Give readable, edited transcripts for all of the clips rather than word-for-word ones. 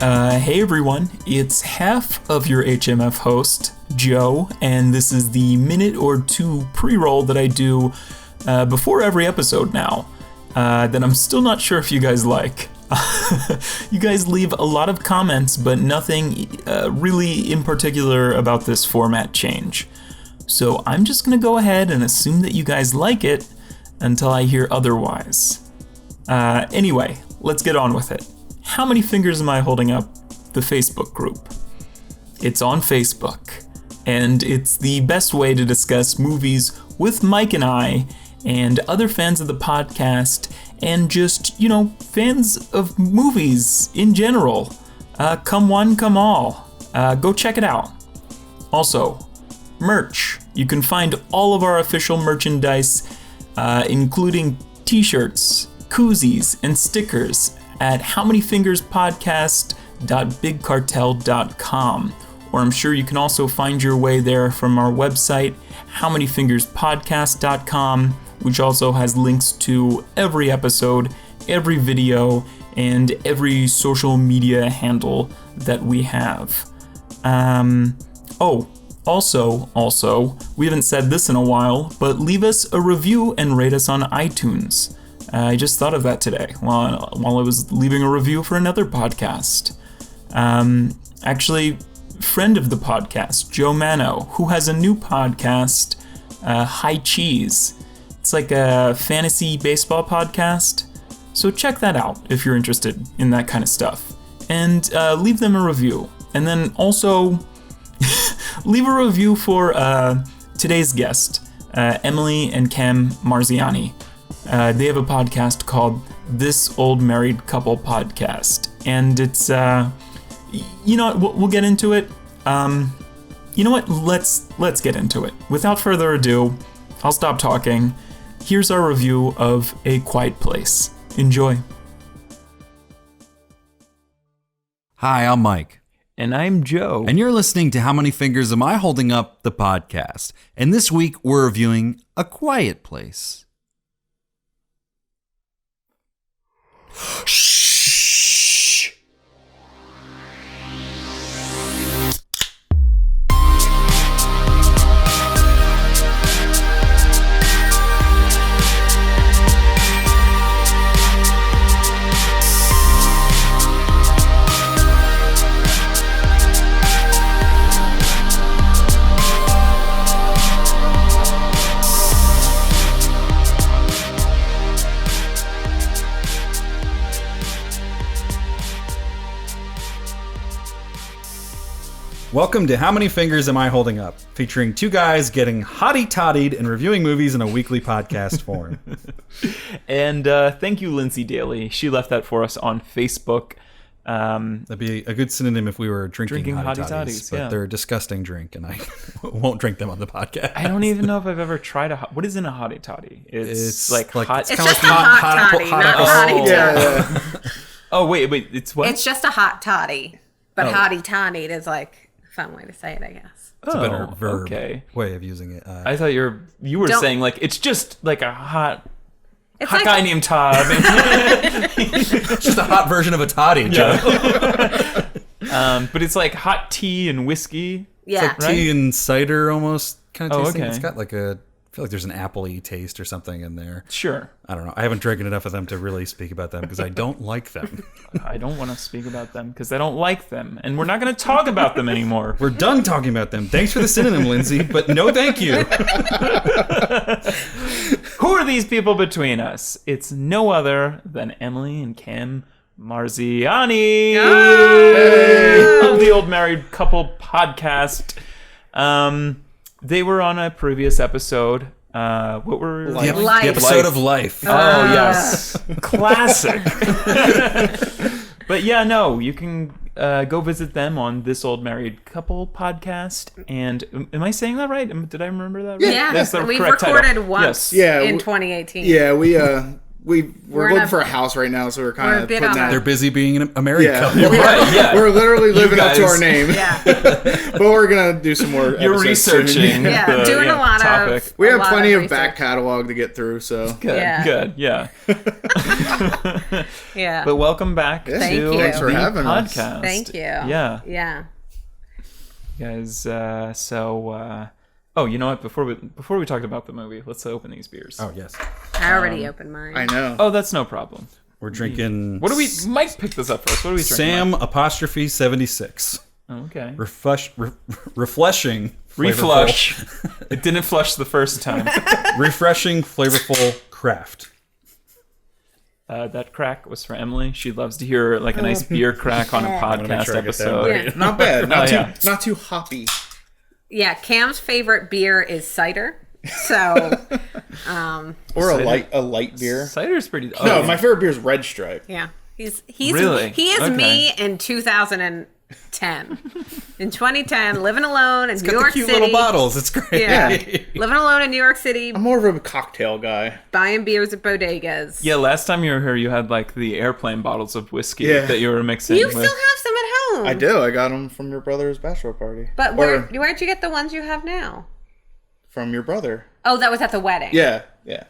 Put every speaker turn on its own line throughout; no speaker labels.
Hey everyone, it's half of your HMF host, Joe, and this is the minute or two pre-roll that I do before every episode now, that I'm still not sure if you guys like. You guys leave a lot of comments, but nothing really in particular about this format change. So I'm just gonna go ahead and assume that you guys like it until I hear otherwise. Anyway, let's get on with it. How many fingers am I holding up? The Facebook group. It's on Facebook, and it's the best way to discuss movies with Mike and I, and other fans of the podcast, and just, fans of movies in general. Come one, come all. Go check it out. Also, merch. You can find all of our official merchandise, including t-shirts, koozies, and stickers at howmanyfingerspodcast.bigcartel.com, or I'm sure you can also find your way there from our website, howmanyfingerspodcast.com, which also has links to every episode, every video, and every social media handle that we have. Also, we haven't said this in a while, but leave us a review and rate us on iTunes. I just thought of that today while I was leaving a review for another podcast. Actually, friend of the podcast, Joe Mano, who has a new podcast, High Cheese. It's like a fantasy baseball podcast. So check that out if you're interested in that kind of stuff. And leave them a review. And then also leave a review for today's guest, Emily and Cam Marziani. They have a podcast called This Old Married Couple Podcast, and it's, we'll get into it. Let's get into it. Without further ado, I'll stop talking. Here's our review of A Quiet Place. Enjoy.
Hi, I'm Mike.
And I'm Joe.
And you're listening to How Many Fingers Am I Holding Up? The podcast. And this week we're reviewing A Quiet Place. Shh.
Welcome to How Many Fingers Am I Holding Up? Featuring two guys getting hotty-toddied and reviewing movies in a weekly podcast form.
And thank you, Lindsay Daly. She left that for us on Facebook.
That'd be a good synonym if we were drinking hotty-toddies. But
yeah.
they're a disgusting drink, and I won't drink them on the podcast.
I don't even know if I've ever tried what is in a hotty-toddy? It's like hot...
It's just a hot toddy, not a hotty toddy.
Yeah.
Oh, wait, it's what?
It's just a hot toddy. But hotty toddy is like... fun way to say it, I guess.
It's a better verb way of using it.
I thought you were saying like it's just like a hot guy named Todd.
It's just a hot version of a toddy, Joe.
But it's like hot tea and whiskey.
Yeah,
it's like tea and cider almost kind of tasting.
Okay.
It's got like I feel like there's an apple-y taste or something in there.
Sure.
I don't know. I haven't drank enough of them to really speak about them because I don't like them.
I don't want to speak about them because I don't like them. And we're not going to talk about them anymore.
We're done talking about them. Thanks for the synonym, Lindsay, but no thank you.
Who are these people between us? It's no other than Emily and Cam Marziani of the Old Married Couple podcast. They were on a previous episode. What were
Life.
The episode of Life.
Oh yes, classic. But yeah, no, you can go visit them on This Old Married Couple podcast. And am I saying that right? Did I remember that right?
Yeah,
That's the
we've
correct
recorded
title.
once
Yes.
in 2018.
Yeah, we we're
We're
looking
in a-
for a house right now, so we're
we're
kind
a
of
bit
putting
on
that.
a-
They're busy being a married
Yeah,
couple.
Right, yeah.
we're literally living up to
guys-
our name.
Yeah.
But we're gonna do some more.
You're
episodes soon.
researching.
Yeah.
the,
Doing a lot
topic.
of.
We
a
have
lot
plenty of
research.
back catalog to get through, so
Good,
Yeah.
good, yeah.
Yeah.
But welcome back
Yeah.
to
Thank you. Thanks
for
the
having us.
podcast.
Thank you.
Yeah.
Yeah.
Guys, oh, you know what? Before we talked about the movie, let's open these beers.
Oh, yes.
I already opened mine.
I know.
Oh, that's no problem.
We're drinking
What do we? Mike picked this up first. What are we drinking?
Sam apostrophe 76.
Mike? Okay.
Refreshing.
Reflush. It didn't flush the first time.
Refreshing, flavorful craft.
That crack was for Emily. She loves to hear like a nice beer crack on a
make
podcast
sure I get that
episode.
right.
Yeah.
Not bad. Not
Oh,
too
yeah.
not too hoppy.
Yeah. Cam's favorite beer is cider. So,
Or
Cider.
a light beer.
Cider's pretty. Oh,
No, my favorite beer is Red Stripe.
yeah. He's
Really?
He is
Okay.
me in 2010. In 2010, living alone in New
Got
York
the cute
City.
little bottles. It's great.
Yeah.
Yeah.
Living alone in New York City,
I'm more of a cocktail guy.
buying beers at bodegas.
Yeah, last time you were here, you had like the airplane bottles of whiskey
Yeah.
that you were mixing
You
with.
still have some at home.
I do. I got them from your brother's bachelor party.
But
Or
where'd you get the ones you have now?
from your brother.
Oh, that was at the wedding.
Yeah, yeah.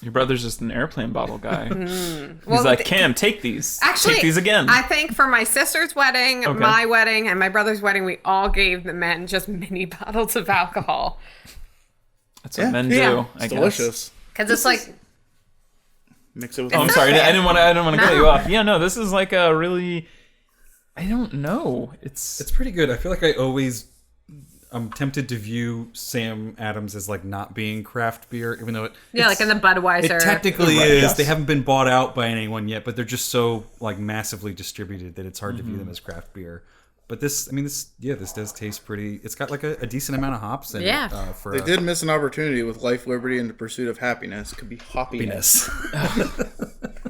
Your brother's just an airplane bottle guy. He's
Well,
like, Cam, take these.
Actually,
take these again.
I think for my sister's wedding,
Okay.
my wedding, and my brother's wedding, we all gave the men just mini bottles of alcohol.
That's what
Yeah.
men do.
Yeah.
I
It's
guess.
delicious.
Because it's like,
Mix it with.
Oh, I'm
It's
sorry.
not
I didn't want to cut
No.
you off. Yeah, no, this is like a really. I don't know.
It's pretty good. I feel like I'm tempted to view Sam Adams as like not being craft beer, even though
yeah, like in the Budweiser.
it technically
Right,
is.
yes.
They haven't been bought out by anyone yet, but they're just so like massively distributed that it's hard to view them as craft beer. But this does taste pretty. It's got like a decent amount of hops in
Yeah.
it. For
They did miss an opportunity with life, liberty, and the pursuit of happiness. Could be hoppiness.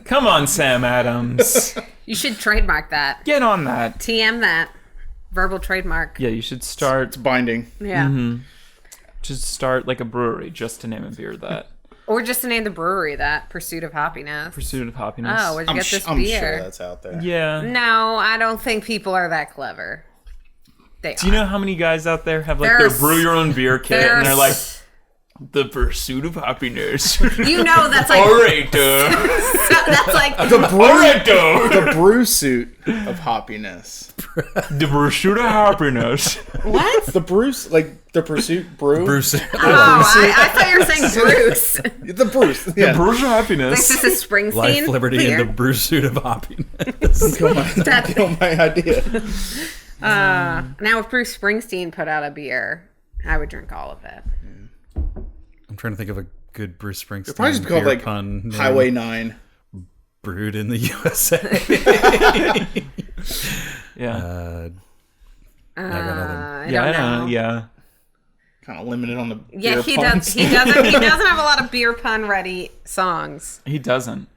Come on, Sam Adams.
You should trademark that.
Get on that.
TM that. Verbal trademark.
Yeah, you should start.
It's binding.
Yeah.
Just start like a brewery, just to name a beer that.
Or just to name the brewery that. Pursuit of Happiness.
Pursuit of Happiness.
Oh, where'd you
I'm,
get this
I'm
beer?
sure that's out there.
Yeah.
No, I don't think people are that clever. They
Do you know how many guys out there have like
There's-
their brew your own beer kit and they're like,
There's-
the pursuit of happiness.
You know that's like
Orator.
that's like
Orator.
The brew suit of hoppiness.
The pursuit of happiness.
what?
The Bruce, like the pursuit brew.
Bruce.
Oh, I thought you were saying Bruce.
The Bruce. Yeah.
Pursuit of happiness.
This is Springsteen.
Life, liberty,
beer.
and the pursuit of happiness.
Kill my idea.
Now, if Bruce Springsteen put out a beer, I would drink all of it.
I'm trying to think of a good Bruce Springsteen.
It'd probably just be called
beer
like
pun name.
Highway 9.
Brewed in the USA.
Yeah.
I got nothing.
I
Yeah, I
don't know.
know. Yeah.
Kind of limited on the
Yeah,
beer
he
puns.
does. He doesn't have a lot of beer pun ready songs.
He doesn't.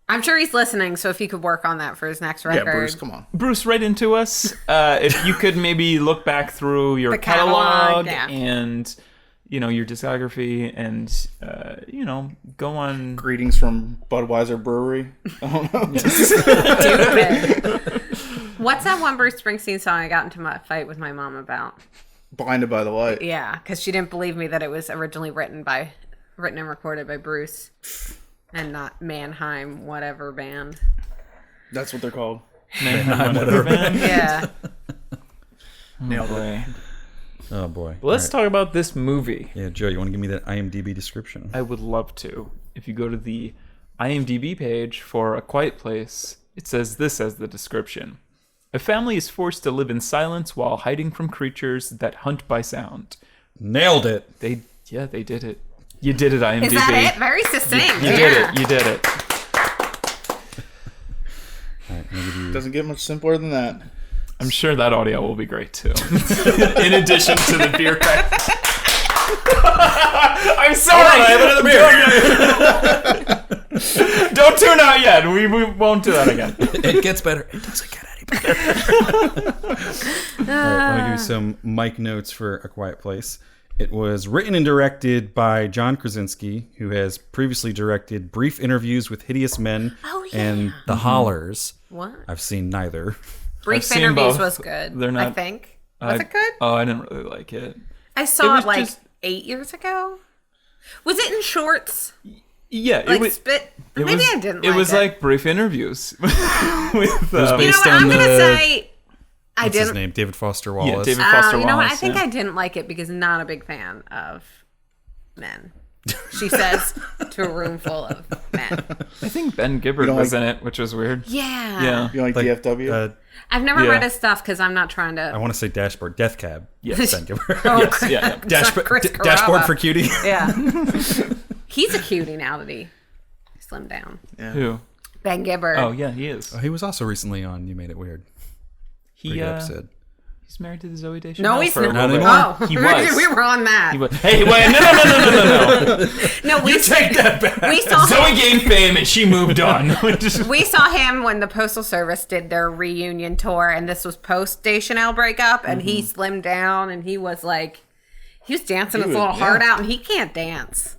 I'm sure he's listening. So if he could work on that for his next
Yeah,
record,
Bruce, come on.
Bruce, write into us. If you could maybe look back through your
The catalog,
catalog
yeah.
and, your discography and, go on.
Greetings from Budweiser Brewery. I don't know.
Stupid. What's that one Bruce Springsteen song I got into my fight with my mom about?
Blinded by the light.
Yeah, because she didn't believe me that it was originally written and recorded by Bruce, and not Mannheim whatever band.
That's what they're called.
Whatever band.
Yeah.
Nailed it.
Boy.
Oh boy.
Well, let's
All right.
talk about this movie.
Yeah, Joe, you want to give me that IMDb description?
I would love to. If you go to the IMDb page for A Quiet Place, it says this as the description. A family is forced to live in silence while hiding from creatures that hunt by sound.
Nailed it.
They did it. You did it, IMDb.
Is that it? Very succinct.
You did it. You did it.
All right, I'm gonna give you...
Doesn't get much simpler than that.
I'm sure that audio will be great too. In addition to the beer crack. I'm sorry. I have another beer. Don't tune out yet. We won't do that again.
It gets better. It doesn't get any better. All right, I'm going to give you some mic notes for A Quiet Place. It was written and directed by John Krasinski, who has previously directed Brief Interviews with Hideous Men and The Hollers.
What?
I've seen neither.
Brief
seen
Interviews
both.
was good.
They're not-
I think. Was it good?
Oh, I didn't really like it.
I saw
was
it like
just-
8 years ago. Was it in shorts?
Yeah,
Like
it was.
spit?
It
Maybe
was,
I didn't.
It was
it.
like Brief Interviews with.
It was
You know
based
what?
on
I'm gonna say I
what's his
didn't.
name? David Foster Wallace.
David Foster
You know what?
Wallace,
I think
yeah.
I didn't like it because I'm not a big fan of men. She says to a room full of men.
I think Ben Gibbard
don't
was
like-
in it, which was weird.
Yeah.
Yeah.
You like DFW?
I've never
Yeah.
read his stuff because I'm not trying
I
to.
want to say Dashboard. Death Cab.
Yes.
Ben Gibbard.
Yes, yeah.
Chris
Dashboard
Carrabba.
for Cutie.
Yeah. He's a cutie now that he slimmed down.
Who?
Ben Gibbard.
Oh, yeah, he is.
He was also recently on You Made It Weird.
He
Pretty good episode.
He's married to the Zoe Deschanel.
No, he's
for a
not.
little bit.
Oh,
He was.
we were on that.
He was. Hey, wait, no.
No, we
Take that back.
We saw
Zoe
him.
gained fame and she moved on.
We saw him when the Postal Service did their reunion tour, and this was post Deschanel breakup, and he slimmed down, and he was like, he was dancing his little heart out, and he can't dance.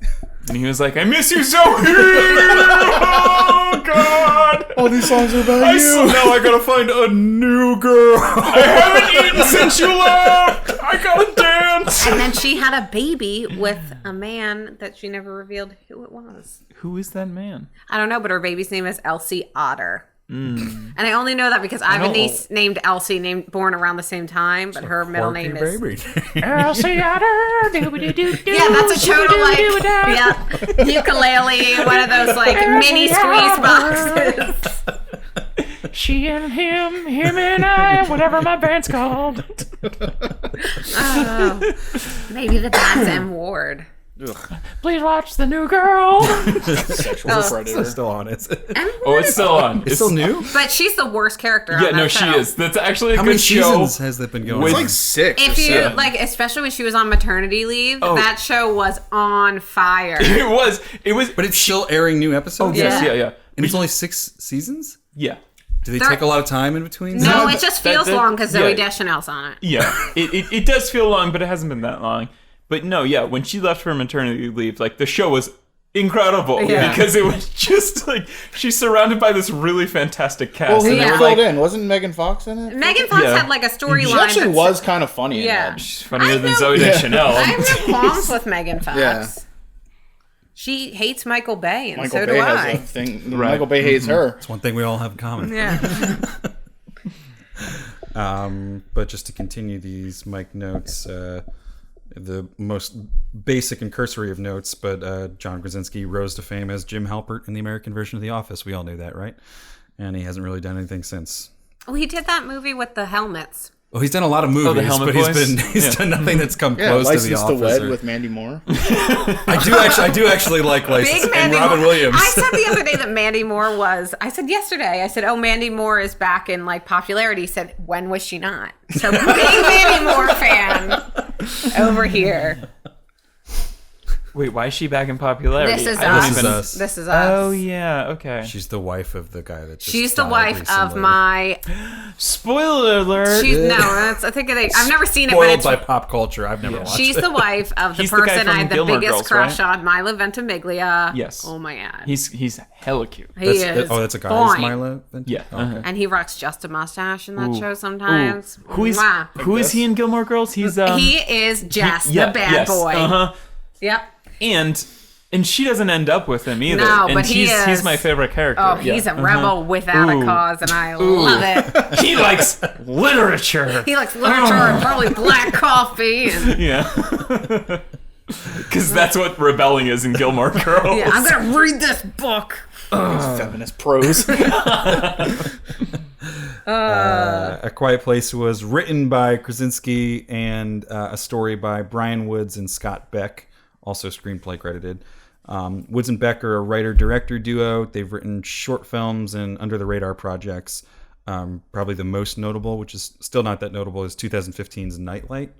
And he was like, I miss you, Zoe! Oh, God!
All these songs are about you.
Now I gotta find a new girl. I haven't eaten since you left. I gotta dance.
And then she had a baby with a man that she never revealed who it was.
Who is that man?
I don't know, but her baby's name is Elsie Otter. And I only know that because I have a niece named Elsie, born around the same time, but her middle name is
Elsie Otter.
yeah. That's a total like ukulele, one of those like mini squeeze boxes.
She and him and I, whatever my band's called.
Maybe the dad's M. Ward.
Please watch the new girl.
Sexual predator.
Still on it.
M.
Oh,
Ward
it's still on.
It's still new?
but she's the worst character.
Yeah,
on that
no, she
show.
is. That's actually a
How
good
many
show.
seasons has that been going
With-
on?
It's like 6
If
or
you
7.
like, especially when she was on maternity leave,
Oh.
that show was on fire.
It was.
But it's still airing new episodes?
Yes,
Yeah.
yeah.
And it's only 6 seasons?
Yeah.
Do they
They're-
take a lot of time in between?
No, it just feels
that-
long because Zoe
yeah.
Deschanel's on it.
Yeah, it does feel long, but it hasn't been that long. But no, yeah, when she left for maternity leave, like the show was incredible
Yeah.
because it was just like she's surrounded by this really fantastic cast.
Well, who
and they were
filled
like,
in? Wasn't Megan Fox in it?
Megan Fox
Yeah.
had like a
She
storyline.
actually
but-
was kind of funny in
Yeah.
that.
she's funnier
I
than
know-
Zoe
Yeah.
Deschanel.
I have no qualms with Megan Fox.
Yeah.
She hates Michael Bay, and
Michael
so
Bay
do
has
I.
a thing.
Right.
Michael Bay hates her.
It's one thing we all have in common.
Yeah.
But just to continue these Mike notes, the most basic and cursory of notes, but John Krasinski rose to fame as Jim Halpert in the American version of The Office. We all knew that, right? And he hasn't really done anything since.
Well, he did that movie with the helmets.
Well, he's done a lot of movies,
Helmet
but
Boys?
he's done nothing that's come
Yeah,
close to
License
The
to
Office.
Wed
or-
with Mandy Moore.
I do actually like License
Big
and
Mandy
Robin
Moore.
Williams.
I said the other day that Mandy Moore was. I said yesterday. I said, "Oh, Mandy Moore is back in like popularity." He said, "When was she not?" So big Mandy Moore fan over here.
Wait, why is she back in popularity?
This is
I don't
us.
This is
even-
us.
This is us.
Oh yeah, okay.
She's the wife of the guy that just
She's the
died
wife of
recently.
my.
Spoiler alert.
She's no. That's, I think I've never seen it, but
Spoiled
it's.
by pop culture. I've never watched
She's
it.
the wife of the
He's the guy
person I
from
had the
Gilmore
biggest
Girls,
crush
right?
on, Milo Ventimiglia.
Yes.
Oh my god.
He's hella cute.
He is.
That's a guy.
fine.
Is Milo?
Yeah.
Okay.
And he rocks just a mustache in that show sometimes.
Who is
Mwah.
who is he in Gilmore Girls? He's
He is Jess, the bad boy.
Uh-huh.
Yep.
And she doesn't end up with him either.
No,
and
but he
he's
is.
my favorite character.
Oh, he's a rebel without
Ooh.
a cause, and I love it.
He likes literature.
He likes literature and probably black coffee. And,
Yeah. Because that's what rebelling is in Gilmore Girls.
yeah, I'm gonna read this book.
Feminist prose.
A Quiet Place was written by Krasinski and a story by Brian Woods and Scott Beck, also screenplay credited. Woods and Beck are a writer-director duo. They've written short films and under-the-radar projects. Probably the most notable, which is still not that notable, is 2015's Nightlight,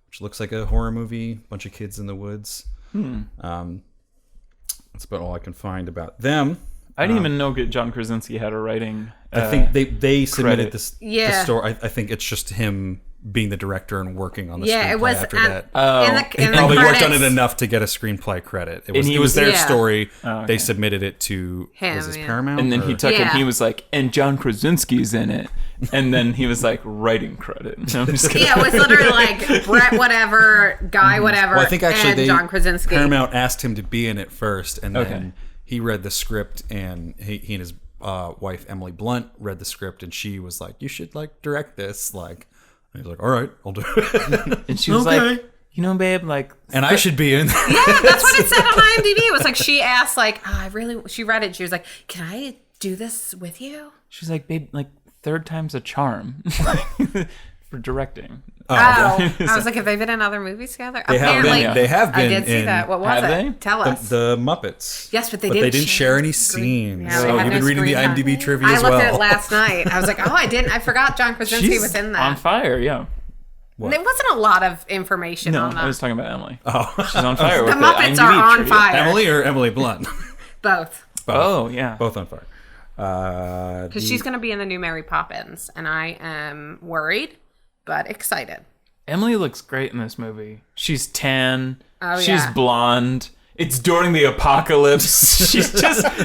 which looks like a horror movie, bunch of kids in the woods. That's about all I can find about them.
I didn't even know John Krasinski had a writing.
I think they submitted
credit.
this
Yeah.
the story. I think it's just him being the director and working on the
Yeah,
screenplay
it was
after
at-
that.
in the
Probably worked on it
credits.
enough to get a screenplay credit.
And he
It was their
Yeah.
story.
okay.
They submitted it to
Him,
was this
yeah.
Paramount?
And then
or-
he took it.
Yeah.
He was like, and John Krasinski's in it. And then he was like, writing credit. No, I'm just kidding.
Yeah, it was literally like Brett whatever, Guy whatever,
Well, I think actually
and John Krasinski.
Paramount asked him to be in it first, and then
Okay.
he read the script, and he and his wife Emily Blunt read the script, and she was like, "You should like direct this." Like, and he's like, "All right, I'll do it."
And she was
Okay.
like, you know, babe, like,
And I should be in.
Yeah, that's what it said on IMDb. It was like she asked, like, she read it. She was like, "Can I do this with you?"
she's like, babe, like, third time's a charm for directing.
Oh, I was like, have they been in other movies together?
They have
Apparently,
been. They have been
I did see
in
that. What was
Have
it?
they?
Tell us.
the Muppets.
Yes, but they
didn't
didn't
share any
screen-
scenes.
Yeah, they
so
had
you've
no
been reading the
screen time.
IMDb trivia
I
as
looked
well.
at it last night. I was like, oh, I forgot John Krasinski
She's
was in
on
that.
fire, yeah.
What?
There wasn't a lot of information
No,
on that.
I was talking about Emily.
Oh,
She's on fire with
the
the
Muppets
IMDb
are on
trivia.
fire.
Emily or Emily Blunt?
Both.
Oh, yeah.
Both on fire.
Because she's going to be in the new Mary Poppins, and I am worried, but excited.
Emily looks great in this movie. She's tan.
Oh,
She's
yeah.
blonde. It's during the apocalypse. She looks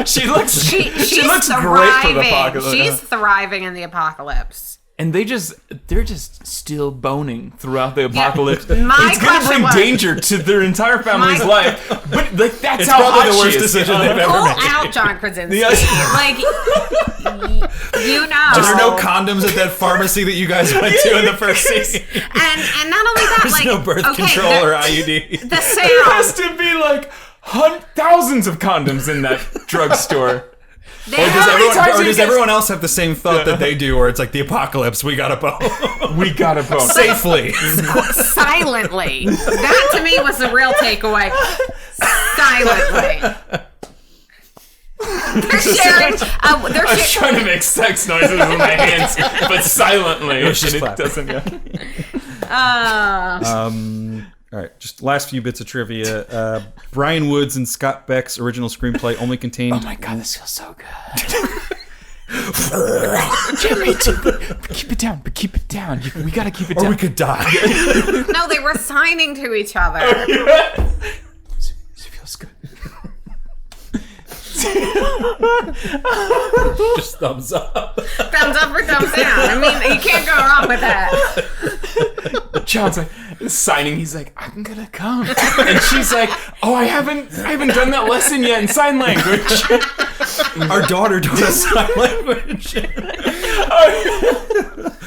She's
looks
thriving.
great for the apocalypse.
She's thriving in the apocalypse.
And they're just still boning throughout the apocalypse.
My
It's gonna
question
bring
was-
danger to their entire family's
My-
life. But like that's
It's
how
probably
hot
the worst
she is.
decision they've ever
Pull
made.
out John Krasinski.
Yes.
Like, you know.
Are there no condoms at that pharmacy that you guys went to in the first season?
and not only that,
There's
like,
no birth
okay,
control
the,
or IUD.
the
There has
sound.
to be like thousands of condoms in that drugstore.
They
Or
have-
does everyone else have the same thought that they do, where it's like the apocalypse, we gotta bone
We got a bone.
safely?
silently. That to me was the real takeaway. Silently. They're sharing.
I was trying to make sex noises with my hands, but silently.
was just
and it
clapping.
doesn't.
All right, just last few bits of trivia. Brian Woods and Scott Beck's original screenplay only contained.
Oh my god, this feels so good. Jimmy, keep it down, but keep it down. We gotta keep it
Or
down.
we could die.
No, they were signing to each other.
This feels good.
Just thumbs up.
Thumbs up or thumbs down. I mean, you can't go wrong with that.
John's like signing. He's like, I'm gonna come, and she's like, oh, I haven't done that lesson yet in sign language.
Our daughter taught us sign language.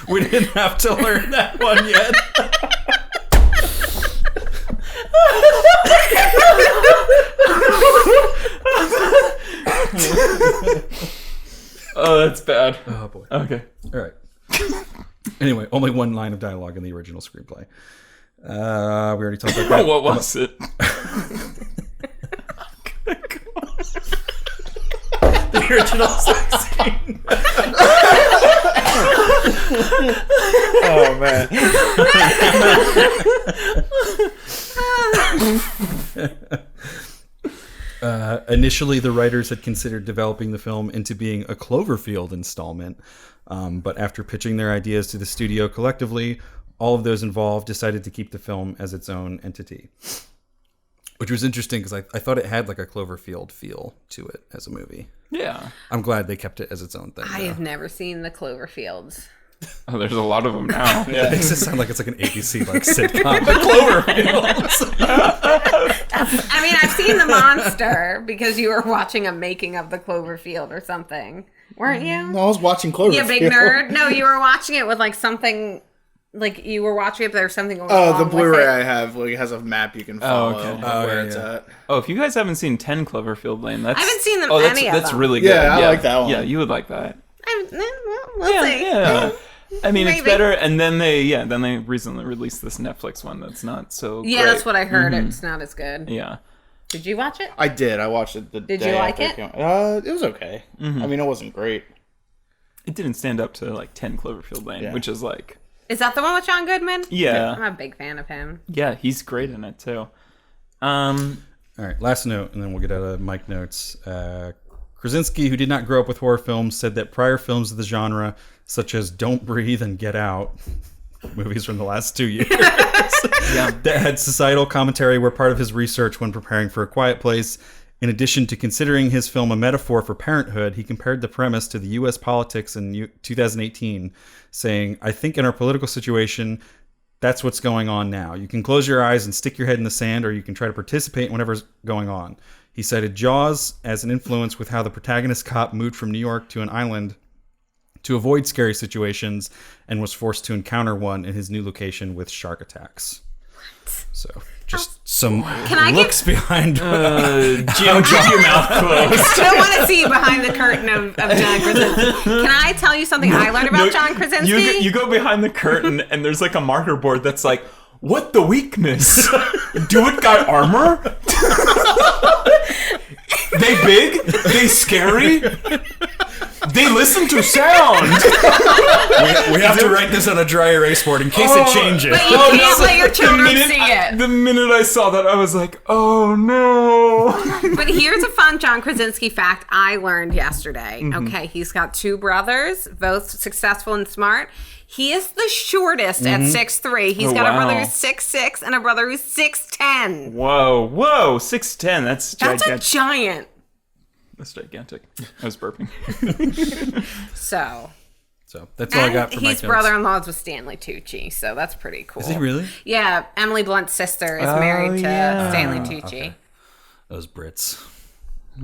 We didn't have to learn that one yet.
Oh, that's bad.
Oh boy.
Okay.
All right. Anyway, only one line of dialogue in the original screenplay. We already talked about that.
What was it?
The original sex scene.
Oh man.
Initially, the writers had considered developing the film into being a Cloverfield installment, but after pitching their ideas to the studio collectively, all of those involved decided to keep the film as its own entity. Which was interesting because I thought it had like a Cloverfield feel to it as a movie.
Yeah.
I'm glad they kept it as its own thing.
I have never seen the Cloverfields.
Oh, there's a lot of them now.
It makes it sound like it's like an ABC like sitcom. The Cloverfields.
I mean, I've seen The Monster because you were watching a making of the Cloverfield or something, weren't you?
No, I was watching Cloverfield.
You big nerd. No, you were watching it with like something, like you were watching it, but there was something going
Oh,
wrong
the
with
Blu-ray
it.
I have like has a map you can follow
okay.
of
Oh,
where
yeah,
it's
yeah.
at.
Oh, if you guys haven't seen 10 Cloverfield Lane, that's...
I haven't seen them-
that's,
any of
that's
them.
really good.
Yeah, I like that one.
Yeah, you would like that.
We'll see.
Yeah. I mean, it's
Maybe.
better. And then they recently released this Netflix one that's not so
Yeah,
great.
that's what I heard. It's not as good.
Yeah.
Did you watch it?
I did. I watched it the
Did
day
you like
after
it?
came out. It was okay. I mean, it wasn't great.
It didn't stand up to like 10 Cloverfield Lane,
Yeah.
which is like...
Is that the one with John Goodman?
Yeah.
I'm a big fan of him.
Yeah, he's great in it too.
All right, last note, and then we'll get out of mic notes. Krasinski, who did not grow up with horror films, said that prior films of the genre, such as Don't Breathe and Get Out, movies from the last 2 years. That had societal commentary were part of his research when preparing for A Quiet Place. In addition to considering his film a metaphor for parenthood, he compared the premise to the U.S. politics in 2018, saying, "I think in our political situation, that's what's going on now. You can close your eyes and stick your head in the sand, or you can try to participate in whatever's going on." He cited Jaws as an influence with how the protagonist cop moved from New York to an island to avoid scary situations and was forced to encounter one in his new location with shark attacks. So, just some looks behind.
Jim, keep your mouth closed.
I don't want to see behind the curtain of John Krasinski. Can I tell you something I learned about John Krasinski?
You go behind the curtain and there's like a marker board that's like, what the weakness? Do it got armor? They big? They scary? They listen to sound.
We have to write this on a dry erase board in case it changes.
But you can't let your children see it.
The minute I saw that, I was like, oh no.
But here's a fun John Krasinski fact I learned yesterday.
Mm-hmm.
Okay, he's got 2 brothers, both successful and smart. He is the shortest at 6'3". He's got a brother who's 6'6" and a brother who's 6'10".
Whoa, 6'10". That's gigantic.
A giant.
That's gigantic. I was burping.
So
that's all I got for my
his brother-in-law's with Stanley Tucci, so that's pretty cool.
Is he really?
Yeah, Emily Blunt's sister is married to Stanley Tucci.
Okay. Those Brits.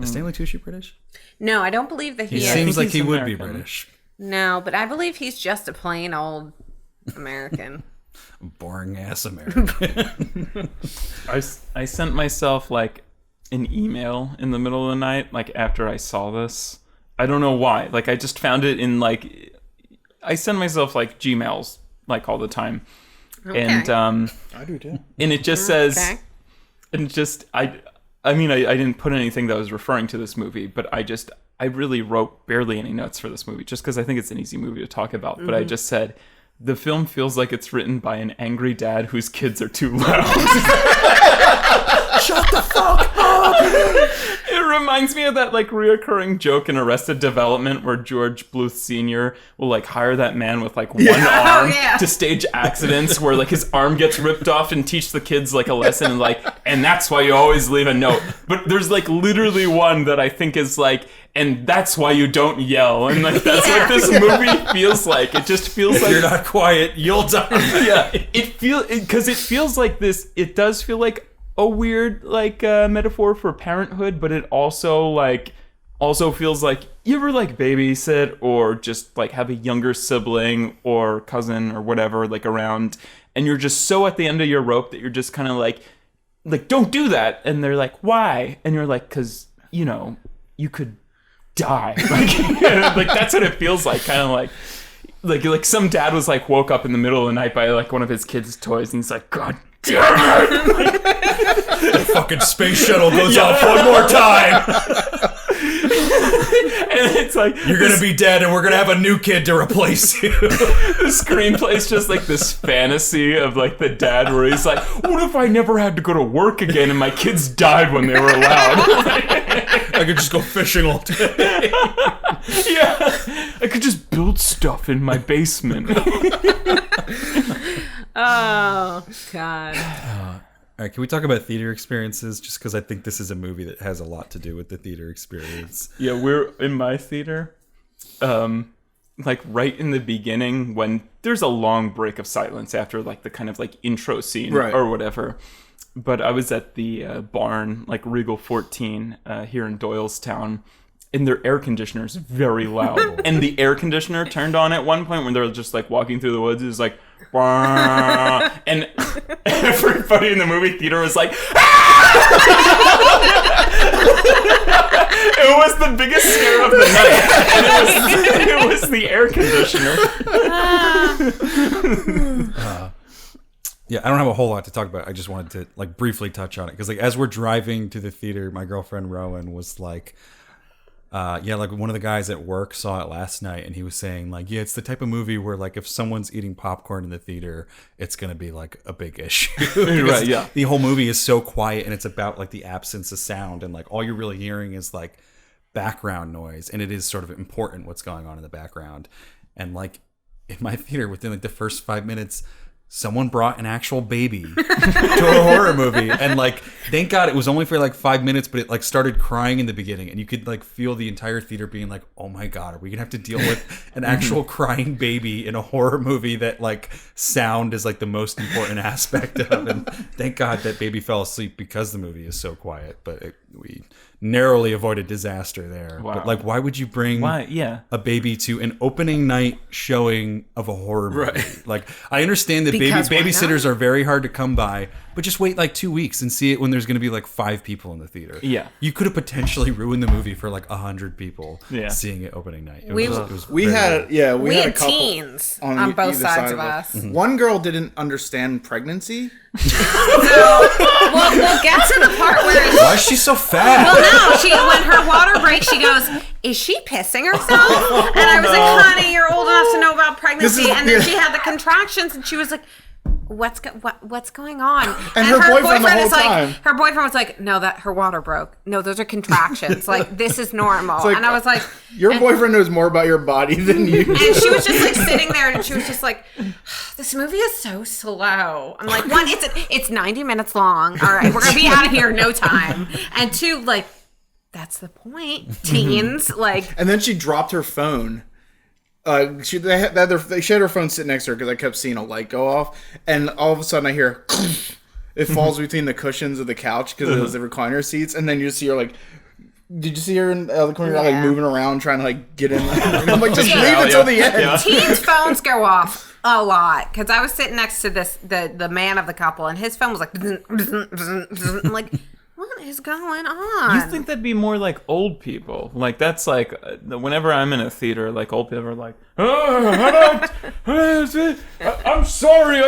Is Stanley Tucci British?
No, I don't believe that he is.
Seems like
he's
he would be
American.
British.
No, but I believe he's just a plain old American.
Boring ass American.
I sent myself like an email in the middle of the night, like after I saw this. I don't know why. Like I just found it in like I send myself like Gmails like all the time.
Okay.
And
I do too.
and it just says
Okay.
and just I mean I didn't put anything that was referring to this movie, but I really wrote barely any notes for this movie just because I think it's an easy movie to talk about. But I just said, the film feels like it's written by an angry dad whose kids are too loud.
Shut the fuck up!
It reminds me of that like reoccurring joke in Arrested Development where George Bluth Sr. will like hire that man with like one arm to stage accidents where like his arm gets ripped off and teach the kids like a lesson and like, and that's why you always leave a note. But there's like literally one that I think is like, and that's why you don't yell. And like that's what this movie feels like. It just feels like
If you're not quiet, you'll die.
yeah, it feels like this. It does feel like a weird like metaphor for parenthood, but it also feels like you ever like babysit or just like have a younger sibling or cousin or whatever like around, and you're just so at the end of your rope that you're just kind of like don't do that, and they're like, why? And you're like, because you could die. Like that's what it feels like, kind of like some dad was like woke up in the middle of the night by like one of his kids' toys, and he's like, God damn it!
The fucking space shuttle goes off one more time.
And it's like,
You're gonna be dead, and we're gonna have a new kid to replace you.
the screenplay's just like this fantasy of like the dad where he's like, what if I never had to go to work again and my kids died when they were allowed?
I could just go fishing all day.
Yeah, I could just build stuff in my basement.
Oh, God.
All right, can we talk about theater experiences? Just because I think this is a movie that has a lot to do with the theater experience.
Yeah, we're in my theater. Like right in the beginning when there's a long break of silence after like the kind of like intro scene or whatever. But I was at the barn, like Regal 14 here in Doylestown, and their air conditioner is very loud. And the air conditioner turned on at one point when they were just like walking through the woods. It was like, "Wah!" And everybody in the movie theater was like, it was the biggest scare of the night. And it was the air conditioner.
Yeah, I don't have a whole lot to talk about. I just wanted to like briefly touch on it because like as we're driving to the theater, my girlfriend Rowan was like, like one of the guys at work saw it last night, and he was saying like, yeah, it's the type of movie where like if someone's eating popcorn in the theater, it's gonna be like a big issue.
Right, yeah.
The whole movie is so quiet, and it's about like the absence of sound, and like all you're really hearing is like background noise, and it is sort of important what's going on in the background, and like in my theater within like the first 5 minutes. Someone brought an actual baby to a horror movie, and like, thank God it was only for like 5 minutes, but it like started crying in the beginning, and you could like feel the entire theater being like, "Oh my God, are we gonna have to deal with an actual crying baby in a horror movie that like sound is like the most important aspect of?" And thank God that baby fell asleep because the movie is so quiet. But we narrowly avoided disaster there.
Wow.
But like, why would you bring a baby to an opening night showing of a horror movie? Right. Like, I understand that babysitters are very hard to come by, but just wait like 2 weeks and see it when there's going to be like 5 people in the theater.
Yeah.
You could have potentially ruined the movie for like 100 people seeing it opening night.
We had a couple
teens on both sides of us.
Mm-hmm. One girl didn't understand pregnancy.
We'll get to the part where
why is she so fat?
Well, no, when her water breaks, she goes, "Is she pissing herself?" And I was like, "Honey, you're old enough to know about pregnancy." And then she had the contractions, and she was like, what's going on?
And her boyfriend the whole time.
Her boyfriend was like, "No, that her water broke. No, those are contractions. Like, this is normal."
Like,
and I was like,
your boyfriend knows more about your body than you.
And she was just like sitting there, and she was just like, "This movie is so slow." I'm like, one, it's 90 minutes long. All right, we're gonna be out of here in no time. And two, like, that's the point, teens. Like,
and then she dropped her phone. She had her phone sitting next to her because I kept seeing a light go off, and all of a sudden I hear it falls between the cushions of the couch because it was the recliner seats, and then you see her like. Did you see her in the corner, like moving around, trying to like get in? And I'm like, just leave it till the end.
Yeah. Teens' phones go off a lot because I was sitting next to the man of the couple, and his phone was like, I'm like, what is going on?
You think that'd be more like old people? Like, that's like whenever I'm in a theater, like old people are like, I'm sorry,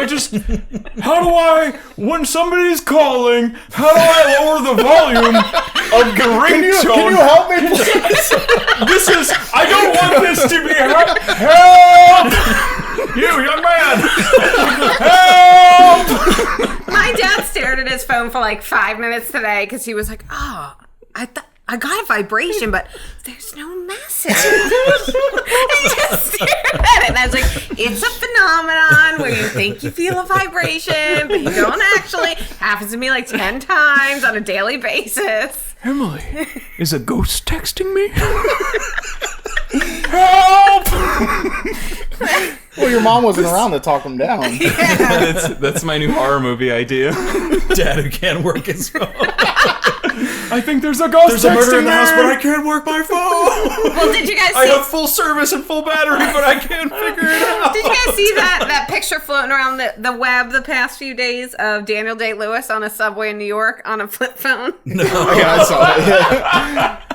how do I, when somebody's calling, how do I lower the volume of the ringtone?
Can you help me, please?
I don't want this to be help! You, young man! Help!
My dad stared at his phone for like 5 minutes today because he was like, "Oh, I got a vibration, but there's no message." He just stared at it, and I was like, "It's a phenomenon where you think you feel a vibration, but you don't actually." Happens to me like 10 times on a daily basis.
Emily, is a ghost texting me? Help!
Well, your mom wasn't around to talk him down.
Yeah.
That's my new horror movie idea.
Dad who can't work his phone.
I think there's a ghost.
There's a murder in the house, but I can't work my phone.
Well, did you guys see?
I have full service and full battery, but I can't figure it out.
Did you guys see that picture floating around the web the past few days of Daniel Day-Lewis on a subway in New York on a flip phone?
No.
Yeah, I saw it.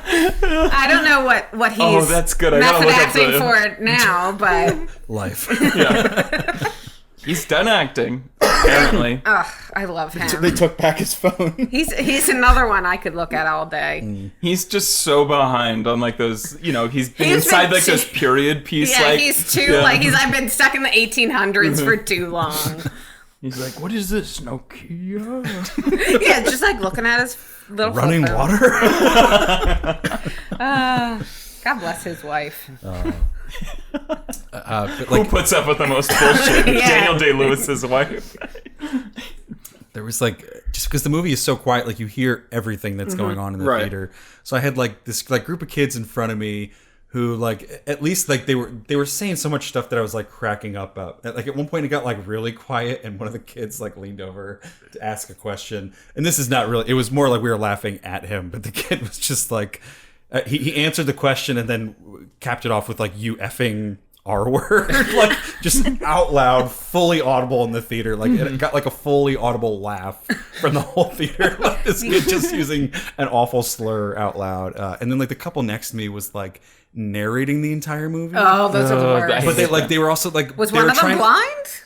I don't know what he's
that's good. I gotta
method
look up
acting for it now, but
Life.
Yeah. He's done acting, apparently.
I love him.
They took back his phone.
He's another one I could look at all day.
He's just so behind on like those, he's been inside like those period piece.
Yeah,
like,
he's too I've been stuck in the 1800s for too long.
He's like, what is this, Nokia?
Yeah, just like looking at his little
Running
phone.
water?
God bless his wife.
Who puts up with the most bullshit?
Yeah.
Daniel Day-Lewis's wife.
There was like, just because the movie is so quiet, like you hear everything that's going on in the theater. So I had like this like group of kids in front of me who like at least like they were saying so much stuff that I was like cracking up about. Like at one point it got like really quiet, and one of the kids like leaned over to ask a question. And this is not really, it was more like we were laughing at him, but the kid was just like, he answered the question and then capped it off with like, "You effing R word," like just out loud, fully audible in the theater. Like it got like a fully audible laugh from the whole theater. Like this kid just using an awful slur out loud. And then like the couple next to me was like narrating the entire movie.
Oh, those are the worst.
But they were also like,
Was one of them blind?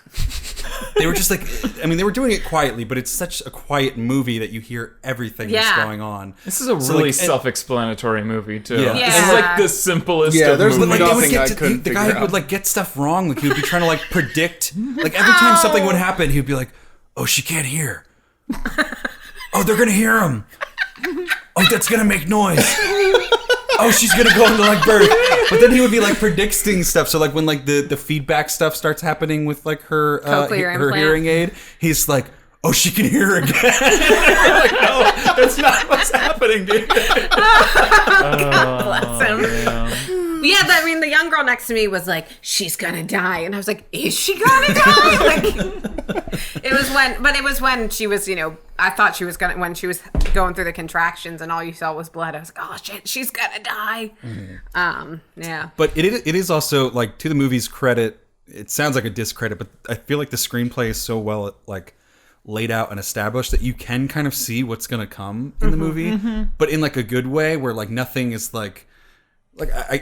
They were just like, I mean, they were doing it quietly, but it's such a quiet movie that you hear everything that's going on.
This is a really self-explanatory movie too.
Yeah.
This is like the simplest of
there's
movies.
nothing
The guy would like get stuff wrong. Like he would be trying to like predict. Like every time something would happen, he'd be like, "Oh, she can't hear. Oh, they're gonna hear him. Oh, that's gonna make noise.
oh, she's gonna go into like birth. But then he would be like predicting stuff. So like when like the feedback stuff starts happening with like her
Cochlear
her
implant.
hearing aid, he's like, oh, she can hear again. Like, no, that's not what's happening, dude.
Bless him. Yeah, I mean, the young girl next to me was like, she's gonna die. And I was like, is she gonna die? Like, it was when she was, I thought she was gonna, when she was going through the contractions and all you saw was blood. I was like, oh shit, she's gonna die. Yeah.
But it is also, like, to the movie's credit, it sounds like a discredit, but I feel like the screenplay is so well, like, laid out and established that you can kind of see what's gonna come in the movie, but in, like, a good way where, like, nothing is, like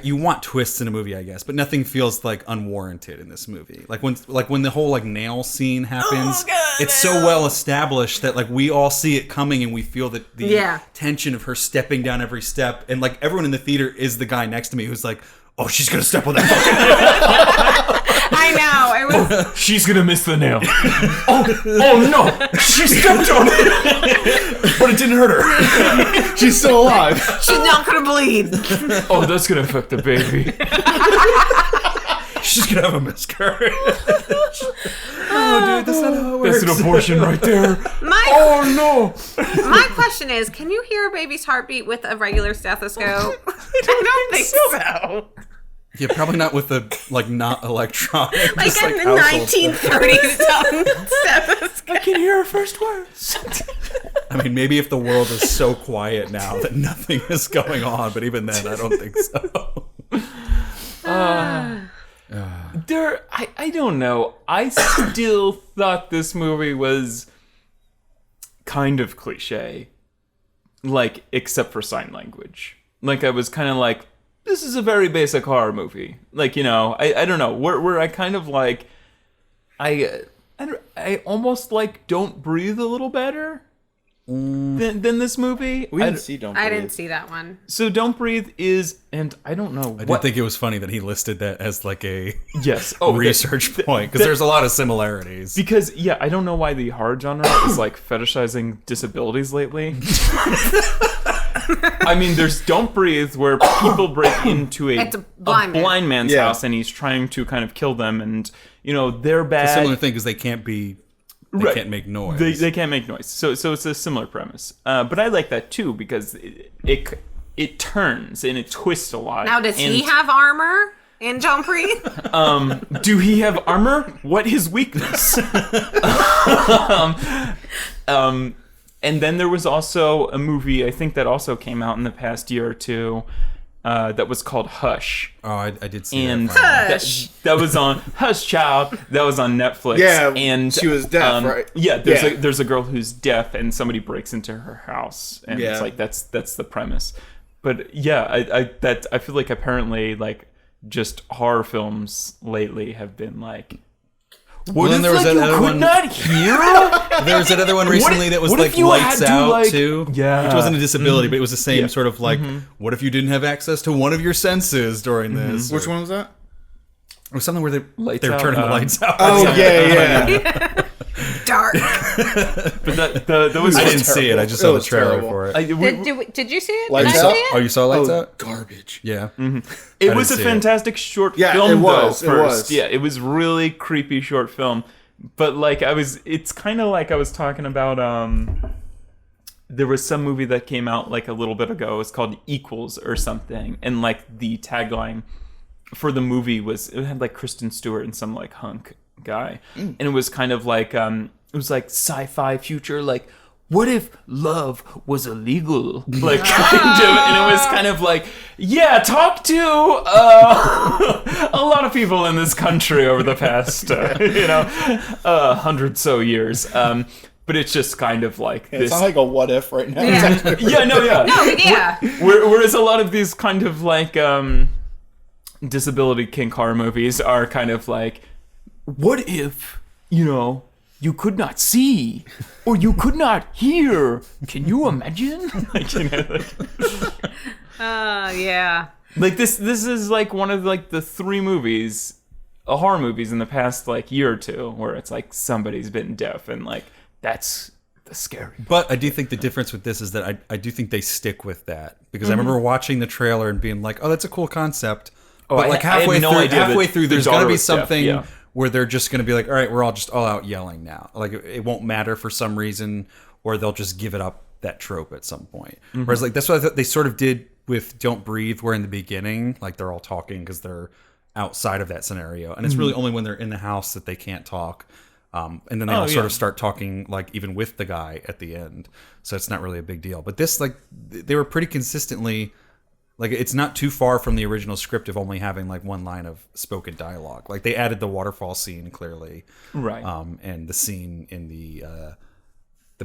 you want twists in a movie, I guess, but nothing feels like unwarranted in this movie. Like when the whole like nail scene happens, it's so well established that like we all see it coming and we feel that the tension of her stepping down every step, and like everyone in the theater is the guy next to me who's like, oh, she's gonna step on that fucking
I know. It was.
She's gonna miss the nail. oh no! She stepped on it, but it didn't hurt her.
She's still alive.
She's not gonna bleed.
Oh, that's gonna affect the baby.
She's gonna have a miscarriage. Oh, dude, that's not how it works.
That's an abortion right there. Oh no!
My question is, can you hear a baby's heartbeat with a regular stethoscope? I don't think so.
Yeah, probably not with the like not electronic.
Like
just,
in the
household
1930s stethoscope.
I can hear her first words.
I mean, maybe if the world is so quiet now that nothing is going on, but even then, I don't think so.
I don't know. I still thought this movie was kind of cliche, like except for sign language. Like I was kind of like, this is a very basic horror movie. Like, I don't know. Where I kind of like, I almost like Don't Breathe a little better than this movie.
We didn't see Don't Breathe.
I didn't see that one.
So Don't Breathe is, and I don't know.
I did think it was funny that he listed that as like a research point, because there's a lot of similarities.
Because, I don't know why the horror genre is like fetishizing disabilities lately. I mean, there's Don't Breathe, where people break into a blind man's house, and he's trying to kind of kill them, and they're bad.
It's a similar thing because they can't can't make noise.
They can't make noise. So it's a similar premise. But I like that too because it turns and it twists a lot.
Now, does he have armor in Don't Breathe?
Do he have armor? What his weakness? And then there was also a movie, I think that also came out in the past year or two, that was called Hush.
Oh, I did see
and
that.
Hush!
That was on Hush Child. That was on Netflix.
Yeah,
and
she was deaf, right?
Yeah, there's a girl who's deaf, and somebody breaks into her house, and it's like that's the premise. But I feel like apparently like just horror films lately have been like. What if,
there was
like,
that
you
other
could
one,
not hear?
There was that other one recently that was like Lights Out too.
Yeah.
Which wasn't a disability, but it was the same sort of like, what if you didn't have access to one of your senses during this?
Which one was that?
It was something where they're
out,
turning the lights out.
Oh, yeah.
Dark.
But that was.
I didn't see it. I just saw the trailer for it.
Did you see it?
Lights
Did I
Out?
see it?
Oh, you saw Lights Out?
Garbage.
Yeah.
It was a
see it.
fantastic short
Yeah,
film,
it was,
though,
it
first.
was.
Yeah, it was really creepy short film. But, like, it's kind of like I was talking about, there was some movie that came out, like, a little bit ago. It's called Equals or something. And, like, the tagline for the movie it had, like, Kristen Stewart and some, like, hunk guy. And it was kind of like, it was, like, sci-fi future, like, what if love was illegal? Like, kind of, and it was kind of like, talk to a lot of people in this country over the past, 100 so years. But it's just kind of like this.
It's not like a what if right now.
Yeah.
Whereas a lot of these kind of like disability kink horror movies are kind of like, what if, you could not see, or you could not hear. Can you imagine?
Yeah.
Like this is like one of like the 3 movies, horror movies in the past like year or two, where it's like somebody's been deaf, and like that's the scary.
But I do think the difference with this is that I do think they stick with that because I remember watching the trailer and being like, oh, that's a cool concept. But like
I had no idea
halfway
that
through,
the
there's going
daughter
to be
was deaf,
something
yeah.
where they're just going to be like, all right, we're all just all out yelling now. Like it won't matter for some reason, or they'll just give it up that trope at some point. Whereas like that's what I thought they sort of did with Don't Breathe, where in the beginning, like they're all talking because they're outside of that scenario, and it's really only when they're in the house that they can't talk. And then they all sort of start talking, like even with the guy at the end. So it's not really a big deal. But this, like, they were pretty consistently, like, it's not too far from the original script of only having like one line of spoken dialogue. Like they added the waterfall scene clearly,
Right.
And the scene in the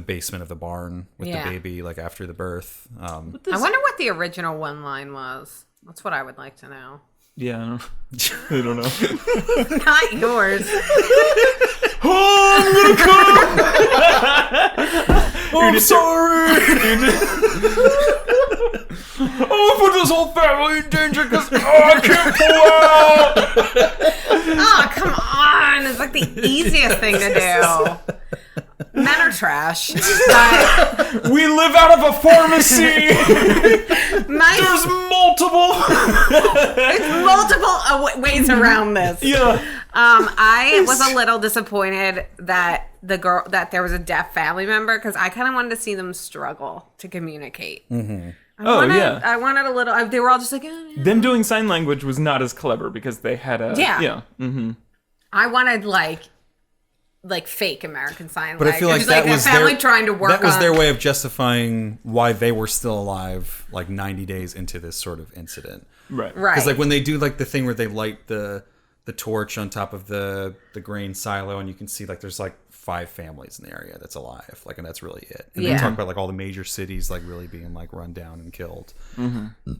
basement of the barn with the baby, like after the birth.
I wonder what the original one line was. That's what I would like to know.
Yeah, I don't know.
Not yours.
Oh, I'm gonna come! I'm sorry! Oh, put this whole family in danger because I can't pull out!
Oh, come on. It's like the easiest thing to do. Men are trash. But
We live out of a pharmacy! There's multiple!
ways around this.
Yeah.
I was a little disappointed that that there was a deaf family member because I kind of wanted to see them struggle to communicate.
yeah.
I wanted a little. They were all just like,
Them doing sign language was not as clever because they had a...
Yeah.
Mm-hmm.
I wanted like fake American Sign
But
Language.
I feel like that
a
was
family
their,
trying to work.
that was
on,
their way of justifying why they were still alive, like 90 days into this sort of incident.
Right.
right?
Because like when they do like the thing where they light the torch on top of the grain silo, and you can see like there's like 5 families in the area that's alive, like, and that's really it. And they talk about like all the major cities like really being like run down and killed. Mm-hmm.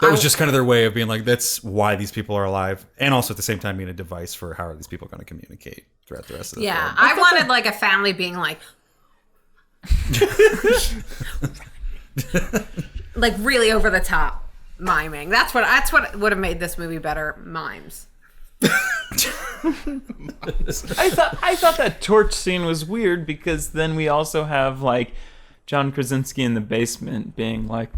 That was just kind of their way of being like, that's why these people are alive, and also at the same time being a device for how are these people going to communicate throughout the rest of the film.
I wanted like a family being like, like really over the top miming. That's what would have made this movie better. Mimes.
I thought that torch scene was weird because then we also have like John Krasinski in the basement being like,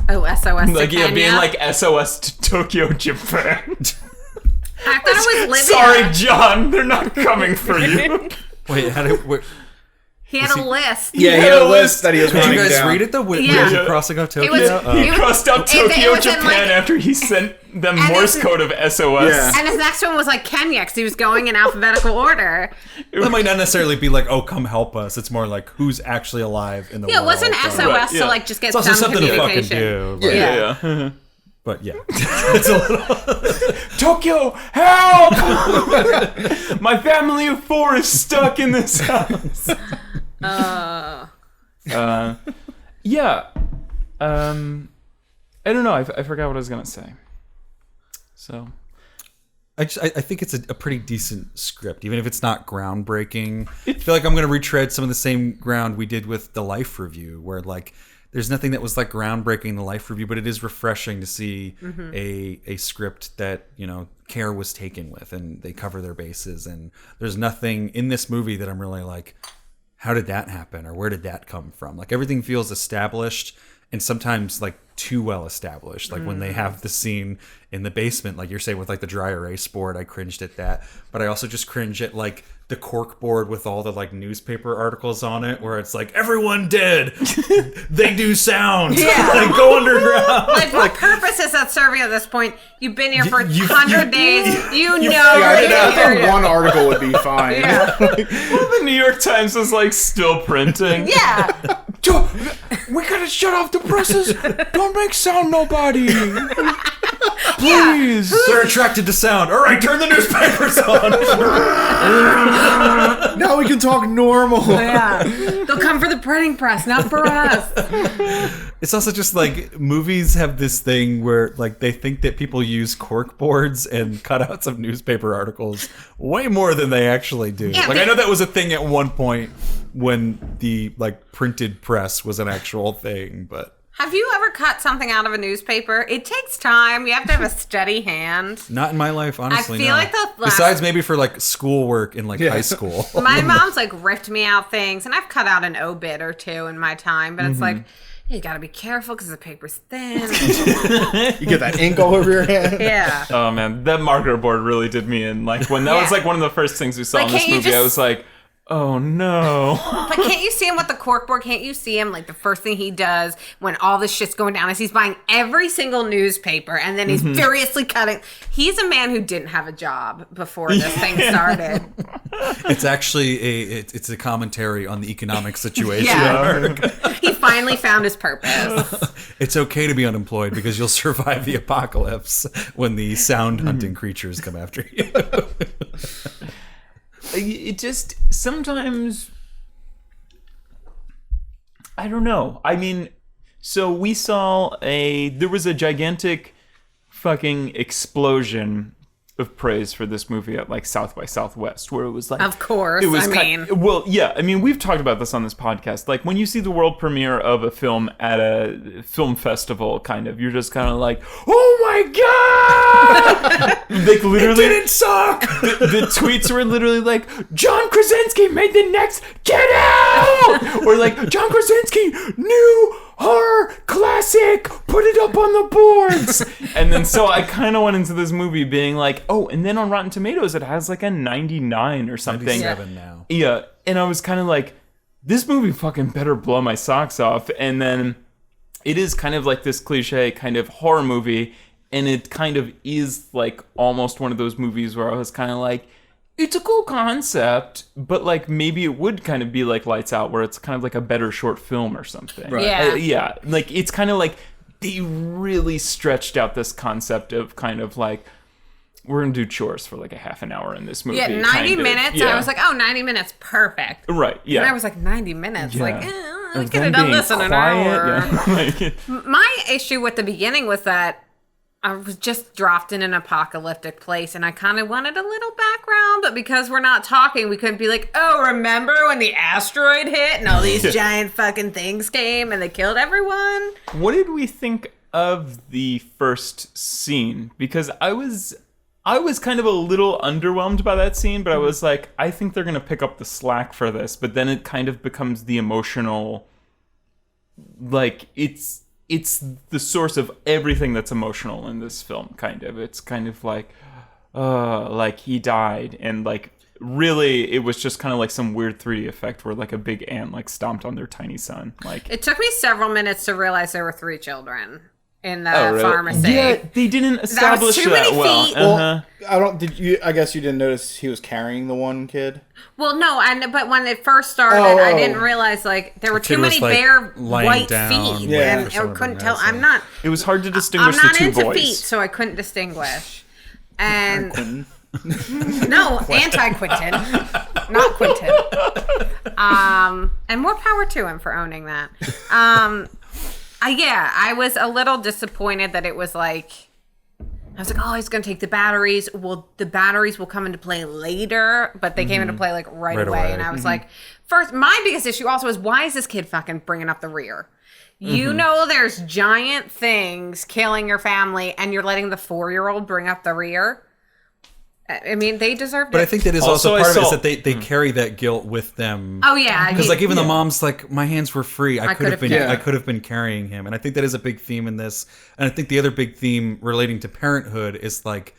Oh, SOS
like
to Kenya.
being like SOS to Tokyo, Japan.
I thought it was Libya.
Sorry, John, they're not coming for you.
Wait, how did
He had a list.
Yeah, he had a list that he was
did
running
you guys
down.
read it though? Were
Yeah.
you crossing out Tokyo?
He crossed out Tokyo,
was in,
Japan
like-
after he sent them
And
Morse
it's-
code of SOS.
Yeah.
And his next one was like Kenya because he was going in alphabetical order.
That might not necessarily be like, oh, come help us. It's more like who's actually alive in the
Yeah, it
world.
wasn't SOS
Right, yeah.
to like just get
It's also
some
something to fucking
communication.
do. But
Yeah.
Yeah.
but yeah. It's a little...
Tokyo, help! My family of 4 is stuck in this house. Yeah. I don't know. I forgot what I was gonna say. So.
I think it's a pretty decent script, even if it's not groundbreaking. I feel like I'm going to retread some of the same ground we did with the Life Review, where like there's nothing that was like groundbreaking in the Life Review, but it is refreshing to see a script that, you know, care was taken with and they cover their bases. And there's nothing in this movie that I'm really like, how did that happen or where did that come from? Like everything feels established and sometimes like too well established. Like when they have the scene in the basement, like you're saying with like the dry erase board, I cringed at that. But I also just cringe at like the cork board with all the like newspaper articles on it where it's like everyone dead. They do sound.
Yeah.
Like go underground.
Like, what purpose is that serving at this point? You've been here for 100 days. You know
Yeah, I
the
think
area.
one article would be fine.
Yeah.
Well, the New York Times was like still printing.
Yeah.
We gotta shut off the presses. Don't make sound, nobody. Please.
They're attracted to sound. All right, turn the newspapers on.
Now we can talk normal.
Yeah. They'll come for the printing press, not for us.
It's also just like movies have this thing where like they think that people use cork boards and cutouts of newspaper articles way more than they actually do.
Yeah,
Like I know that was a thing at one point when the like printed press was an actual thing, but
Have you ever cut something out of a newspaper? It takes time. You have to have a steady hand.
Not in my life, honestly.
I feel
no.
like the last...
Besides maybe for like schoolwork in like high school.
My mom's like ripped me out things, and I've cut out an obit or two in my time, but it's like, you gotta be careful because the paper's thin.
You get that ink all over your hand.
Yeah.
Oh man, that marker board really did me in. Like when that was like one of the first things we saw
Like,
in this
can't you
movie, I
just-
was like, oh no.
But can't you see him with the corkboard? Can't you see him like the first thing he does when all this shit's going down is he's buying every single newspaper and then he's furiously cutting. He's a man who didn't have a job before this thing started.
It's actually it's a commentary on the economic situation.
Yeah. He finally found his purpose.
It's okay to be unemployed because you'll survive the apocalypse when the sound hunting creatures come after you.
It just sometimes, I don't know. I mean, so we saw there was a gigantic fucking explosion of praise for this movie at like South by Southwest, where it was like,
Of course,
it was
I mean.
well, yeah, I mean, we've talked about this on this podcast. Like when you see the world premiere of a film at a film festival, kind of, you're just kind of like, oh my god, like literally,
It didn't suck.
the tweets were literally like, John Krasinski made the next Get Out, or like John Krasinski, new horror classic, put it up on the boards. And then so I kind of went into this movie being like, oh, and then on Rotten Tomatoes it has like a 99 or something.
97 now.
Yeah, and I was kind of like, this movie fucking better blow my socks off. And then it is kind of like this cliche kind of horror movie, and it kind of is like almost one of those movies where I was kind of like, it's a cool concept, but like maybe it would kind of be like Lights Out, where it's kind of like a better short film or something.
Right.
Yeah.
Yeah, like it's kind of like they really stretched out this concept of kind of like, we're gonna do chores for like a half an hour in this movie.
Yeah, 90
kind of.
minutes.
Yeah.
I was like, oh, 90 minutes, perfect.
Right, yeah.
And I was like, 90 minutes?
Yeah.
Like, we
Of
could
them
have done
being
this in an
quiet,
hour.
yeah. Like,
My issue with the beginning was that I was just dropped in an apocalyptic place and I kind of wanted a little background, but because we're not talking, we couldn't be like, oh, remember when the asteroid hit and all these giant fucking things came and they killed everyone?
what did we think of the first scene? Because I was kind of a little underwhelmed by that scene, but I was like, I think they're gonna pick up the slack for this. But then it kind of becomes the emotional, like it's the source of everything that's emotional in this film. Kind of, it's kind of like he died, and like really, it was just kind of like some weird 3D effect where like a big ant like stomped on their tiny son. Like
It took me several minutes to realize there were 3 children in the
really?
pharmacy.
Yeah, they didn't establish
too
that
many
well.
feet.
Uh-huh.
I guess you didn't notice he was carrying the one kid.
Well, no, but when it first started, I didn't realize like there were
kid
too many
was, like,
bare
lying
white
down,
feet,
Yeah.
and
for
I
someone to
couldn't tell.
medicine.
I'm not.
It was hard to
I'm
distinguish
not
the two
into
boys.
feet, so I couldn't distinguish. And no, anti-Quentin, not Quentin. And more power to him for owning that. I was a little disappointed that it was like, I was like, oh, he's going to take the batteries. Well, the batteries will come into play later, but they came into play like right away. And I was like, first, my biggest issue also is, why is this kid fucking bringing up the rear? You know there's giant things killing your family, and you're letting the 4-year-old bring up the rear? I mean, they deserved it.
But I think that is
Also,
also part
I
of it is
saw-
that they carry that guilt with them.
Oh, yeah.
Because like even the mom's like, my hands were free. I could have been
Yeah.
I could have been carrying him. And I think that is a big theme in this. And I think the other big theme relating to parenthood is like,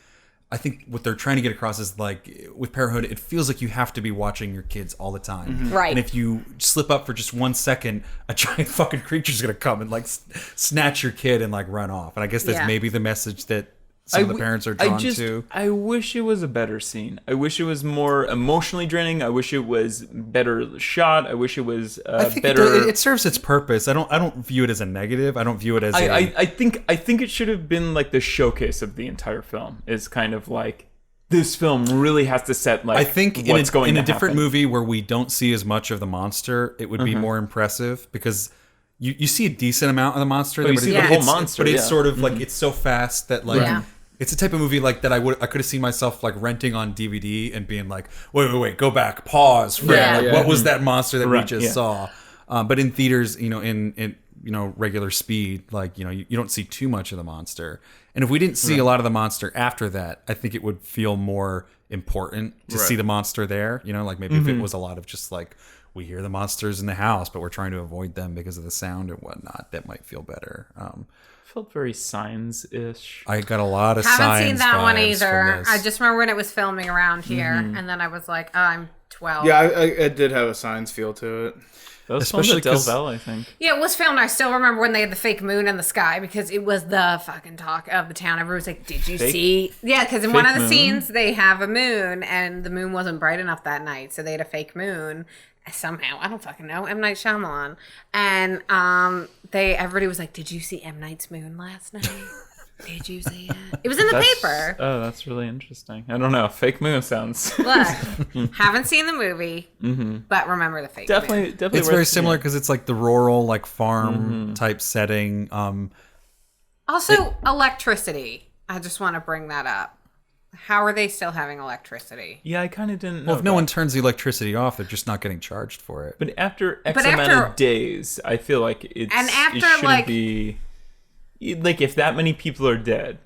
I think what they're trying to get across is like with parenthood, it feels like you have to be watching your kids all the time.
Right.
And if you slip up for just 1 second, a giant fucking creature's gonna come and like snatch your kid and like run off. And I guess that's
Yeah.
maybe the message that some of the parents are drawn to.
I wish it was a better scene. I wish it was more emotionally draining. I wish it was better shot. I wish it was
I think
better.
it serves its purpose. I don't view it as a negative. I don't view it as
I think it should have been like the showcase of the entire film. Is kind of like, this film really has to set like,
I think
what's going
in a
to
different
happen.
movie where we don't see as much of the monster, it would be more impressive because you see a decent amount of the monster.
But you
but
see
it's-
the whole
it's-
monster,
But it's
yeah.
sort of like it's so fast that like
Yeah.
it's a type of movie like that I could have seen myself like renting on DVD and being like, wait, go back, pause, friend.
Yeah.
Like,
Yeah.
what was that monster that we
Right,
just
yeah.
saw? But in theaters, you know, in regular speed, like, you don't see too much of the monster. And if we didn't see a lot of the monster after that, I think it would feel more important to see the monster there. Like maybe if it was a lot of just like, we hear the monsters in the house, but we're trying to avoid them because of the sound and whatnot, that might feel better.
Felt very Signs-ish.
I got a lot of
Haven't
Signs
seen that one
vibes from
either.
this.
I just remember when it was filming around here, and then I was like, oh, I'm 12.
Yeah, I did have a Signs feel to it.
That was
Especially
filmed at Del Valle, I think.
Yeah, it was filmed. I still remember when they had the fake moon in the sky because it was the fucking talk of the town. Everyone was like, did you see? Yeah, because in one of the
moon?
scenes, they have a moon, and the moon wasn't bright enough that night, so they had a fake moon. Somehow, I don't fucking know, M. Night Shyamalan. And everybody was like, did you see M. Night's moon last night? Did you see it? It was in the paper.
Oh, that's really interesting. I don't know. Fake moon sounds...
Look, haven't seen the movie, but remember the fake moon.
Definitely.
It's very similar because it's like the rural, like farm type setting.
Also, electricity. I just want to bring that up. How are they still having electricity?
Yeah, I kind of didn't know
Well, if no one turns the electricity off, they're just not getting charged for it.
But after X amount of days, I feel like it shouldn't be... Like, if that many people are dead...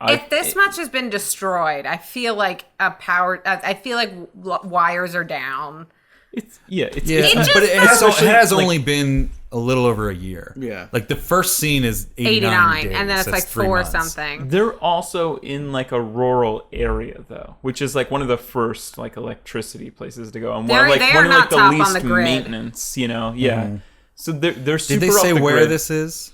If this much has been destroyed, I feel like I feel like wires are down.
But it has only been a little over a year.
Yeah.
Like the first scene is 89 days,
and then it's like
3
4
months.
something.
They're also in like a rural area though, which is like one of the first like electricity places to go, and one of like the least maintenance. Yeah. So they're super.
Did they say
off the
where
grid.
this is?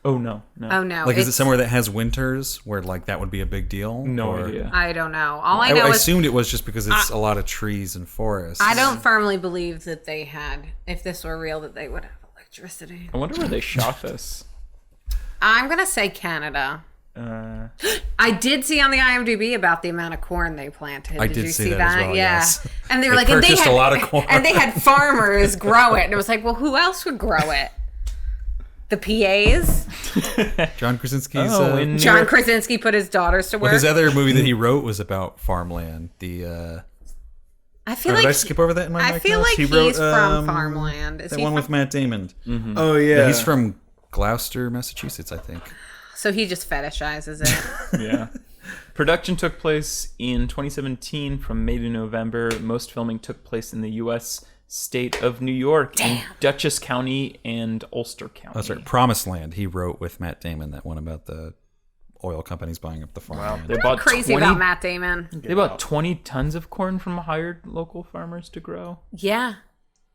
Oh no.
Like, is it somewhere that has winters where like that would be a big deal?
No idea.
I don't know. All I know is
assumed it was just because it's a lot of trees and forests.
I don't firmly believe that they had, if this were real, that they would have electricity.
I wonder where they shot this.
I'm gonna say Canada. I did see on the IMDb about the amount of corn they planted.
Did
you
see
see
that? As well,
yeah.
yes.
And they were like,
purchased a lot of corn,
and they had farmers grow it, and it was like, well, who else would grow it? The PAs.
John Krasinski's.
John Krasinski put his daughters to work.
Well, his other movie that he wrote was about farmland.
I feel like
did I skip over that in my?
I feel like
he wrote,
he's from farmland. Is
that
he
one
from...
with Matt Damon.
Mm-hmm.
Oh yeah,
He's from Gloucester, Massachusetts, I think.
So he just fetishizes it.
Yeah. Production took place in 2017 from May to November. Most filming took place in the U.S. state of New York, in Dutchess County and Ulster County.
Oh, sorry, Promised Land. He wrote with Matt Damon that one about the oil companies buying up the farm.
Wow,
They bought crazy about Matt Damon.
They bought 20 tons of corn from hired local farmers to grow.
Yeah.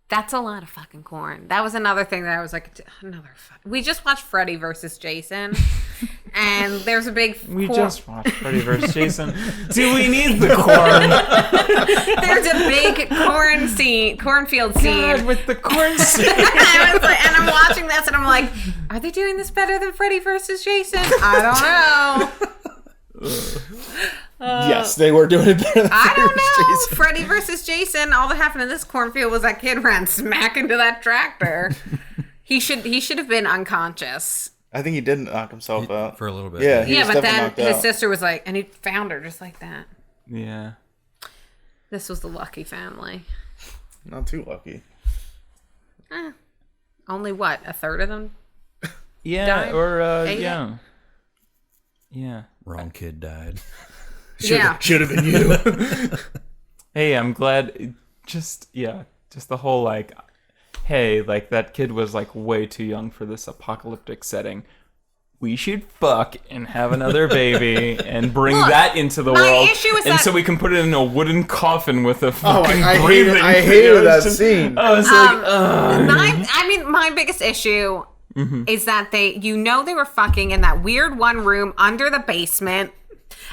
That's a lot of fucking corn. That was another thing that I was like, we just watched Freddy versus Jason, and there's a big.
We just watched Freddy versus Jason. Do we need the corn?
There's a big cornfield scene.
God, with the corn scene.
I was like, and I'm watching this, and I'm like, are they doing this better than Freddy versus Jason? I don't know.
Yes, they were doing it better than
I don't know.
Jason.
Freddy versus Jason. All that happened in this cornfield was that kid ran smack into that tractor. He should have been unconscious.
I think he did knock himself out
for a little bit.
Yeah, he
yeah,
was
but
definitely
then
knocked
his
out.
sister was like, and he found her just like that.
Yeah.
This was the lucky family.
Not too lucky.
Only what, a third of them?
Yeah,
died?
or
Ate it?
yeah. Yeah.
Wrong kid died.
Should have been you.
Hey, I'm glad. Just the whole like, hey, like that kid was like way too young for this apocalyptic setting. We should fuck and have another baby and bring that into the world,
issue is
and
that-
so we can put it in a wooden coffin with a fucking
I
breathing.
hated that scene.
I was like, ugh.
My biggest issue is that they were fucking in that weird one room under the basement.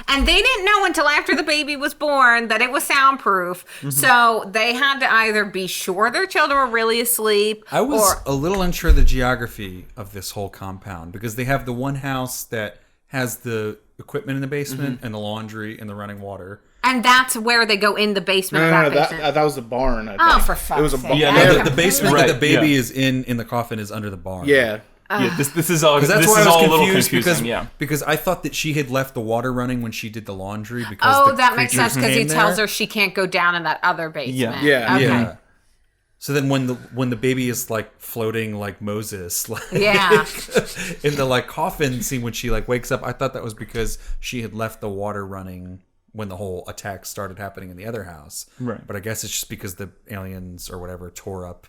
And they didn't know until after the baby was born that it was soundproof. So they had to either be sure their children were really asleep.
I was a little unsure of the geography of this whole compound because they have the one house that has the equipment in the basement and the laundry and the running water.
And that's where they go in the basement of that basement.
That was the barn. I think.
Oh, for fuck's
It was a
sake.
barn.
Yeah,
The basement
Right,
that the baby
yeah.
is in the coffin is under the barn.
Yeah.
Yeah, this is all.
Because that's
This
why
is
I was
all a little
confused
confusing.
because I thought that she had left the water running when she did the laundry. Because
Oh,
the
that makes
creatures
sense because he
came
tells
there.
her she can't go down in that other basement.
Yeah.
Okay.
Yeah. So then when the baby is like floating like Moses, like
Yeah.
in the like coffin scene when she like wakes up, I thought that was because she had left the water running when the whole attack started happening in the other house.
Right.
But I guess it's just because the aliens or whatever tore up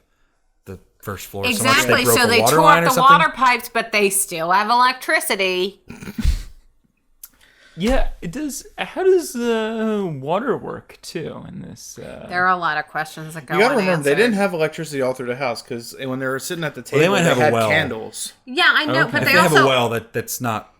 the first floor
Exactly.
so much
So
they
they
broke a water
tore
line
up
or
the
something.
water pipes, but they still have electricity.
Yeah, it does. How does water work too in this?
There are a lot of questions that go
You gotta remember,
unanswered.
they didn't have electricity all through the house because when they were sitting at the table,
they might have a
had
well.
candles.
Yeah, I know, but
If
they
they
also
have a well that's not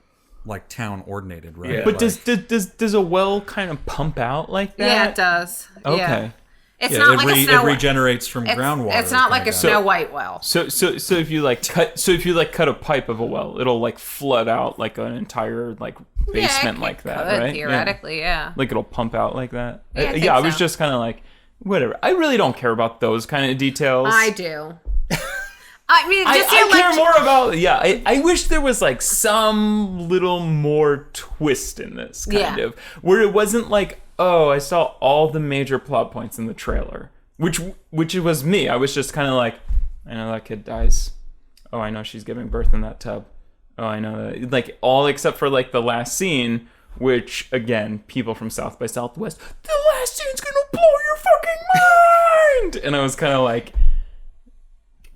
like town ordinated, right?
Yeah.
But
Like-
does a well kind of pump out like that?
Yeah, it does.
Okay.
Yeah. It's
yeah,
not like a
it
snow.
regenerates from
it's,
groundwater.
it's not like a
kinda.
Snow White well.
So if you like cut a pipe of a well, it'll like flood out like an entire like basement like that, right?
Theoretically, yeah.
Like it'll pump out like that.
Yeah, I think
I was
so.
just kind of like, whatever. I really don't care about those kind of details.
I do. I mean, just
I care more about I wish there was like some little more twist in this kind of where it wasn't like, oh, I saw all the major plot points in the trailer, which it was me. I was just kind of like, I know that kid dies. Oh, I know she's giving birth in that tub. Oh, I know that. Like all except for like the last scene, which again, people from South by Southwest, the last scene's gonna blow your fucking mind, and I was kind of like.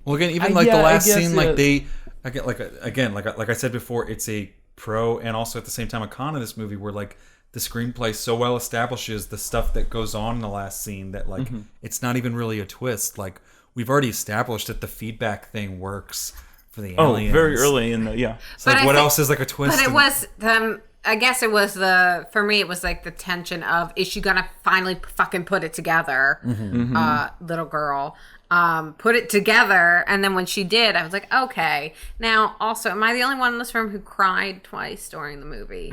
Well, again, even
I
the last
guess
scene, like
it-
they, like I said before, it's a pro and also at the same time a con of this movie where like the screenplay so well establishes the stuff that goes on in the last scene that like it's not even really a twist. Like we've already established that the feedback thing works for the aliens.
Very early in the
So like,
But I
what
think-
else is like a twist?
But it
in-
was I guess it was for me, it was like the tension of, is she gonna finally fucking put it together, little girl? Put it together, and then when she did, I was like, okay. Now, also, am I the only one in this room who cried twice during the movie?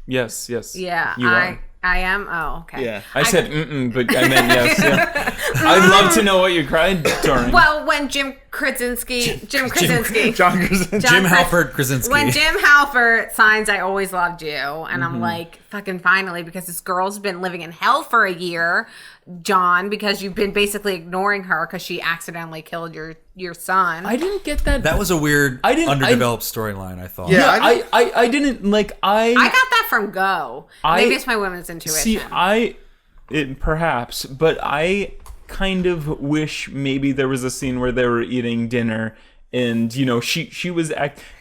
Yes.
Yeah,
You are.
I am. Oh, okay.
Yeah.
I said but I meant yes. Yeah. I'd love to know what you cried during.
Well, when Jim Krasinski,
John Krasinski.
Jim Halpert Krasinski.
When Jim Halpert signs "I Always Loved You," and I'm like, fucking finally, because this girl's been living in hell for a year, John, because you've been basically ignoring her because she accidentally killed your son.
I didn't get that.
that was a weird,
I
underdeveloped storyline. I thought.
Yeah.
I didn't like.
I got that from Go. Maybe it's my women's intuition.
See, perhaps, but I kind of wish maybe there was a scene where they were eating dinner and she was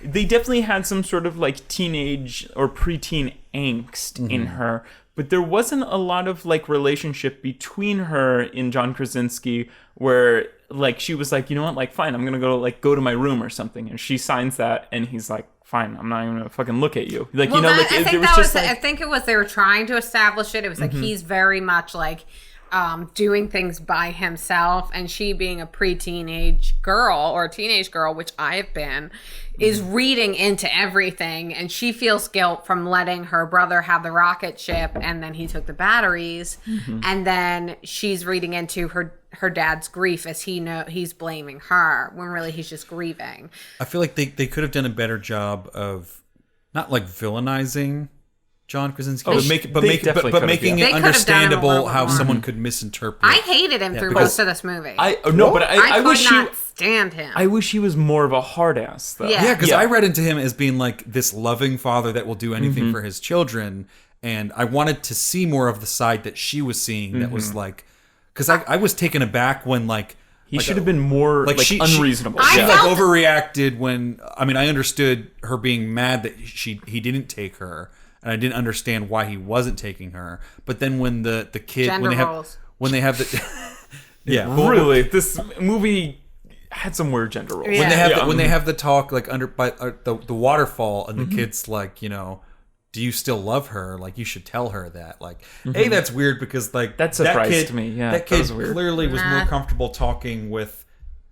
they definitely had some sort of like teenage or preteen angst in her, but there wasn't a lot of like relationship between her and John Krasinski where like she was like, you know what, like fine, I'm gonna go to my room or something, and she signs that and he's like, fine, I'm not even gonna fucking look at you. Like,
Well,
like
I think
it was
that
just
was.
like,
I think it was they were trying to establish it. It was like he's very much like doing things by himself, and she, being a pre-teenage girl or a teenage girl, which I have been, is reading into everything, and she feels guilt from letting her brother have the rocket ship, and then he took the batteries, and then she's reading into her dad's grief as he's blaming her when really he's just grieving.
I feel like they could have done a better job of not like villainizing John Krasinski,
Oh,
but,
they definitely could have,
making
yeah.
it
They could have done it a
understandable
little
how
more.
someone could misinterpret.
I hated him through
because
most of this movie.
I
I could
wish
not stand him.
I wish he was more of a hard ass though.
Yeah.
Yeah, because
Yeah.
I read into him as being like this loving father that will do anything for his children, and I wanted to see more of the side that she was seeing. That was like, because I was taken aback when like
He should have been more like
she-
unreasonable.
I
She
yeah.
like
felt-
overreacted when I understood her being mad that he didn't take her, and I didn't understand why he wasn't taking her. But then when the kid
Gender
when
roles.
they have the yeah
Really, this movie had some weird gender roles.
Yeah.
when they have the talk like under by the waterfall, and the kid's like, do you still love her? Like, you should tell her that. Like, A, that's weird because like
That surprised
kid,
me. Yeah,
that
that
kid
was weird.
clearly was
Nah.
more comfortable talking with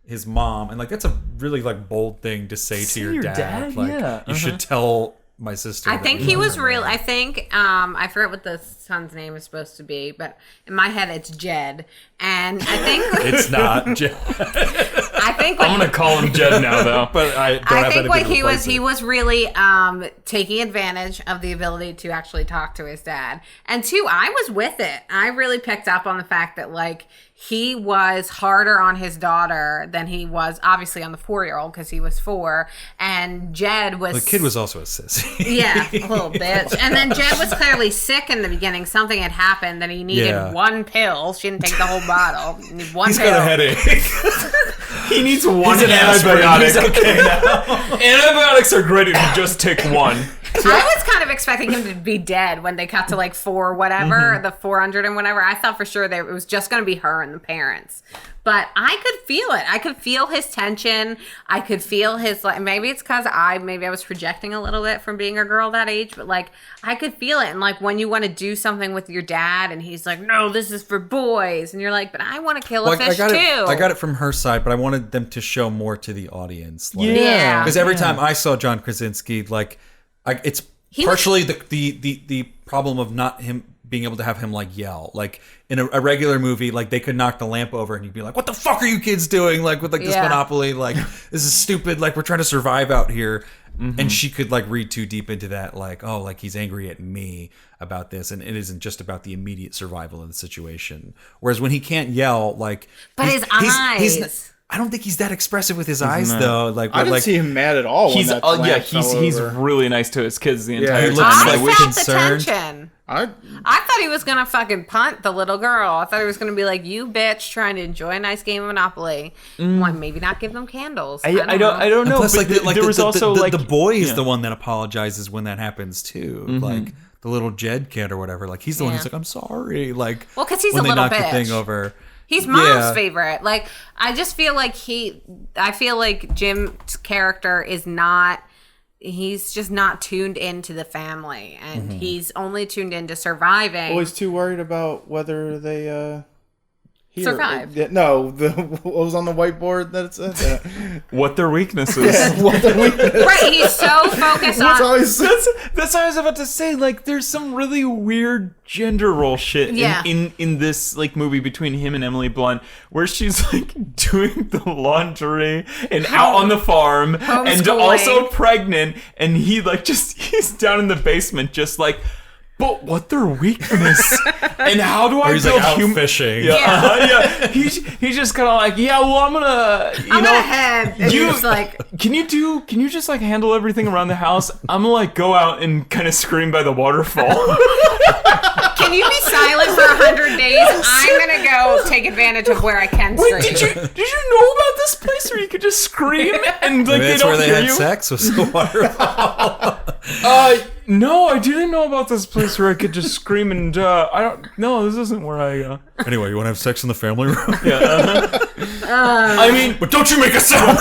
his mom, and like that's a really like bold thing to say to your dad. Like,
yeah,
you should tell my sister.
I think he was real. I think I forget what the son's name is supposed to be, but in my head it's Jed, and I think
It's not. Jed.
I think
I'm gonna call him Jed now, though.
But I don't
I
have
think what
anything to
he was,
replace
he
it.
was really taking advantage of the ability to actually talk to his dad. And two, I was with it. I really picked up on the fact that like he was harder on his daughter than he was obviously on the 4-year-old because he was 4, and Jed was
The kid was also a sissy.
yeah, a little bitch. And then Jed was clearly sick in the beginning. Something had happened that he needed one pill. She didn't take the whole bottle. He needed one
He's
pill.
got a headache.
He needs one
an aspirin.
antibiotic.
He's okay now.
Antibiotics are great if you just take one.
I was kind of expecting him to be dead when they got to like 4 whatever, the 400 and whatever. I thought for sure that it was just going to be her and the parents. But I could feel it. I could feel his tension. I could feel his, like, maybe it's because I was projecting a little bit from being a girl that age, but like I could feel it. And like when you want to do something with your dad and he's like, no, this is for boys. And you're like, but I want to kill a fish too.
I got it from her side, but I wanted them to show more to the audience. Like,
Yeah.
Because every time I saw John Krasinski, like, it's partially the problem of not him being able to have him like yell. Like in a regular movie, like they could knock the lamp over and you'd be like, "What the fuck are you kids doing? Like with like this Monopoly? Like this is stupid. Like we're trying to survive out here." And she could like read too deep into that, like, oh, like he's angry at me about this, and it isn't just about the immediate survival of the situation. Whereas when he can't yell, like,
But his eyes.
I don't think he's that expressive with his eyes, though. Like,
I didn't see him mad at all.
He's
when that lamp fell
he's
over.
really nice to his kids the entire
he
time.
looks
I
like
felt
concerned.
the tension.
I
I thought he was gonna fucking punt the little girl. I thought he was gonna be like, "You bitch, trying to enjoy a nice game of Monopoly. Why maybe not give them candles?"
I don't know.
And plus,
but
like,
there was also like
the boy is the one that apologizes when that happens too. Like the little Jed kid or whatever. Like he's the one who's like, "I'm sorry." Like,
well, because he's
when
a
they
little
knock
bitch.
the thing over.
He's mom's favorite. Like, I just feel like I feel like Jim's character is not. He's just not tuned into the family, and he's only tuned into surviving.
always too worried about whether they
Survive.
No, what was on the whiteboard that it said?
what their weaknesses.
What the weakness?
Right, he's so focused
It's
on.
always
That's what I was about to say. Like, there's some really weird gender role shit in this like movie between him and Emily Blunt, where she's like doing the laundry and out on the farm and also pregnant, and he like he's down in the basement just like. But what their weakness? And how do I
he's
build
like out fishing?
Yeah. He's just kind of like, yeah. Well, I'm gonna
head. And
you
he's like,
can you just like handle everything around the house? I'm gonna like go out and kind of scream by the waterfall.
can you be silent for 100 days? I'm gonna go take advantage of where I can scream.
Wait, did you know about this place where you could just scream and like
Maybe
they
that's
don't
where they
hear
had
you?
sex was the waterfall.
No, I didn't know about this place where I could just scream and I don't. No, this isn't where I.
Anyway, you want to have sex in the family room?
I mean,
But don't you make a sound!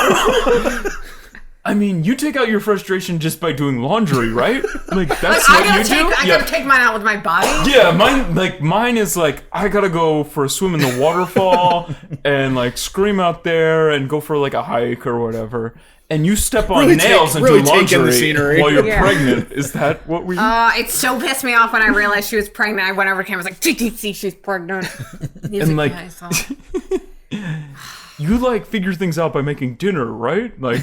I mean, you take out your frustration just by doing laundry, right? Like that's
I
what you do.
gotta take mine out with my body.
Yeah, mine is like I gotta go for a swim in the waterfall and like scream out there and go for like a hike or whatever. And you step on nails and do
take in the
laundry
scenery.
while you're pregnant. Is that what we?
It so pissed me off when I realized she was pregnant. I went over to him. I was like, "See, she's pregnant." He's
And, like,
"Yeah, I saw."
You like figure things out by making dinner, right? Like,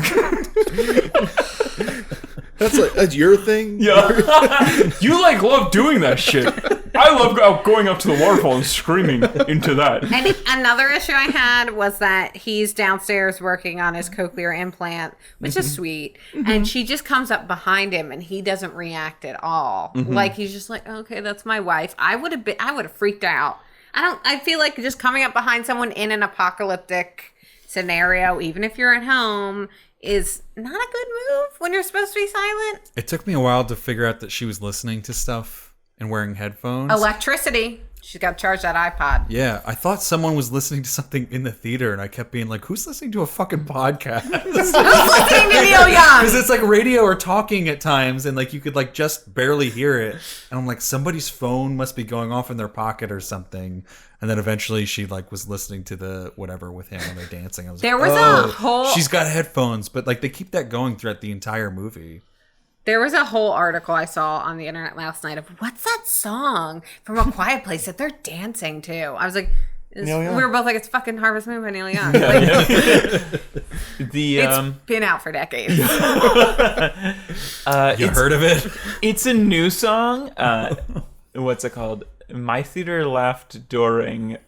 that's your thing.
yeah, you like love doing that shit. I love going up to the waterfall and screaming into that.
And another issue I had was that he's downstairs working on his cochlear implant, which is sweet. And she just comes up behind him and he doesn't react at all. Like he's just like, okay, that's my wife. I would have freaked out. I feel like just coming up behind someone in an apocalyptic scenario, even if you're at home, is not a good move when you're supposed to be silent.
It took me a while to figure out that she was listening to stuff and wearing headphones.
Electricity. She's got to charge that iPod.
Yeah, I thought someone was listening to something in the theater, and I kept being like, who's listening to a fucking podcast?
Who's listening to Neil Young?
Because it's like radio or talking at times, and like you could like just barely hear it. And I'm like, somebody's phone must be going off in their pocket or something. And then eventually she like was listening to the whatever with him when they're dancing. I was
There
like,
was a whole...
she's got headphones, but like they keep that going throughout the entire movie.
There was a whole article I saw on the internet last night of what's that song from A Quiet Place that they're dancing to. I was like, we were both like, it's fucking Harvest Moon by Neil Young. It's been out for decades.
You heard of it?
It's a new song. What's it called? My theater laughed during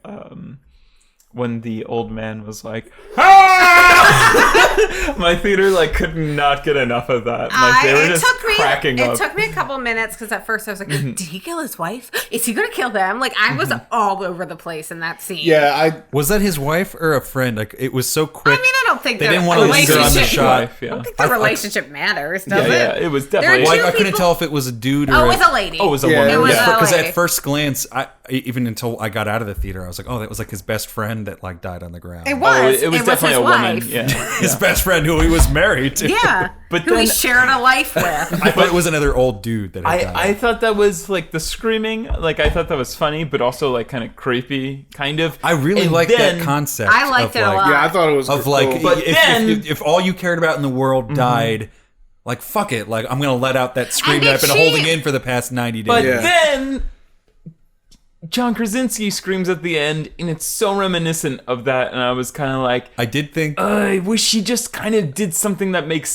when the old man was like, ah! My theater like could not get enough of that. Like they were just cracking up.
It took me a couple minutes because at first I was like, did he kill his wife? Is he gonna kill them? Like I was all over the place in that scene.
Yeah,
was that his wife or a friend? Like it was so quick.
I mean, I don't think
they didn't want to linger on the shot.
I don't think the relationship matters, does it?
Yeah, it was definitely.
Well, I couldn't tell if it was a dude or.
Oh, it was a lady.
Oh, it was a woman.
It was
because at first glance, even until I got out of the theater, I was like, oh, that was like his best friend that like died on the ground.
It was.
It was definitely
his
a
wife.
woman. Yeah.
His best friend who he was married to.
Yeah.
But
who
then,
he shared a life with.
I thought it was another old dude that had died.
I thought that was like the screaming. Like I thought that was funny, but also like kind of creepy, kind of.
I really liked that concept.
I liked it a lot.
Yeah, I thought it was
of
cool.
like,
But
if all you cared about in the world died, like fuck it, like I'm gonna let out that scream that I've been holding in for the past 90 days.
But then John Krasinski screams at the end, and it's so reminiscent of that. And I was kind of like,
I did think,
I wish he just kind of did something that made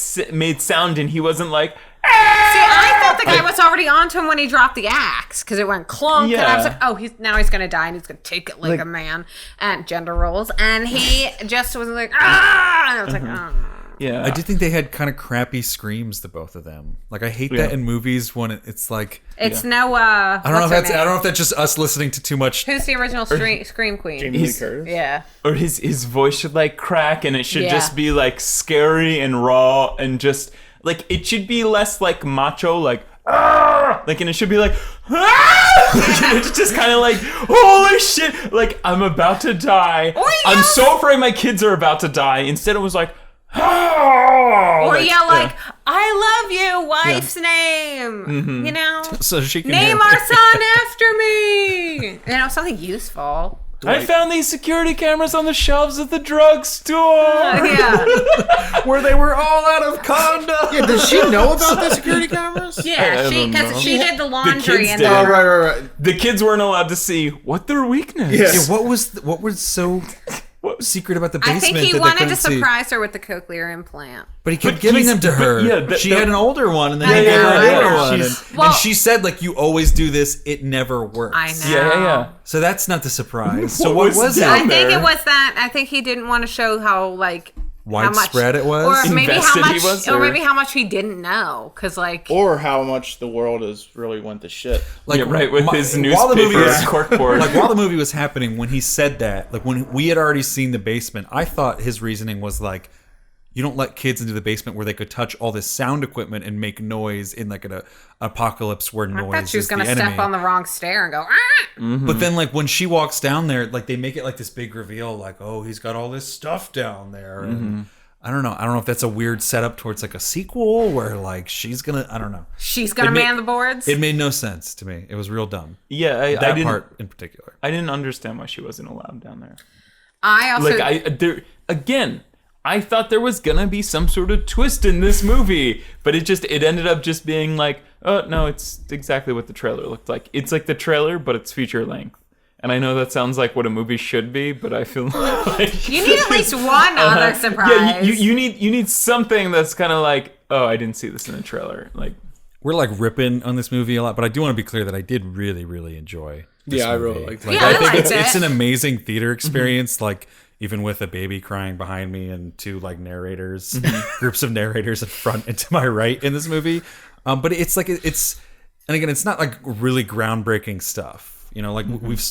sound, and he wasn't like.
See, I thought the guy was already onto him when he dropped the axe because it went clunk, and I was like, "Oh, he's gonna die, and he's gonna take it like a man." And gender roles, and he just was like, "Ah!" And I was like, "Oh."
Yeah,
I did think they had kind of crappy screams, the both of them. Like I hate that in movies when it's like
it's no.
I don't know if that's just us listening to too much.
Who's the original scream queen?
Jamie Lee Curtis.
Yeah.
Or his voice should like crack, and it should
Yeah.
just be like scary and raw, and just like it should be less like macho, like. Like, and it should be like, it's just kind of like, holy shit, like I'm about to die. I'm so afraid my kids are about to die. Instead, it was like,
or yell like, I love you, wife's name. You know,
So she can
name
hear.
our son after me. You know, something useful.
I found these security cameras on the shelves at the drugstore.
Yeah,
where they were all out of conduct.
Yeah, does she know about the security cameras?
yeah. Because she did the laundry
kids
and
did.
Oh,
the,
right.
The kids weren't allowed to see what their weakness.
Yeah.
Yeah, what was so secret about the
I
basement?
think he
that they
wanted to
couldn't see?
surprise her with the cochlear implant.
But he kept
But
giving
he's-
them to her.
yeah,
she had an older one, and then
I
he gave her
know,
a newer
I know.
one.
She's-
And she said, like, you always do this, it never works.
I know.
Yeah.
So that's not the surprise. So
What
what
was
was
that?
it?
I think
there.
it was that. I think he didn't want to show how like
Widespread
how
it was?
or maybe how
Invested he
much,
was,
or
or-
maybe how much he didn't know, because like
Or how much the world has really went to shit.
Like,
Yeah, right, with his
while the movie
newspaper
was-
corkboard.
Like, while the movie was happening, when he said that, like, when we had already seen the basement, I thought his reasoning was like, you don't let kids into the basement where they could touch all this sound equipment and make noise in like an apocalypse where
I
noise
thought she was
is the
gonna
enemy.
step on the wrong stair and go. Ah!
But then, like, when she walks down there, like, they make it like this big reveal, like, oh, he's got all this stuff down there. And I don't know. I don't know if that's a weird setup towards like a sequel where like she's gonna. I don't know.
She's gonna
It
man
made-
the boards.
It made no sense to me. It was real dumb.
Yeah, I
That
didn't.
part in particular.
I didn't understand why she wasn't allowed down there.
I also
I thought there was gonna be some sort of twist in this movie, but it ended up just being like, oh no, it's exactly what the trailer looked like. It's like the trailer, but it's feature length. And I know that sounds like what a movie should be, but I feel like
you need at least one other surprise.
yeah, you need something that's kind of like, oh, I didn't see this in the trailer. Like,
We're like ripping on this movie a lot, but I do want to be clear that I did really, really enjoy this
Yeah, I
movie.
really liked it.
Like,
Yeah, I
I think
liked
it's
it.
an amazing theater experience. Like, even with a baby crying behind me and two like narrators, groups of narrators in front and to my right in this movie. But it's like it's, and again, it's not like really groundbreaking stuff. You know, like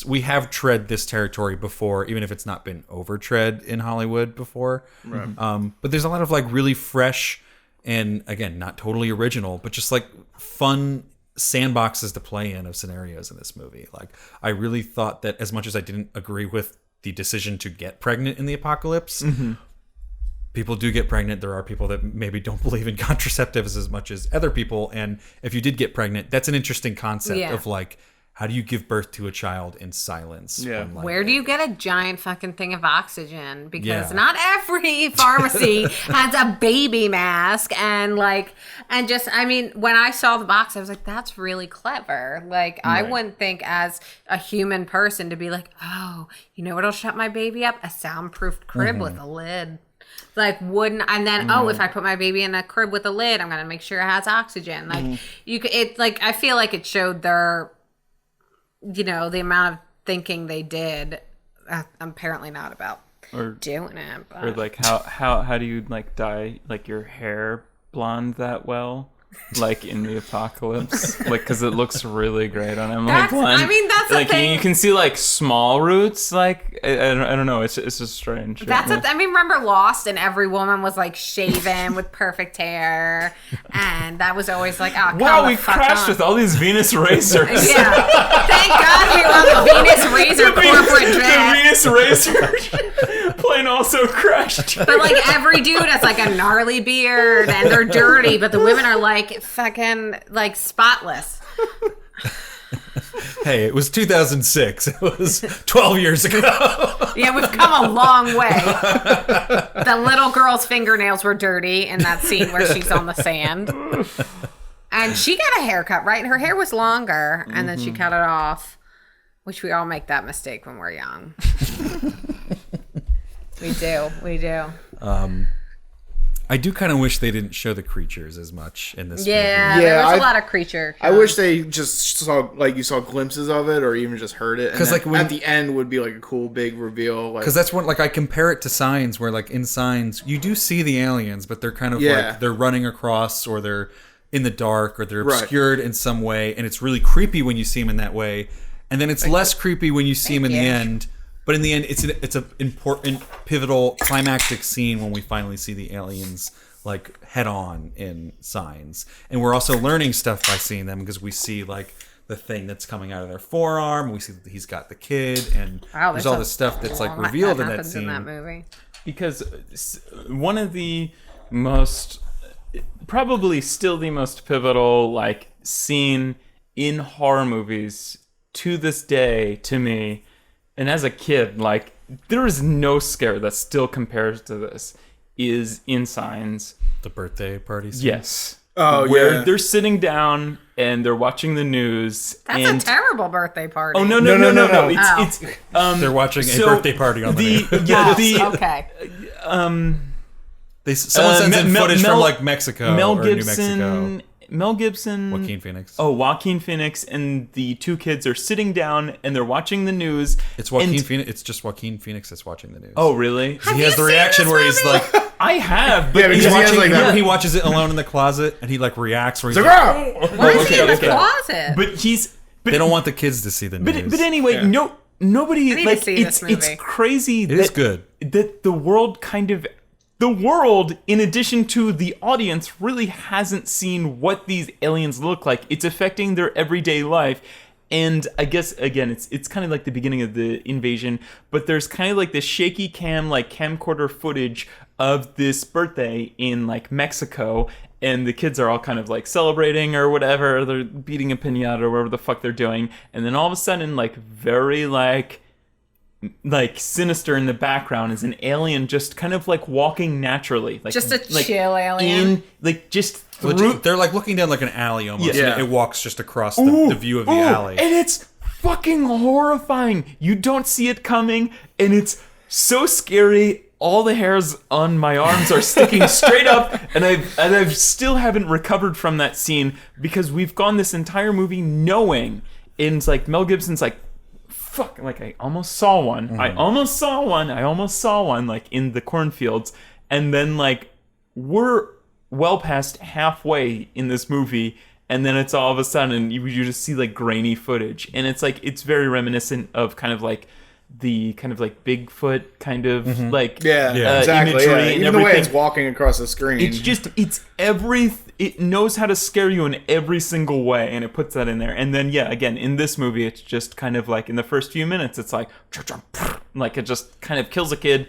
we have tread this territory before, even if it's not been overtread in Hollywood before. Right. But there's a lot of like really fresh and again, not totally original, but just like fun sandboxes to play in of scenarios in this movie. Like, I really thought that as much as I didn't agree with the decision to get pregnant in the apocalypse, people do get pregnant. There are people that maybe don't believe in contraceptives as much as other people. And if you did get pregnant, that's an interesting concept
Yeah.
of like, how do you give birth to a child in silence?
Yeah.
when, like,
Where do you get a giant fucking thing of oxygen? Because
Yeah.
not every pharmacy has a baby mask. And just, I mean, when I saw the box, I was like, that's really clever. Like, I wouldn't think as a human person to be like, oh, you know what'll shut my baby up? A soundproof crib with a lid. Like, wouldn't, and then, if I put my baby in a crib with a lid, I'm going to make sure it has oxygen. Like, I feel like it showed their, the amount of thinking they did. Apparently not about doing it. But.
Or like how do you like dye like your hair blonde that well? Like in the apocalypse, like because it looks really great on him. Like blonde.
I mean, that's the
like
thing.
you can see like small roots. Like I don't know. It's just strange.
I mean, remember Lost, and every woman was like shaven with perfect hair, and that was always like, oh,
wow, we crashed with all these Venus racers.
Yeah, thank God we were on the Venus Razor corporate jet.
The Venus racer plane also crashed.
But like every dude has like a gnarly beard, and they're dirty, but the women are like fucking like spotless.
Hey, it was 2006. It was 12 years ago.
Yeah, we've come a long way. The little girl's fingernails were dirty in that scene where she's on the sand. And she got a haircut, right? Her hair was longer, and then she cut it off, which we all make that mistake when we're young. We do.
I do kind of wish they didn't show the creatures as much in this movie.
Yeah, there was a lot of creature.
I wish they just saw, like, you saw glimpses of it, or even just heard it. Because, like, at the end would be, like, a cool big reveal.
Because that's when, like, I compare it to Signs, where, like, in Signs, you do see the aliens, but they're kind of, like, they're running across, or they're in the dark, or they're obscured in some way, and it's really creepy when you see them in that way. And then it's less creepy when you see them in the end. But in the end, it's an important, pivotal, climactic scene when we finally see the aliens like head on in Signs, and we're also learning stuff by seeing them because we see like the thing that's coming out of their forearm. We see that he's got the kid, and there's all this stuff that's like revealed in that scene.
In that movie.
Because one of the most, probably still the most pivotal like scene in horror movies to this day to me. And as a kid, like, there is no scare that still compares to this, is in Signs.
The birthday party scene?
Yes.
Oh,
where they're sitting down and they're watching the news.
That's a terrible birthday party.
Oh, no. It's
they're watching a birthday party on the news.
Okay.
Someone sends in footage from, like, Mexico or New Mexico.
Mel Gibson,
Joaquin Phoenix.
Oh, Joaquin Phoenix and the two kids are sitting down and they're watching the news.
It's Joaquin Phoenix. It's just Joaquin Phoenix that's watching the news.
Oh, really?
He has the reaction where he's like,
I have, but
he's watching.
Remember he watches it alone in the closet and he like reacts where he's like,
why is he in the closet?
But
they don't want the kids to see the news.
But anyway, nobody like it's crazy.
It is good
that the world kind of. The world, in addition to the audience, really hasn't seen what these aliens look like. It's affecting their everyday life. And I guess, again, it's kind of like the beginning of the invasion, but there's kind of like this shaky cam, like camcorder footage of this birthday in like Mexico. And the kids are all kind of like celebrating or whatever. They're beating a piñata or whatever the fuck they're doing. And then all of a sudden, like very like sinister in the background is an alien just kind of like walking naturally, like
just a chill alien,
they're like looking down like an alley almost. Yeah. It walks just across the view of the alley,
and it's fucking horrifying. You don't see it coming, and it's so scary. All the hairs on my arms are sticking straight up, and I've still haven't recovered from that scene because we've gone this entire movie knowing, and it's like Mel Gibson's like, fuck, like I almost saw one. Mm-hmm. I almost saw one like in the cornfields. And then like we're well past halfway in this movie, and then it's all of a sudden you just see like grainy footage. And it's like it's very reminiscent of kind of like the kind of like Bigfoot kind of like
exactly,
imagery and
even
everything.
The way it's walking across the screen.
It knows how to scare you in every single way, and it puts that in there. And then again in this movie, it's just kind of like in the first few minutes, it's like it just kind of kills a kid.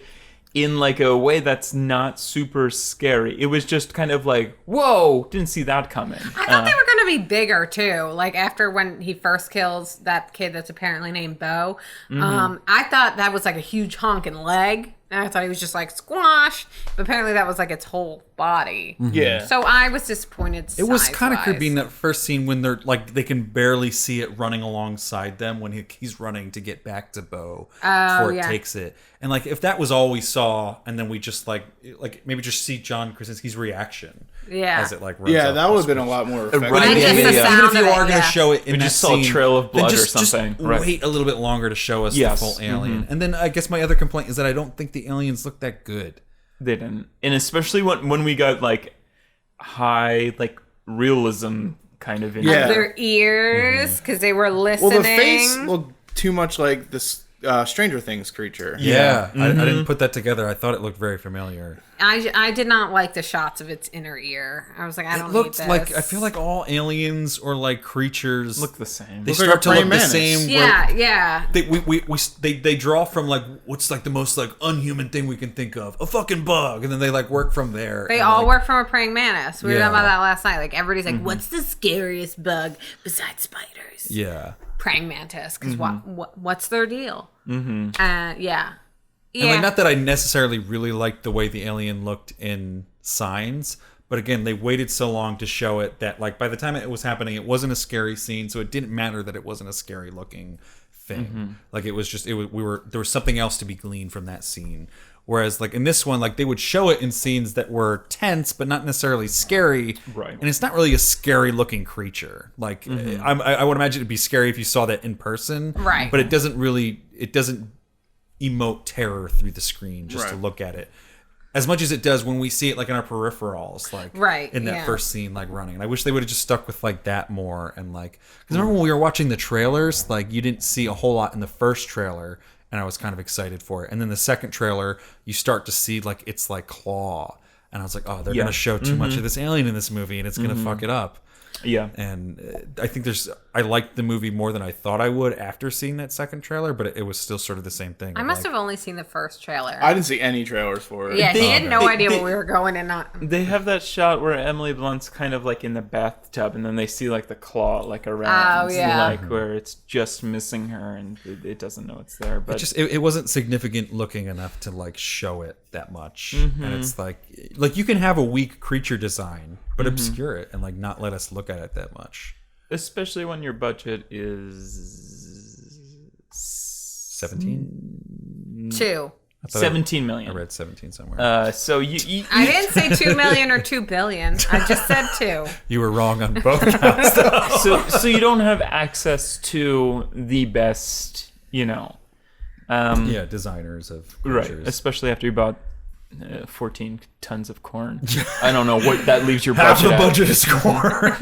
in like a way that's not super scary. It was just kind of like, whoa, didn't see that coming.
I thought they were going to be bigger too. Like after when he first kills that kid that's apparently named Bo, I thought that was like a huge honking leg. And I thought he was just like squashed. But apparently that was like its whole body.
Yeah.
So I was disappointed.
It was kind of creepy in that first scene when they're like they can barely see it running alongside them when he's running to get back to Bo before it takes it. And like if that was all we saw, and then we just like maybe just see John Krasinski's reaction as it like runs up
that would have been a lot more effective.
Even if you are going to show it in
we
that
just saw a
scene,
trail of blood
just,
or something.
Just wait a little bit longer to show us the full alien. And then I guess my other complaint is that I don't think the aliens look that good.
They didn't, and especially when we got like high like realism kind of in
their ears because they were listening.
Well, the face looked too much like this Stranger Things creature.
Yeah. I didn't put that together. I thought it looked very familiar.
I did not like the shots of its inner ear. I was like, I don't need this.
Like I feel like all aliens or like creatures
look the same.
They
Look
start
like a
to look
praying
the
mantis.
same.
Yeah.
They draw from like what's like the most like unhuman thing we can think of, a fucking bug, and then they like work from there.
They all work from a praying mantis. We were talking about that last night. Like everybody's like, what's the scariest bug besides spiders?
Yeah.
Praying mantis. Because what's their deal?
And like, not that I necessarily really liked the way the alien looked in Signs, but again, they waited so long to show it that like by the time it was happening, it wasn't a scary scene, so it didn't matter that it wasn't a scary looking thing. Like it was just there was something else to be gleaned from that scene. Whereas like in this one, like they would show it in scenes that were tense but not necessarily scary,
right?
And it's not really a scary looking creature. Like I would imagine it'd be scary if you saw that in person,
right?
But it doesn't emote terror through the screen just to look at it as much as it does when we see it like in our peripherals, like in that first scene, like running. And I wish they would have just stuck with like that more. And like, because remember when we were watching the trailers, like you didn't see a whole lot in the first trailer, and I was kind of excited for it. And then the second trailer, you start to see like it's like claw, and I was like, oh, they're gonna show too much of this alien in this movie, and it's gonna fuck it up.
Yeah.
And I think I liked the movie more than I thought I would after seeing that second trailer, but it was still sort of the same thing.
I must have only seen the first trailer.
I didn't see any trailers for it.
Yeah, he had no idea where we were going and not.
They have that shot where Emily Blunt's kind of like in the bathtub, and then they see like the claw like around.
Oh, yeah.
Like where it's just missing her, and it doesn't know it's there. But
it wasn't significant looking enough to like show it that much. And it's like you can have a weak creature design, but obscure it and like not let us look at it that much.
Especially when your budget is
17?
2.
17 million.
I read 17 somewhere.
So you
I didn't say 2 million or 2 billion. I just said 2.
You were wrong on both counts.
so you don't have access to the best,
designers of creatures.
Right, especially after you bought 14 tons of corn. I don't know what that leaves your
Half
budget
the
at.
budget is corn.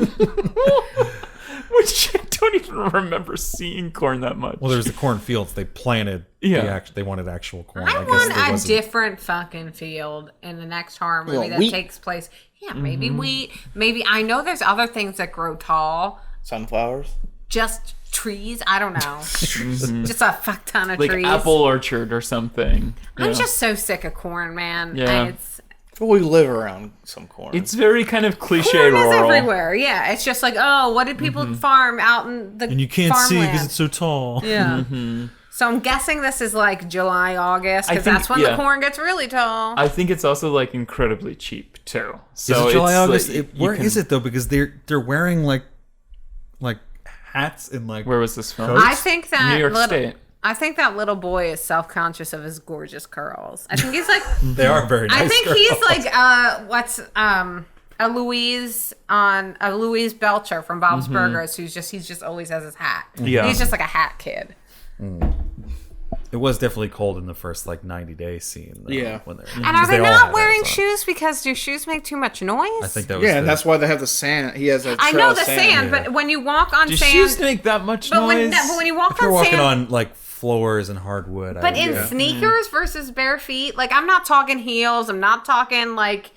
Which I don't even remember seeing corn that much.
Well, there's the cornfields. They planted. They wanted actual corn.
I want a different fucking field in the next horror movie that takes place. Yeah, maybe wheat. Maybe I know there's other things that grow tall.
Sunflowers.
Just trees. I don't know. Just a fuck ton of
like
trees.
apple orchard or something.
I'm just so sick of corn, man.
Yeah.
Well, we live around some corn.
It's very kind of cliche
corn
rural.
is everywhere. Yeah, it's just like, oh, what did people farm out in the
and you can't see
farmland?
because it's so tall.
Yeah. So I'm guessing this is like July, August, because that's when the corn gets really tall.
I think it's also like incredibly cheap too. So
is it July, August?
Like,
where is it though? Because they're wearing like hats and like.
Where was this from?
I think that
New York State.
I think that little boy is self-conscious of his gorgeous curls. I think he's like
they are very nice.
I think
girls.
he's like what's a Louise Belcher from Bob's Burgers he's just always has his hat.
Yeah.
He's just like a hat kid.
It was definitely cold in the first like 90-day scene. Though,
Yeah.
when
And are they not wearing shoes because do shoes make too much noise?
I think that was
and that's why they have the sand. He has a
I
trail
know
of
the sand,
Yeah.
but when you walk on
Do
sand,
shoes make that much noise?
but when you walk
if you're
on
walking
sand,
on like floors and hardwood.
but in sneakers versus bare feet, like I'm not talking heels, I'm not talking like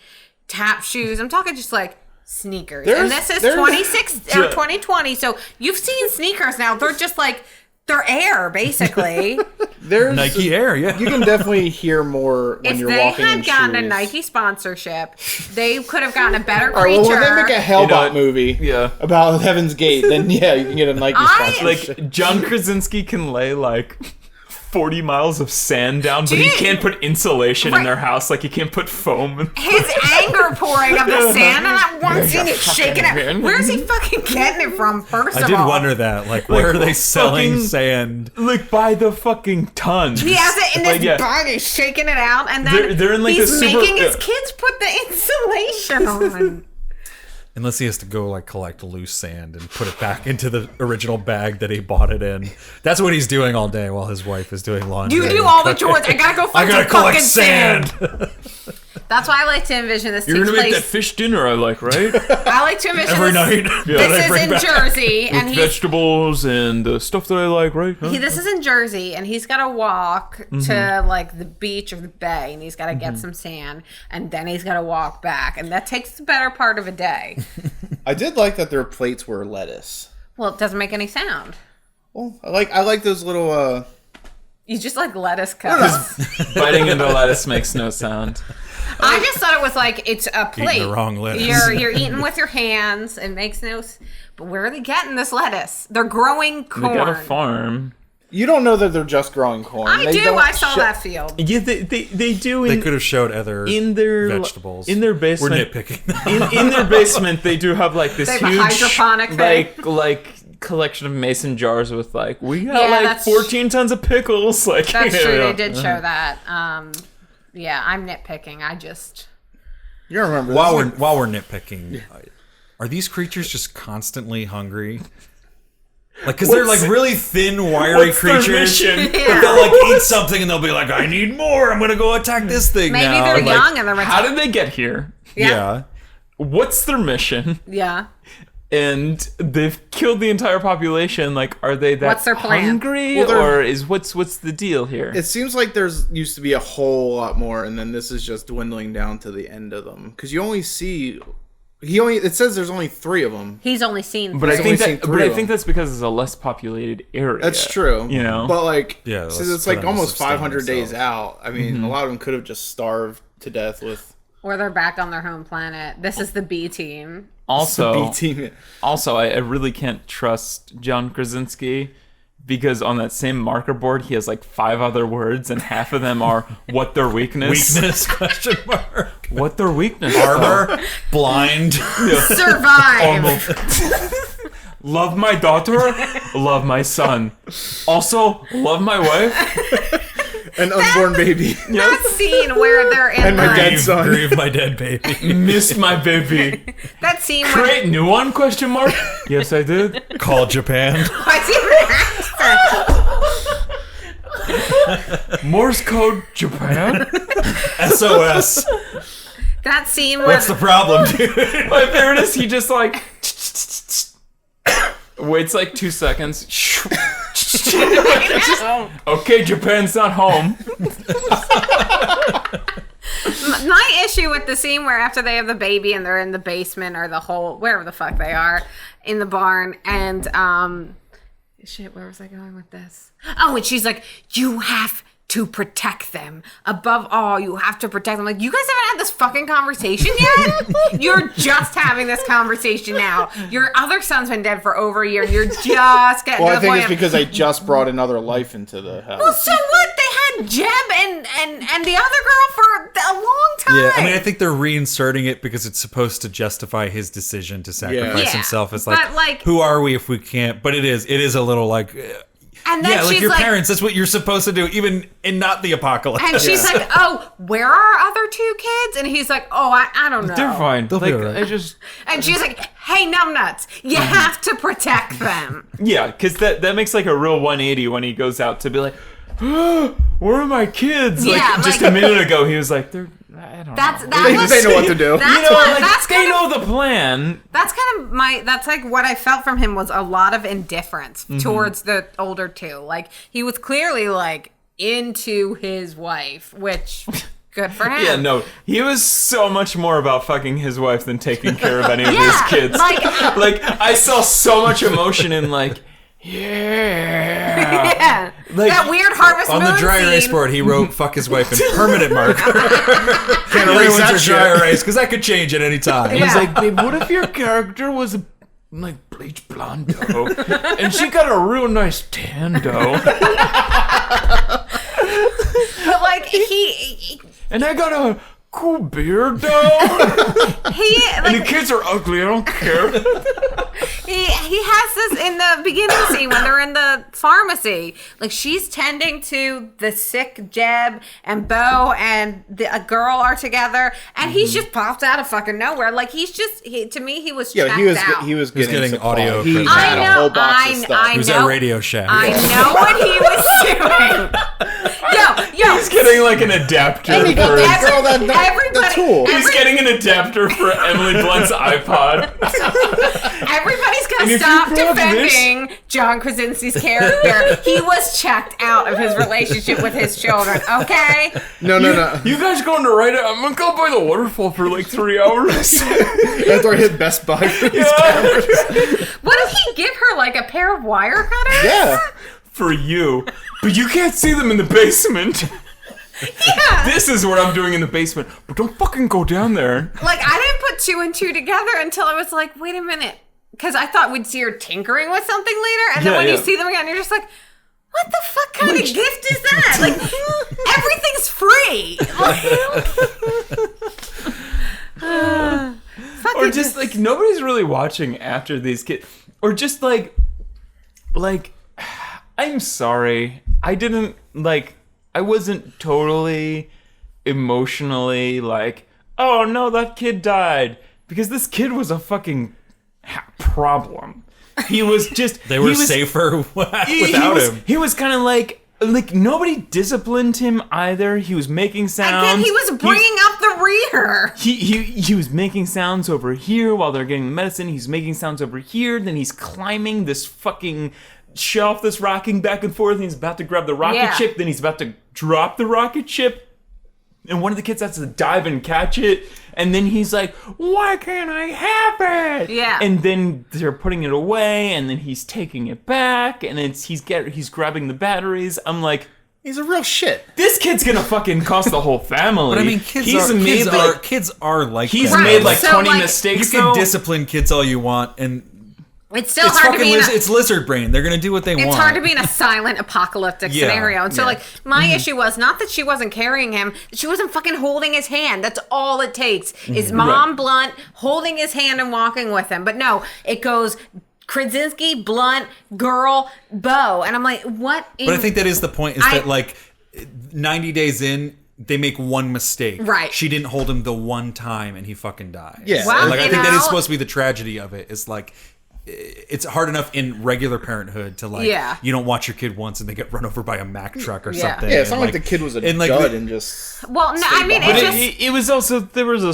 tap shoes, I'm talking just like sneakers. And this is 2020, so you've seen sneakers now. They're just like They're air, basically.
There's
Nike Air, yeah.
You can definitely hear more when
If
you're
they
walking in
had gotten a
shoes.
Nike sponsorship, they could have gotten a better
All right,
creature.
well, when they make a Hellbot movie
Yeah.
about Heaven's Gate, then yeah, you can get a Nike sponsorship.
Like, John Krasinski can lay, like, 40 miles of sand down, but he
Dude.
can't put insulation in
Right.
their house. Like, he can't put foam.
His anger pouring of the sand, and that one scene he's shaking it. Where's he fucking getting it from, first
I
of
did
all?
wonder that. Like, where are they selling
fucking-
sand?
Like, by the fucking ton.
He has it in his
Like, yeah.
bag, he's shaking it out, and then
They're in, like,
he's
a super-
making his kids put the insulation on.
Unless he has to go like collect loose sand and put it back into the original bag that he bought it in. That's what he's doing all day while his wife is doing laundry.
You do all the chores. I gotta go
I
find
gotta
some
collect
fucking sand.
sand.
That's why I like to envision this
You're
takes
gonna make that
place.
fish dinner I like, right?
I like to envision
Every
this.
night.
This is in Jersey, and
With
he's
vegetables and the stuff that I like, right? Huh?
this is in Jersey, and he's got to walk to like the beach or the bay, and he's got to get some sand, and then he's got to walk back, and that takes the better part of a day.
I did like that their plates were lettuce.
Well, it doesn't make any sound.
Well, I like those little.
You just like lettuce cups.
Biting into lettuce makes no sound.
I just thought it was like it's a plate.
the wrong lettuce.
You're eating with your hands. It makes no. But where are they getting this lettuce? They're growing
They got a
corn.
farm.
You don't know that they're just growing corn.
I
They
do.
don't
I saw
show-
that field.
Yeah, they do.
They could have showed other
in their
vegetables.
in their basement.
We're nitpicking.
in their basement, they do have like this
They have a
huge
hydroponic thing.
like collection of mason jars with like we got
Yeah,
like
that's-
14 tons of pickles. Like
That's true.
yeah.
They did show that. Yeah, I'm nitpicking. I just.
You remember
while
this?
we're nitpicking, are these creatures just constantly hungry? Like, because they're like really thin, wiry
What's their
creatures.
mission?
But they'll like eat something and they'll be like, "I need more. I'm gonna go attack this thing
Maybe
now."
they're
Like,
young and they're
How did they get here?
Yeah.
What's their mission?
Yeah.
And they've killed the entire population. Like, are they that
What's their plan?
hungry,
Well, they're-
or is what's the deal here?
It seems like there's used to be a whole lot more, and then this is just dwindling down to the end of them. Because you only see, it says there's only 3 of them.
He's only seen.
But I
He's
think
only seen
that,
3
but I
of
think
them.
that's because it's a less populated area.
That's true.
You know?
But like,
Yeah,
since
let's
it's like
put them to
almost
sustain
500 days
themselves.
out, I mean, a lot of them could have just starved to death with
Or they're back on their home planet. This is the B team.
Also,
BT.
I really can't trust John Krasinski because on that same marker board he has like 5 other words and half of them are what their weakness.
Weakness? Question mark.
What their weakness?
Armor. Blind.
Survive.
Love my daughter. Love my son. Also, love my wife.
An unborn baby.
That scene where they're in
And my
the,
dead son.
Grieve my dead baby.
Missed my baby.
that scene where
Create new one? Question mark. Yes, I did.
Call Japan.
what's your accent?
Morse code Japan.
SOS.
That scene where
What's the problem, dude?
My favorite is he just like waits like 2 seconds. Okay, Japan's not home.
my issue with the scene where after they have the baby and they're in the basement or the hole, wherever the fuck they are, in the barn, and shit, where was I going with this? Oh, and she's like, you have to protect them. Above all, you have to protect them. Like, you guys haven't had this fucking conversation yet? You're just having this conversation now. Your other son's been dead for over a year, and you're just getting
Well,
to
I
the
think
point
it's
of-
because I just brought another life into the house.
Well, so what? They had Jeb and the other girl for a long time.
Yeah, I mean, I think they're reinserting it because it's supposed to justify his decision to sacrifice
Yeah.
himself. It's
But, like-
who are we if we can't? But it is a little like,
And then
yeah, like
she's
your
like,
parents. That's what you're supposed to do, even in not the apocalypse.
and she's like, oh, where are our other 2 kids? And he's like, oh, I don't know.
They're fine.
They'll be
like,
alright.
I just
And she's like, hey, numbnuts, you have to protect them.
yeah, because that makes like a real 180 when he goes out to be like, oh, where are my kids? Like
Yeah,
just
like-
a minute ago he was like, they're I don't
That's
know.
that
They
was
know what to do.
That's
You know,
what,
like,
that's
they
kind
know
of
the plan.
that's kind of my that's like what I felt from him was a lot of indifference
Mm-hmm.
towards the older 2. Like he was clearly like into his wife, which good for him.
Yeah, no, he was so much more about fucking his wife than taking care of any of
Yeah,
his kids.
like-
like I saw so much emotion in like, Yeah.
Yeah.
Like,
that weird Harvest
On
Moon
the dry erase
scene.
board, he wrote "fuck his wife" in permanent marker.
Can't
The other
erase
ones
that
are
shit.
dry erase because that could change at any time.
Yeah.
He's like, babe, what if your character was like bleach blonde dough, and she got a real nice tan dough,
But like he
and I got a cool beard dough, and the
like
kids are ugly. I don't care.
he has this in the beginning scene when they're in the pharmacy. Like she's tending to the sick Jeb and Bo and a girl are together, and he's just popped out of fucking nowhere. Like he's just to me he was
Yeah,
checked
he was
out.
he was
getting
getting supply.
audio
He
credits.
had
I
a
know,
whole box of
I
stuff.
He was
know.
at Radio Shack.
I know what he was doing. Yo,
He's getting like an adapter.
And he got
for
that girl the
everybody,
tool.
He's getting an adapter for Emily Blunt's iPod.
everybody's
And
gonna
if
stop
you plug this-
defending John Krasinski's character. He was checked out of his relationship with his children. Okay.
No.
You guys going to write it? I'm gonna go by the waterfall for like 3 hours.
After I hit Best Buy for these
Yeah.
cameras.
What did he give her? Like a pair of wire cutters?
Yeah.
For you, but you can't see them in the basement.
Yeah.
This is what I'm doing in the basement, but don't fucking go down there.
Like I didn't put two and two together until I was like, wait a minute, because I thought we'd see her tinkering with something later, and then
Yeah,
when you
yeah.
see them again, you're just like, what the fuck kind of gift is that? Like everything's free.
Or just like nobody's really watching after these kids, or just like I'm sorry, I wasn't totally emotionally like, oh no, that kid died, because this kid was a fucking problem. He was just
They were
he was,
safer
he
without
was,
him.
He was kind of like nobody disciplined him either. He was making sounds.
Again, he was bringing up the rear.
He was making sounds over here while they're getting the medicine. He's making sounds over here. Then he's climbing this fucking shelf that's rocking back and forth. And he's about to grab the rocket ship. Then he's about to drop the rocket ship. And one of the kids has to dive and catch it. And then he's like, why can't I have it?
Yeah.
And then they're putting it away. And then he's taking it back. And he's grabbing the batteries. I'm like,
He's a real shit.
this kid's gonna fucking cost the whole family.
But I mean, kids are like
He's
that.
made like
So,
20
like,
mistakes.
You can
though.
discipline kids all you want, and
It's still
it's
hard to
fucking
be in a,
it's lizard brain. They're gonna do what they want.
it's hard to be in a silent apocalyptic
Yeah,
scenario. And so,
yeah.
like, my issue was not that she wasn't carrying him, that she wasn't fucking holding his hand. That's all it takes is Mom Blunt holding his hand and walking with him. But no, it goes Krasinski, Blunt, girl, Bo. And I'm like, what?
But I think that is the point, is that like 90 days in, they make one mistake.
Right.
She didn't hold him the one time and he fucking dies.
Yeah.
Well,
And, like, I
you
think that
know-
is supposed to be the tragedy of it. It's like, it's hard enough in regular parenthood to like,
Yeah.
you don't watch your kid once and they get run over by a Mack truck or
Yeah.
something.
Yeah, it's
and,
not like the kid was a
and, like,
dud
the-
and just.
well, no, I mean,
But
it just.
it was also, there was a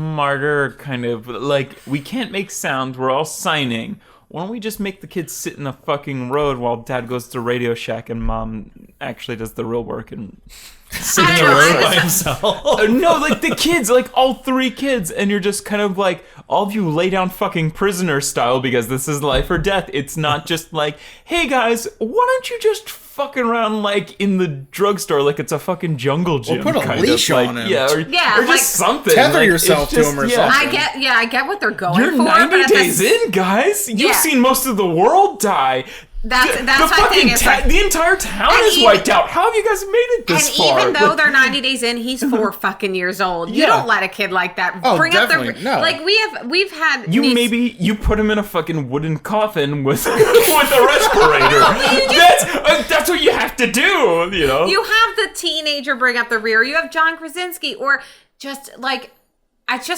smarter kind of, like, we can't make sounds, we're all signing. Why don't we just make the kids sit in the fucking road while Dad goes to Radio Shack and Mom actually does the real work and
sitting in
I
the
don't know,
road
I
by
was-
himself.
no, like the kids, like all three kids, and you're just kind of like, all of you lay down fucking prisoner style because this is life or death. It's not just like, hey guys, why don't you just fucking around like in the drugstore like it's a fucking jungle gym?
put a
kind
leash
of, like,
on him.
Yeah, or
Yeah,
just
like,
something.
tether
like,
yourself
it's
to him or something.
I get what they're going
You're
for.
90
but at the
days in, guys. You've
Yeah.
seen most of the world die.
That's
the
my
fucking
thing. It's like,
the entire town
And
is
even-
wiped out. How have you guys made it this
and
far?
even though
Like,
they're 90 days in, he's 4 fucking years old. You
Yeah.
don't let a kid like that
Oh,
bring up
definitely,
their
no.
like we've had
you
these-
you put him in a fucking wooden coffin with with a respirator. That's what you have to do. You know.
you have the teenager bring up the rear. You have John Krasinski, or just like.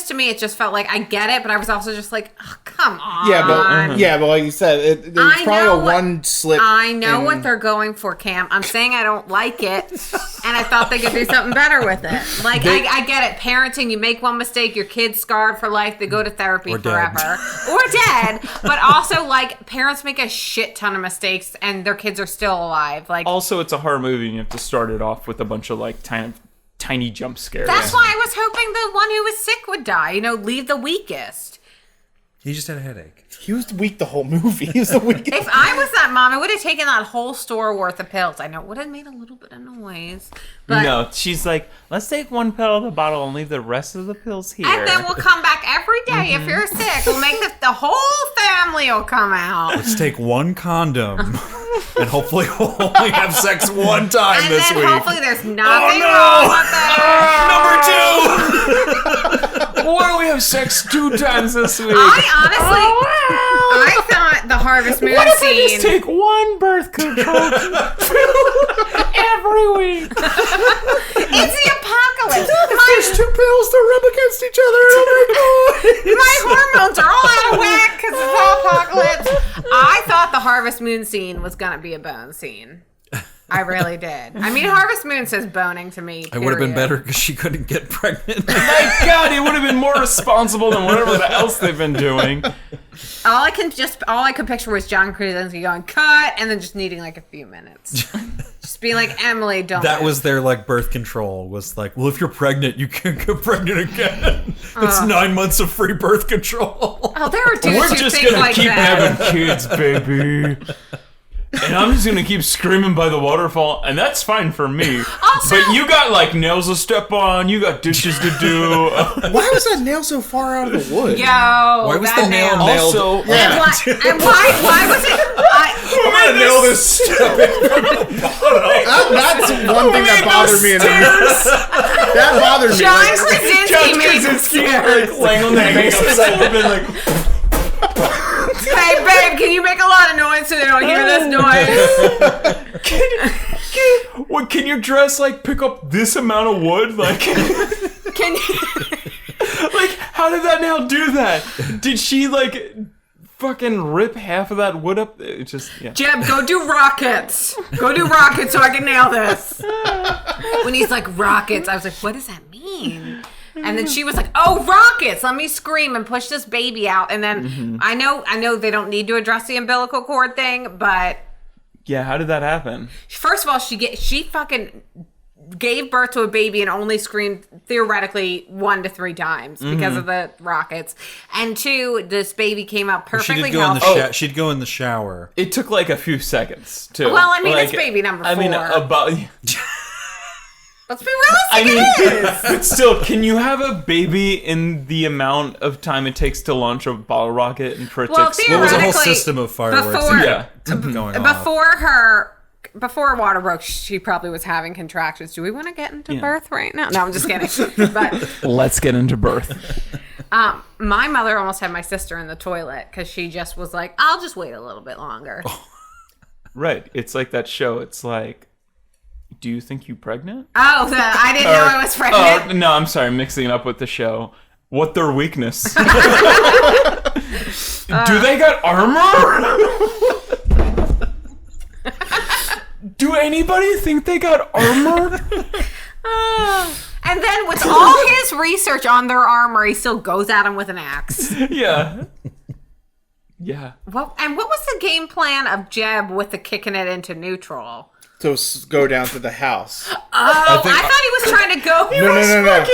To me, it just felt like I get it, but I was also just like, oh, come on.
Yeah, but like you said, there's
I
probably
know
one slip.
I know
in-
what they're going for, Cam. I'm saying I don't like it, and I thought they could do something better with it. Like, I get it. Parenting, you make one mistake, your kid's scarred for life. They go to therapy
Or dead.
forever. Or dead. But also, like, parents make a shit ton of mistakes, and their kids are still alive. Like,
Also, it's a horror movie, and you have to start it off with a bunch of like tiny jump scares.
that's why I was hoping the one who was sick would die. You know, leave the weakest.
He just had a headache.
He was weak the whole movie. He was the weakest.
If I was that mom, I would have taken that whole store worth of pills. I know it would have made a little bit of noise. But
No, she's like, let's take one pill of the bottle and leave the rest of the pills here.
And then we'll come back every day if you're sick. We'll make the whole family will come out.
Let's take one condom, and hopefully we'll only have sex one time
And
this
then
week.
hopefully there's nothing wrong with that.
Number 2.
Why do we have sex 2 times this week?
I honestly, I thought the Harvest Moon
What if I
scene.
just take one birth control every week?
It's the apocalypse.
There's 2 pills to rub against each other. Oh my god.
My hormones are all out of whack because it's all apocalypse. I thought the Harvest Moon scene was gonna be a bone scene. I really did. I mean, Harvest Moon says boning to me.
It would have been
period.
better because she couldn't get pregnant.
My God, he would have been more responsible than whatever else they've been doing.
All I could picture was John Krasinski going cut and then just needing like a few minutes. Just being like, Emily, don't.
That
move.
was their like birth control. Was like, well, if you're pregnant, you can't get pregnant again. It's 9 months of free birth control.
Oh, there were dudes
We're
who
just
think
gonna
like
keep
that.
having kids, baby. And I'm just gonna keep screaming by the waterfall, and that's fine for me.
Also-
but you got like nails to step on, you got dishes to do.
Why was that nail so far out of the wood?
Yo,
Why was
that
the nail
nail.
nailed?
Also,
And why was it?
I'm gonna nail this step That's one thing that bothered me in the movie. That bothered me.
John
Like,
Krasinski made the stairs.
like laying on the bank upside down, like.
Hey, babe, can you make a lot of noise so they don't hear this noise?
Can your dress like pick up this amount of wood? Like,
Can you?
like how did that nail do that? Did she like fucking rip half of that wood up? It just
Jeb, go do rockets. Go do rockets so I can nail this. When he's like, rockets, I was like, what does that mean? And then she was like, oh, rockets, let me scream and push this baby out. And then I know they don't need to address the umbilical cord thing, but
Yeah, how did that happen?
first of all, she fucking gave birth to a baby and only screamed theoretically 1 to 3 times because of the rockets. And 2, this baby came out
She
perfectly
did go in the
healthy.
she'd go in the shower.
It took like a few seconds too.
Well, I mean,
like,
it's baby number 4.
I mean, about.
Let's be realistic, it is.
But still, can you have a baby in the amount of time it takes to launch a bottle rocket and for it
Well,
to explode?
What was a whole
Theoretically,
system of fireworks
before-
Yeah.
going off?
Before water broke, she probably was having contractions. Do we want to get into birth right now? No, I'm just kidding. But
Let's get into birth.
my mother almost had my sister in the toilet because she just was like, I'll just wait a little bit longer.
Right. It's like that show. It's like, do you think you pregnant?
Oh, I didn't know I was pregnant.
Oh, no, I'm sorry. I'm mixing it up with the show. What their weakness? Do they got armor? Do anybody think they got armor?
And then with all his research on their armor, he still goes at him with an axe.
Yeah. Yeah.
What was the game plan of Jeb with the kicking it into neutral?
to go down to the house.
Oh, I thought he was trying to go.
No.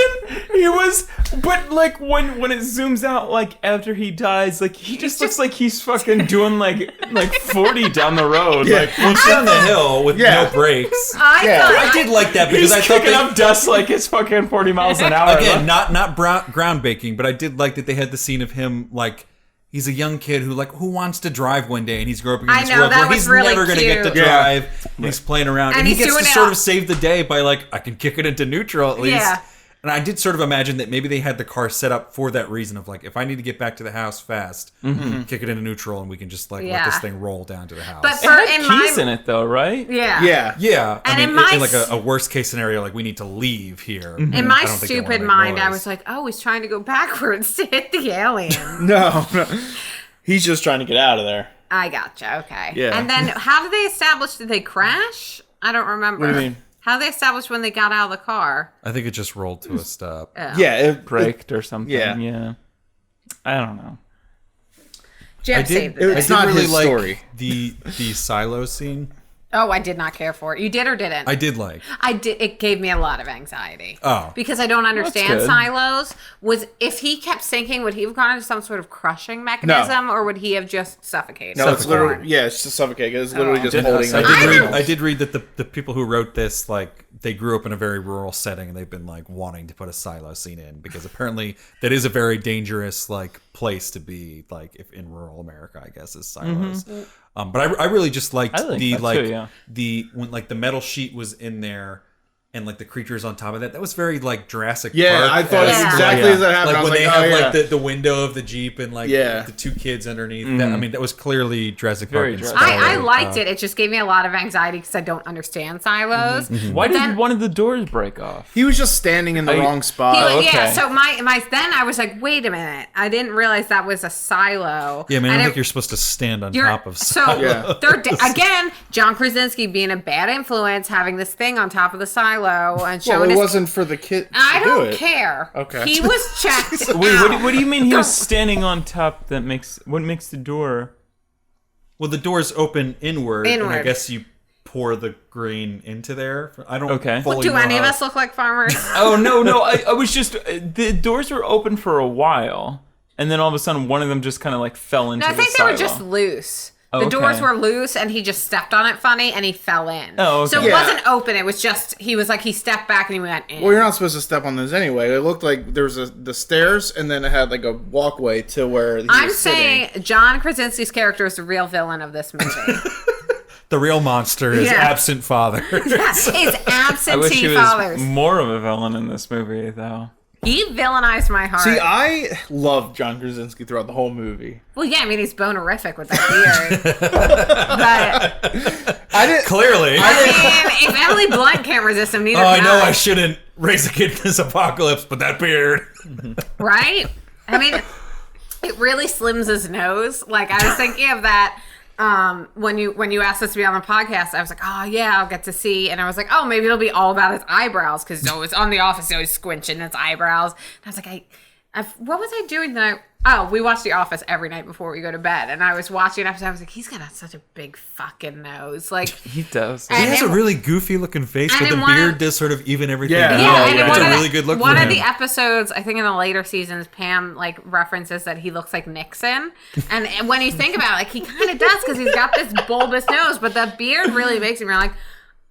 He was, but like when it zooms out, like after he dies, like he just looks like he's fucking doing like 40 down the road.
Yeah.
Like
He's down the hill with
Yeah.
no brakes.
I
I did like that because
he's
I thought
kicking
that,
up dust like it's fucking 40 miles an hour.
again, not groundbreaking, but I did like that they had the scene of him like he's a young kid who wants to drive one day, and he's growing up in
I
this
know,
world
that
where
was
he's
really
never going to get to
cute.
drive. And he's playing around, and he
he's
gets to
doing it
sort
out-
of save the day by I can kick it into neutral at least.
Yeah.
And I did sort of imagine that maybe they had the car set up for that reason of if I need to get back to the house fast, kick it into neutral, and we can just let
Yeah.
this thing roll down to the house.
But
It
for
had
in
keys
my
in it though, right?
yeah.
Yeah,
And
I
in
mean,
my
in a worst case scenario, we need to leave here.
In
I
my
don't think they wanna
stupid
make
mind, I
noise.
was like, oh, he's trying to go backwards to hit the alien.
No. He's just trying to get out of there.
I gotcha. Okay.
Yeah.
And then how did they establish? Did they crash? I don't remember.
What do you mean?
How did they establish when they got out of the car?
I think it just rolled to a stop.
Yeah.
Braked or something.
Yeah.
Yeah. I don't know.
Jeb
I did.
saved the
It's
day.
not
really
his
like
story.
the silo scene
Oh, I did not care for it. You did or didn't?
I did like.
I did. It gave me a lot of anxiety.
Oh.
Because I don't understand
good.
silos. If he kept sinking, would he have gone into some sort of crushing mechanism, or would he have just suffocated?
No, it's literally it's just suffocating. It's literally just holding.
I did read that the people who wrote this, like, they grew up in a very rural setting and they've been like wanting to put a silo scene in because apparently that is a very dangerous like place to be, like, if in rural America, I guess, is silos. But I really just liked when like the metal sheet was in there and like the creatures on top of that. That was very like Jurassic Park.
I thought exactly as that happened.
Like
I was
when they
like,
have the window of the Jeep and like the two kids underneath. That, I mean, that was clearly Jurassic Park.
I liked it. It just gave me a lot of anxiety because I don't understand silos.
Why did one of the doors break off?
He was just standing in the wrong spot.
Yeah, so my then I was like, wait a minute. I didn't realize that was a silo.
Yeah, I mean, I don't think you're supposed to stand on top of
silos. Again, John Krasinski being a bad influence, having this thing on top of the silo and showing
well, it wasn't for the kid.
I don't care.
Okay.
He was checked
Wait,
out.
what do you mean he was standing on top? What makes the door?
Well, the doors open inward. And I guess you pour the grain into there. I don't fully
Do
know
any of
how-
us look like farmers?
Oh, no. I was just... the doors were open for a while, and then all of a sudden one of them just kind of like fell into
No, I think
the
they were
silo.
just loose.
Oh,
the doors
okay.
were loose, and he just stepped on it funny, and he fell in.
Oh, okay.
So it wasn't open. It was just, he was like, he stepped back, and he went in.
Well, you're not supposed to step on those anyway. It looked like there was the stairs, and then it had like a walkway to where he was
saying
sitting.
John Krasinski's character is the real villain of this movie.
The real monster is absent father.
Yes, it's absentee
I wish he was
fathers.
more of a villain in this movie, though.
He villainized my heart.
See, I loved John Krasinski throughout the whole movie.
Well, yeah, I mean, he's bonerific with that beard. But
I didn't.
Clearly.
I mean, if Emily Blunt can't resist him, neither
Oh, I
can
know I shouldn't raise a kid in this apocalypse, but that beard.
Right? I mean, it really slims his nose. Like, I was thinking of that when you asked us to be on the podcast. I was like, oh, yeah, I'll get to see. And I was like, oh, maybe it'll be all about his eyebrows because it's on The Office, he's always squinching his eyebrows. And I was like, what was I doing tonight? Oh, we watch The Office every night before we go to bed. And I was watching it, I was like, he's got such a big fucking nose. Like,
He does.
He has a really goofy looking face, but the beard does sort of even everything out.
and
It's a really good look for him.
One of the episodes, I think in the later seasons, Pam like references that he looks like Nixon. And when you think about it, like, he kind of does because he's got this bulbous nose, but the beard really makes him like,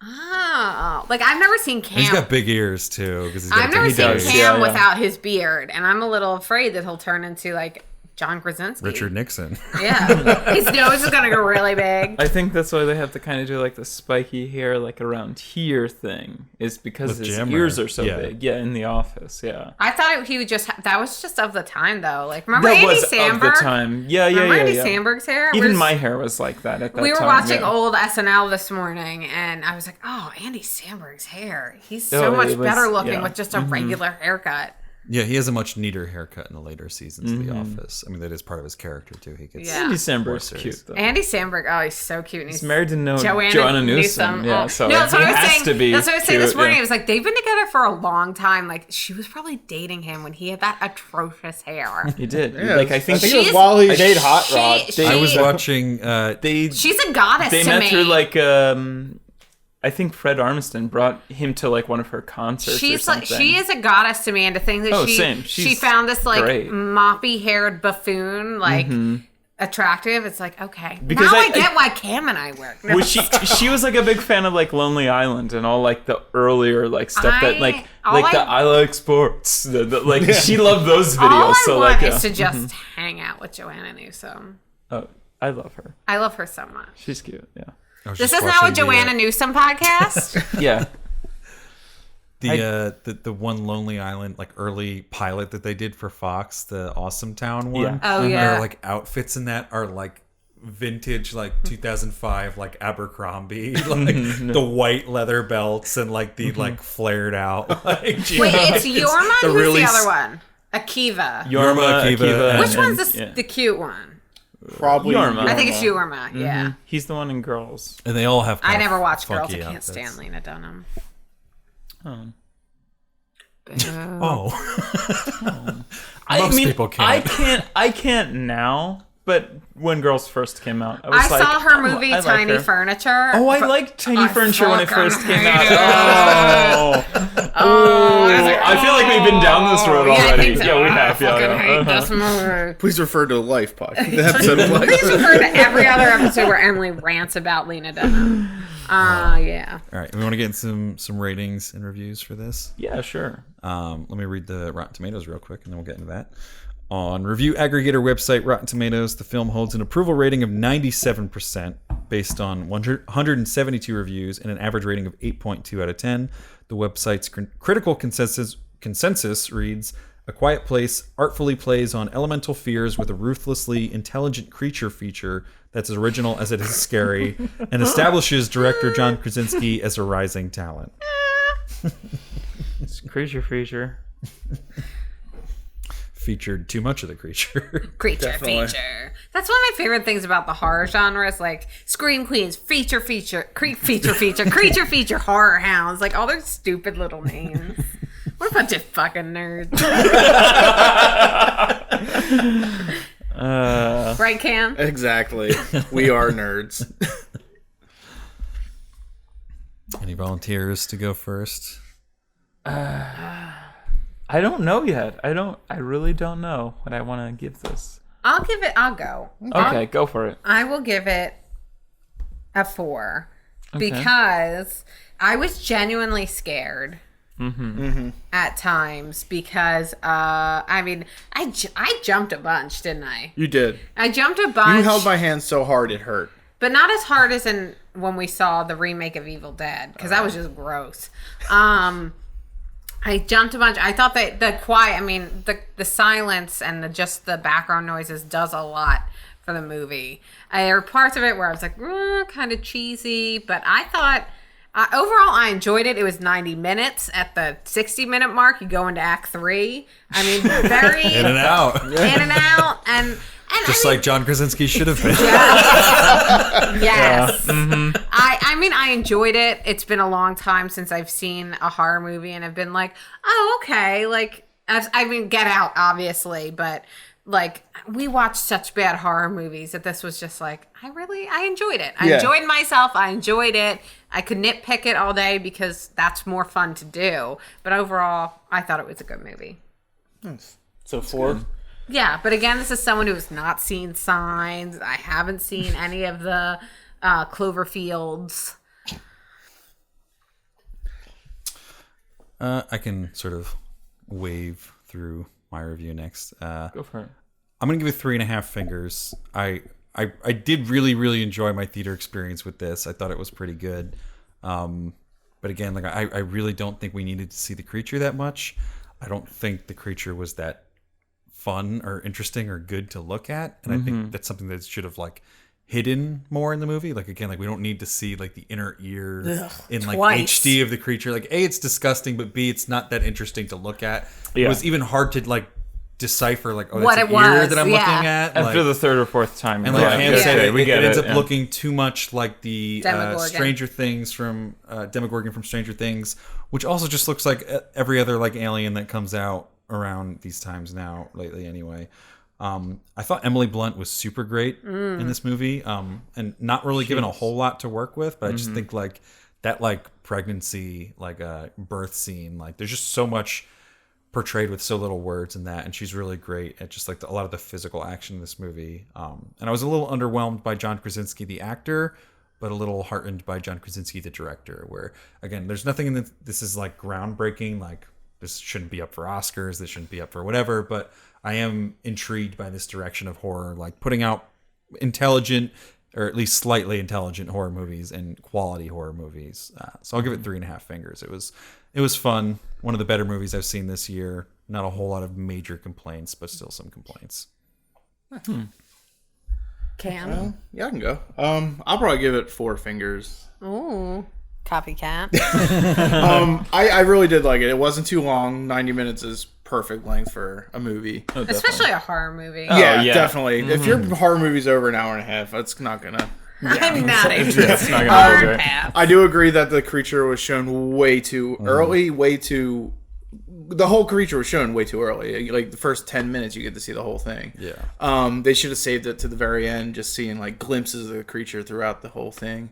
oh, like I've never seen Cam.
He's got big ears too.
I've never seen Cam without his beard, and I'm a little afraid that he'll turn into like John Krasinski.
Richard Nixon.
Yeah. His nose is going to go really big.
I think that's why they have to kind of do like the spiky hair like around here thing, is because
With
his
Jammer.
ears are so big. Yeah, in The Office, yeah.
I thought he would just, that was just of the time though. Like, remember
That
Andy
was
Samberg?
of the time. Yeah.
Remember Andy Samberg's hair?
Even my hair was like that at that time.
We were watching old SNL this morning, and I was like, oh, Andy Samberg's hair. He's so much better looking with just a regular haircut.
Yeah, he has a much neater haircut in the later seasons of The Office. I mean, that is part of his character too. He gets
Yeah.
Andy Samberg's cute though.
Andy Samberg, oh, he's so cute. And
He's married to
Joanna
Newsom. Yeah, so
no, that's
he
what I was
has
saying.
to be.
That's what I was saying this
cute,
morning.
yeah.
It was like they've been together for a long time. Like she was probably dating him when he had that atrocious hair.
He did.
Yeah,
like I think
it was while he dated Hot Rod.
I was watching.
She's a goddess
they
to
met
me.
through like I think Fred Armisen brought him to like one of her concerts.
She's
or something.
like, she is a goddess to me, and to think that
same.
she
She's
found this like
great.
moppy haired buffoon like attractive. It's like, okay,
Because
now
I
I get why Cam and I work. No.
Was she was like a big fan of like Lonely Island and all like the earlier like stuff that like the I like sports like she loved those videos.
All I
so
want
like
is to just hang out with Joanna Newsom.
oh, I love her.
I love her so much.
She's cute. Yeah.
This is now a Joanna Newsom podcast.
Yeah.
The one Lonely Island like early pilot that they did for Fox, the Awesome Town one.
Yeah.
Oh, yeah.
Their like outfits in that are like vintage like 2005 like Abercrombie, like the white leather belts and like the like flared out like
Wait, it's Yorma? Who's
really
the other one? Akiva.
Yorma, Akiva.
Which one's the cute one?
Probably
Yorma.
I think it's Yorma, yeah.
He's the one in Girls.
And they all have
I
kind
never
of
watched Girls. I
funky
can't
outfits.
stand Lena Dunham.
Oh.
Oh.
I
Most
mean,
people can't.
I can't now, but when Girls first came out, I was
I
like,
saw her movie
I like
Tiny
her.
Furniture.
Oh, I liked Tiny Furniture when it
fucking
first came
hate
out. I feel like we've been down this road
Yeah, I
already.
think so.
Yeah, we have.
I fucking
Yeah.
hate this movie.
Please refer to Life Pod. The episode of Life.
Please refer to every other episode where Emily rants about Lena Dunham. Yeah.
All right, we want to get in some ratings and reviews for this.
Yeah, sure.
Let me read the Rotten Tomatoes real quick, and then we'll get into that. On review aggregator website Rotten Tomatoes, the film holds an approval rating of 97% based on 172 reviews and an average rating of 8.2 out of 10. The website's critical consensus reads, "A Quiet Place artfully plays on elemental fears with a ruthlessly intelligent creature feature that's as original as it is scary and establishes director John Krasinski as a rising talent."
It's creature feature.
Featured too much of the creature.
Creature feature. That's one of my favorite things about the horror genre is like Scream Queens, feature, creature feature, horror hounds. Like all their stupid little names. What a bunch of fucking nerds. Right, Cam?
Exactly. We are nerds.
Any volunteers to go first?
I don't know yet. I really don't know what I want to give this.
I'll go.
Okay, go for it.
I will give it a 4 because I was genuinely scared at times because I jumped a bunch, didn't I?
You did.
I jumped a bunch.
You held my hand so hard it hurt.
But not as hard as in when we saw the remake of Evil Dead, because that was just gross. I jumped a bunch. I thought that the silence and just the background noises does a lot for the movie. There were parts of it where I was like, kind of cheesy, but I thought overall I enjoyed it. It was 90 minutes. At the 60-minute mark, you go into Act 3. I mean, very
In and out.
and
Just like John Krasinski should have been.
Yes. I enjoyed it. It's been a long time since I've seen a horror movie and I've been like, oh, okay. Like, Get Out, obviously, but like, we watched such bad horror movies that this was just like, I enjoyed it. I enjoyed myself. I enjoyed it. I could nitpick it all day because that's more fun to do. But overall, I thought it was a good movie.
Nice. So 4?
Yeah, but again, this is someone who has not seen Signs. I haven't seen any of the Cloverfields.
I can sort of wave through my review next.
Go for it.
I'm going to give it 3.5 fingers. I did really, really enjoy my theater experience with this. I thought it was pretty good. But again, like I really don't think we needed to see the creature that much. I don't think the creature was that fun or interesting or good to look at, and I think that's something that should have like hidden more in the movie. Like again, like we don't need to see like the inner ear in like
twice.
HD of the creature. Like A, it's disgusting, but B, it's not that interesting to look at.
Yeah.
It was even hard to like decipher like
What
that's
it
an ear
was,
that I'm
yeah.
looking at.
After
Like,
the third or fourth time.
and like Ham said,
it
ends up
yeah.
looking too much like the
Demogorgon.
Stranger Things from Demogorgon from Stranger Things, which also just looks like every other like alien that comes out around these times now lately. Anyway, I thought Emily Blunt was super great in this movie, and not really given a whole lot to work with, but I just think like that like pregnancy like birth scene, like there's just so much portrayed with so little words in that, and she's really great at just like a lot of the physical action in this movie. And I was a little underwhelmed by John Krasinski the actor, but a little heartened by John Krasinski the director, where again there's nothing in this is like groundbreaking, like this shouldn't be up for Oscars, this shouldn't be up for whatever, but I am intrigued by this direction of horror, like putting out intelligent or at least slightly intelligent horror movies and quality horror movies. So I'll give it 3.5 fingers. It was fun. One of the better movies I've seen this year. Not a whole lot of major complaints, but still some complaints.
Cam?
Yeah, I can go. I'll probably give it 4 fingers.
Ooh. Copycat.
I really did like it. It wasn't too long. 90 minutes is perfect length for a movie.
Oh,
Especially a horror movie.
Yeah,
yeah.
definitely. If your horror movie's over an hour and a half, that's not gonna.
I'm not
It's not gonna be
hard
great.
path.
I do agree that the creature was shown way too early, way too the whole creature was shown way too early. Like the first 10 minutes, you get to see the whole thing.
Yeah.
They should have saved it to the very end, just seeing like glimpses of the creature throughout the whole thing.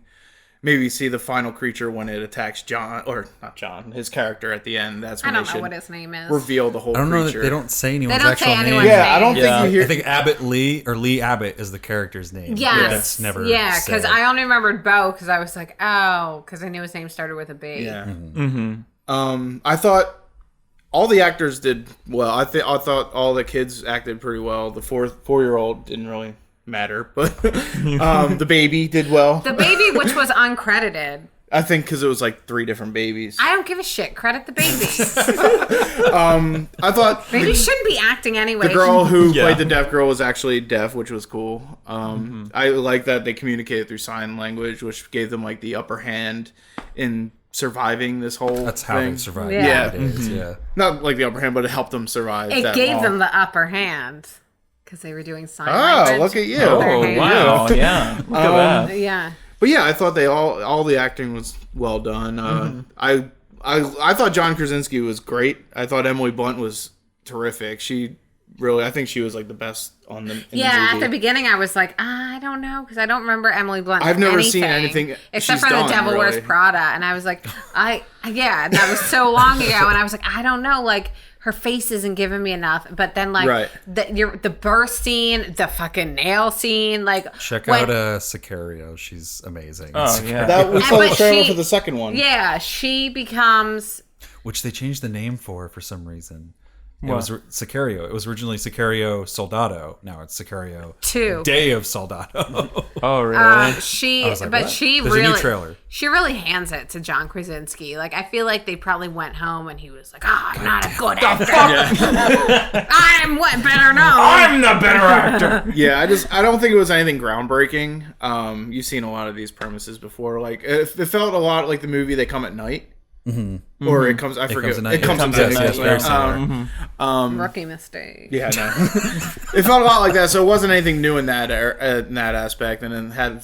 Maybe see the final creature when it attacks John, or not John, his character at the end. That's when
I
they
don't know
should
what his name is.
reveal the whole
I don't know that
creature.
they don't say anyone's
They don't
actual
say
name.
anyone's
Yeah, I don't
Yeah.
think you hear.
I think Abbott Lee or Lee Abbott is the character's name.
Yes.
That's never
Yeah, because
said.
I only remembered Bo because I was like, oh, because I knew his name started with a B.
Yeah.
Mm-hmm.
I thought all the actors did well. I thought all the kids acted pretty well. The 4-year-old didn't really matter, but the baby did well.
The baby, which was uncredited.
I think because it was like 3 different babies.
I don't give a shit. Credit the baby.
I thought
Babies shouldn't be acting anyway.
the girl who
Yeah.
played the deaf girl was actually deaf, which was cool. I like that they communicated through sign language, which gave them like the upper hand in surviving this whole
That's how
thing.
they survive
Yeah.
nowadays. Yeah.
Not like the upper hand, but it helped them survive.
It
that
gave
long.
them the upper hand because they were doing sign
Oh,
language.
look at you!
Their
Oh,
hand.
wow. Yeah. Look at that.
Yeah.
But yeah, I thought they all the acting was well done. I thought John Krasinski was great. I thought Emily Blunt was terrific. I think she was like the best on in
Yeah,
the
at
movie.
the beginning I was like, I don't know, because I don't remember Emily Blunt.
I've
in
never seen anything
except
she's
for
done,
The Devil Wears
really.
Prada, and I was like, and that was so long ago, and I was like, I don't know, like her face isn't giving me enough. But then like
Right.
the birth scene, the fucking nail scene, like
Check
when-
out Sicario. She's amazing.
Oh, yeah.
That we saw the
but
trailer
she-
for the second one.
Yeah, she becomes.
Which they changed the name for some reason. It
What?
was Sicario. It was originally Sicario Soldado. Now it's Sicario
2.
Day of Soldado.
Oh, really?
She,
I was like,
but
what?
she
There's a new
really,
trailer.
she really hands it to John Krasinski. Like I feel like they probably went home and he was like, I'm not a good actor. I'm what better known.
I'm the better actor.
Yeah, I don't think it was anything groundbreaking. You've seen a lot of these premises before. Like it felt a lot like the movie They Come at Night. Or it comes. I forget.
Comes at Night.
It comes at
Yes,
night.
yes, very
similar.
Rookie mistake.
Yeah, no. It felt a lot like that. So it wasn't anything new in that aspect, and then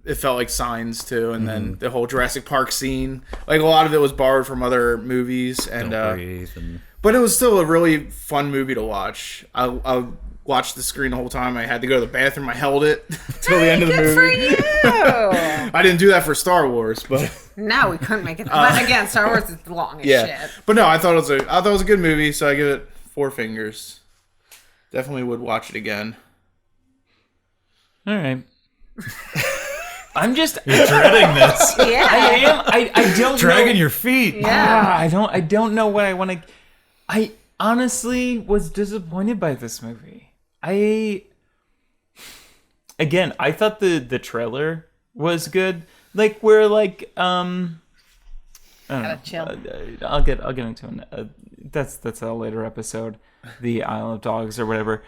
it felt like Signs too, and then the whole Jurassic Park scene. Like a lot of it was borrowed from other movies, and
Don't breathe. And
but it was still a really fun movie to watch. I watched the screen the whole time. I had to go to the bathroom. I held it till the end of the
Good
movie.
for you.
I didn't do that for Star Wars, but
No, we couldn't make it. But again, Star Wars is long as
yeah.
shit.
But no, I thought it was a good movie, so I give it 4 fingers. Definitely would watch it again.
All right. I'm just
dreading this.
Yeah.
I am. I don't
Dragging
know.
your feet.
Yeah.
I don't know what I want to. I honestly was disappointed by this movie. I thought the trailer was good. Like where like I don't
Gotta
know.
chill.
I'll get into it. That's a later episode, the Isle of Dogs or whatever.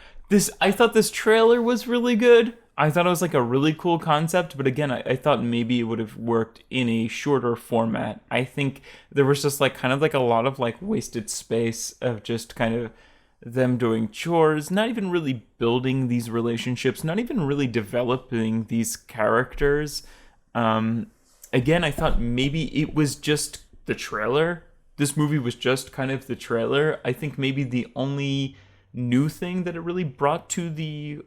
I thought this trailer was really good. I thought it was like a really cool concept, but again, I thought maybe it would have worked in a shorter format. I think there was just like kind of like a lot of like wasted space of just kind of them doing chores, not even really building these relationships, not even really developing these characters. Again, I thought maybe it was just the trailer. This movie was just kind of the trailer. I think maybe the only new thing that it really brought to the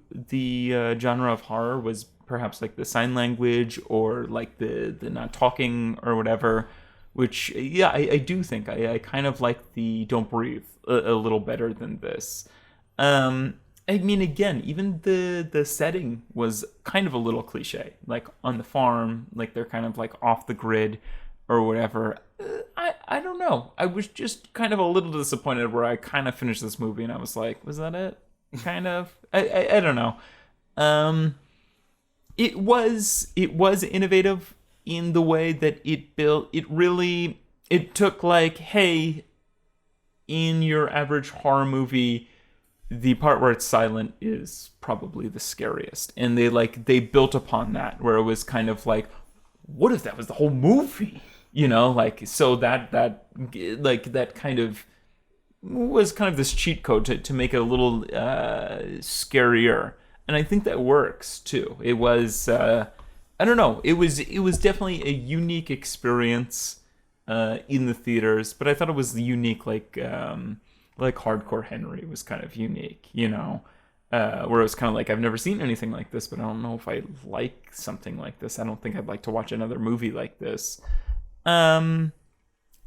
genre of horror was perhaps like the sign language or like the not talking or whatever, which yeah, I do think I kind of like the don't breathe a little better than this. I mean, again, even the setting was kind of a little cliche, like on the farm, like they're kind of like off the grid or whatever. I don't know. I was just kind of a little disappointed where I kind of finished this movie and I was like, was that it? Kind of. I don't know. It was innovative in the way that it took like, hey, in your average horror movie, the part where it's silent is probably the scariest. And they built upon that, where it was kind of like, what if that was the whole movie? You know, like, so that kind of was kind of this cheat code to make it a little scarier. And I think that works too. It was, I don't know, it was definitely a unique experience. in the theaters, but I thought it was unique, like Hardcore Henry was kind of unique, you know, where it was kind of like, I've never seen anything like this, but I don't know if I like something like this. I don't think I'd like to watch another movie like this. I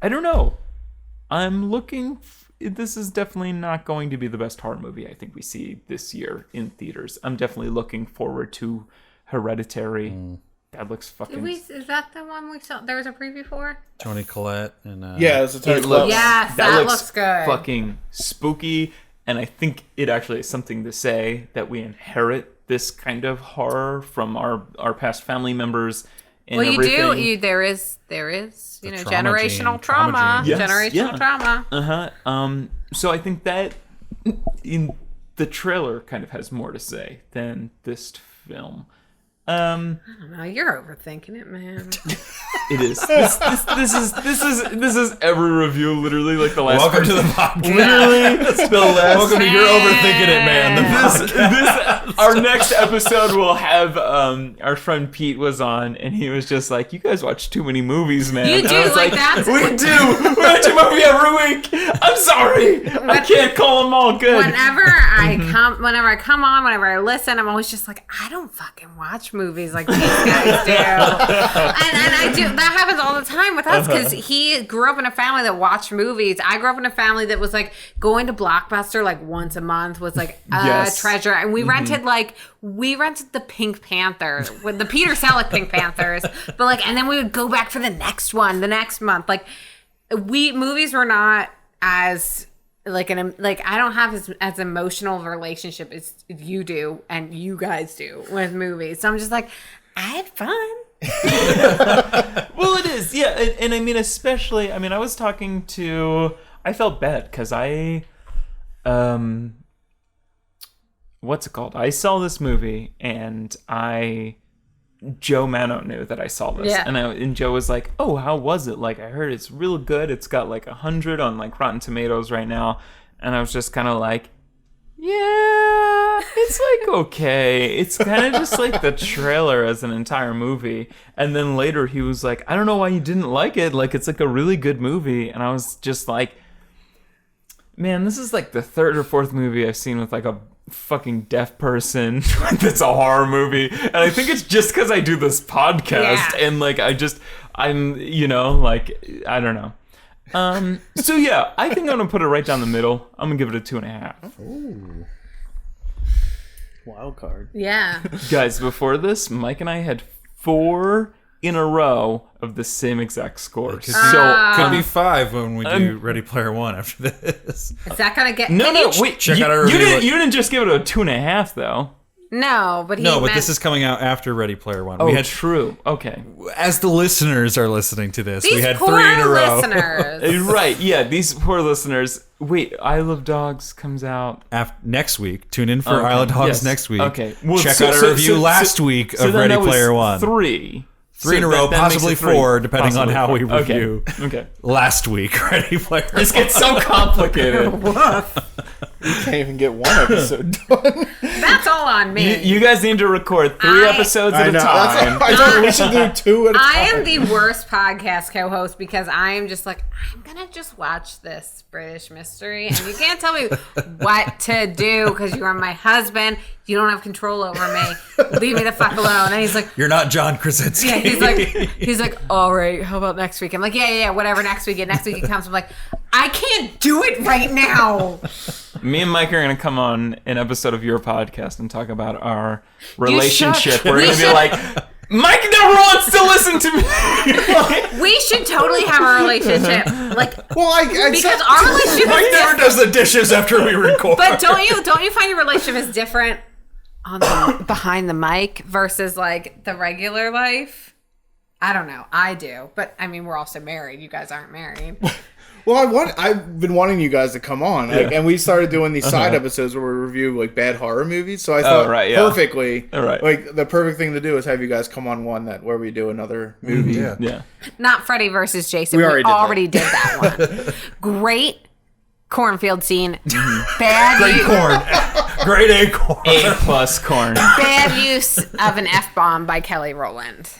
don't know. I'm looking. This is definitely not going to be the best horror movie I think we see this year in theaters. I'm definitely looking forward to Hereditary. That looks fucking.
Is that the one we saw? There was a preview for.
Tony Collette and
yeah, it's a Tony Collette.
Yes, that looks good.
Fucking spooky, and I think it actually has something to say that we inherit this kind of horror from our past family members. And everything.
You do. There is, you know,
trauma
generational
gene,
trauma.
gene.
Yes,
Generational
yeah.
trauma.
So I think that in the trailer kind of has more to say than this film.
I don't know. You're overthinking it, man.
It is. This is every review, literally, like the last.
Welcome to the podcast.
Literally, the last.
Welcome to You're Overthinking It, Man.
Our next episode will have our friend Pete was on, and he was just like, "You guys watch too many movies, man."
You do,
and I was
like that?
We do. We watch a movie every week. I'm sorry, I can't call them all good.
Whenever I come on, whenever I listen, I'm always just like, I don't fucking watch movies like these guys do. and I do. That happens all the time with us because he grew up in a family that watched movies. I grew up in a family that was like going to Blockbuster like once a month was like a treasure. And we rented the Pink Panther with the Peter Selleck Pink Panthers, but like, and then we would go back for the next one the next month. Like movies were not as I don't have as emotional of a relationship as you do and you guys do with movies. So I'm just like, I had fun.
Well, it is, yeah, and I mean, especially, I mean, I felt bad because what's it called? I saw this movie and Joe Mano knew that I saw this, and Joe was like, "Oh, how was it? Like, I heard it's real good. It's got like 100 on like Rotten Tomatoes right now," and I was just kind of like, "Yeah, it's like okay. It's kind of just like the trailer as an entire movie." And then later he was like, "I don't know why you didn't like it. Like, it's like a really good movie," and I was just like, "Man, this is like the third or fourth movie I've seen with like a fucking deaf person that's a horror movie, and I think it's just because I do this podcast and like I'm you know, like I don't know. So yeah, I think I'm gonna put it right down the middle. I'm gonna give it a 2.5.
Ooh. Wild card.
Yeah.
Guys, before this, Mike and I had 4 in a row of the same exact scores. So
could be 5 when we do Ready Player One after this.
Is that gonna get
wait,
check out our review.
You didn't just give it a 2.5 though.
No, but
this is coming out after Ready Player One.
Oh,
we had
true. Okay.
As the listeners are listening to this, we had 3
poor
in a row.
Listeners.
Right, yeah, these poor listeners. Wait, Isle of Dogs comes out
Next week. Tune in for Isle of Dogs next week.
Okay.
Well, check out our review last week of Ready Player One.
3.
3 in a row, possibly 4, depending on how we review.
Okay.
Last week, Ready Player One.
This gets so complicated.
You can't even get one episode done.
That's all on me.
You guys need to record 3 episodes at a time.
I thought we should do 2 at a time.
I am the worst podcast co-host because I am just like, I'm gonna just watch this British mystery, and you can't tell me what to do because you are my husband. You don't have control over me. Leave me the fuck alone. And he's like,
"You're not John Krasinski."
Yeah, he's like, all right, how about next week? I'm like, yeah, whatever. Next week. And next week it comes. I'm like, I can't do it right now.
Me and Mike are going to come on an episode of your podcast and talk about our relationship. We're going to be like, Mike never wants to listen to me.
We should totally have a relationship. Like, because our relationship
Mike never does the dishes after we record.
But don't you find your relationship is different on the behind the mic versus like the regular life? I don't know. I do. But I mean, we're also married. You guys aren't married.
Well, I've been wanting you guys to come on, and we started doing these side episodes where we review like bad horror movies. So I thought perfectly, like the perfect thing to do is have you guys come on one where we do another movie.
Yeah.
Not Freddy versus Jason. We already did that one. Great cornfield scene. Bad
great corn. Great acorn.
A+ corn.
Bad use of an F-bomb by Kelly Rowland.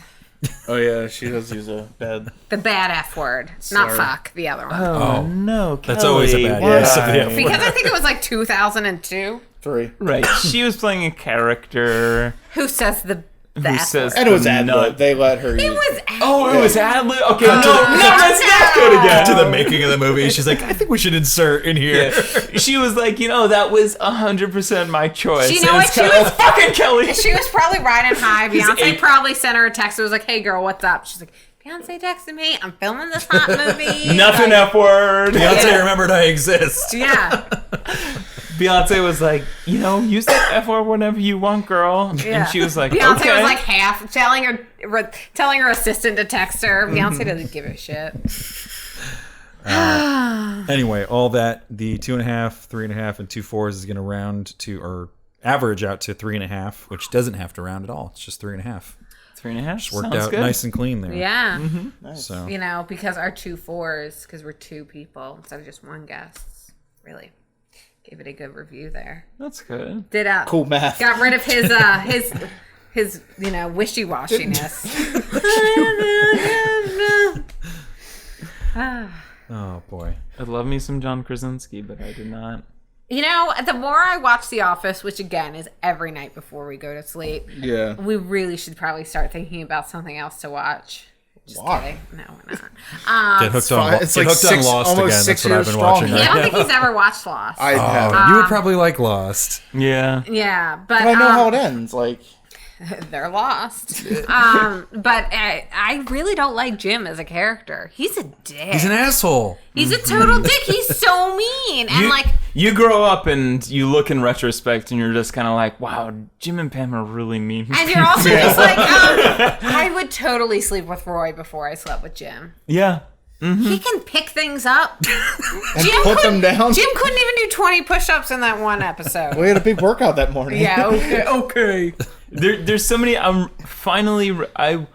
Oh yeah, she does use a bad.
The bad F word, not
Sorry.
fuck. The other one.
Oh, no,
That's always a bad use of the F word.
Because I think it was like 2002.
3.
Right. She was playing a character
Who says the
who
F
says
word?
And it was
the
ad
nut.
lib. They let her.
It
use
was.
Oh, it was ad-lib? Okay, no,
no,
let's not go
Back
again.
to the making of the movie. She's like, I think we should insert in here.
Yeah. She was like, that was 100% my choice.
You know
And
what?
it's
She
kinda
was-
like, fucking Kelly.
She was probably riding high. Beyonce
eight.
probably sent her a text. It was like, "Hey, girl, what's up?" She's like, "Beyonce texted me. I'm filming this hot movie."
Nothing
Like,
F-word.
Beyonce
Yeah.
remembered I exist.
Yeah.
Beyonce was like, use that F-word whenever you want, girl.
Yeah.
And she was like,
Beyonce
okay.
was like half telling her assistant to text her. Beyonce doesn't give a shit.
Anyway, all that, the 2.5, 3.5, and 2 4s is going to round to, or average out to 3.5, which doesn't have to round at all. It's just 3.5.
3.5.
Just worked
Sounds
out
good.
nice and clean there.
Yeah.
So
Because our 2 4s, because we're 2 people instead of just 1 guest, really gave it a good review there.
That's good.
Did
Cool math.
got rid of his wishy-washiness.
oh boy.
I love me some John Krasinski, but I did not.
The more I watch The Office, which again is every night before we go to sleep,
Yeah.
we really should probably start thinking about something else to watch. Just
Why?
kidding. No, we're not.
Get hooked on,
It's
get
like
hooked on
6
Lost
almost
again.
6
That's what I've
years
been
strong.
watching
I
right
don't
now.
think he's ever watched Lost.
I have.
You would probably like Lost.
Yeah.
Yeah, but
I know how it ends. Like,
they're lost. But I really don't like Jim as a character. He's a dick.
He's an asshole.
He's a total dick. He's so mean. And
You grow up and you look in retrospect and you're just kind of like, wow, Jim and Pam are really mean.
and you're also just like, I would totally sleep with Roy before I slept with Jim.
Yeah.
He can pick things up.
and put them down.
Jim couldn't even do 20 push-ups in that one episode.
We had a big workout that morning.
Yeah, okay.
There's so many. I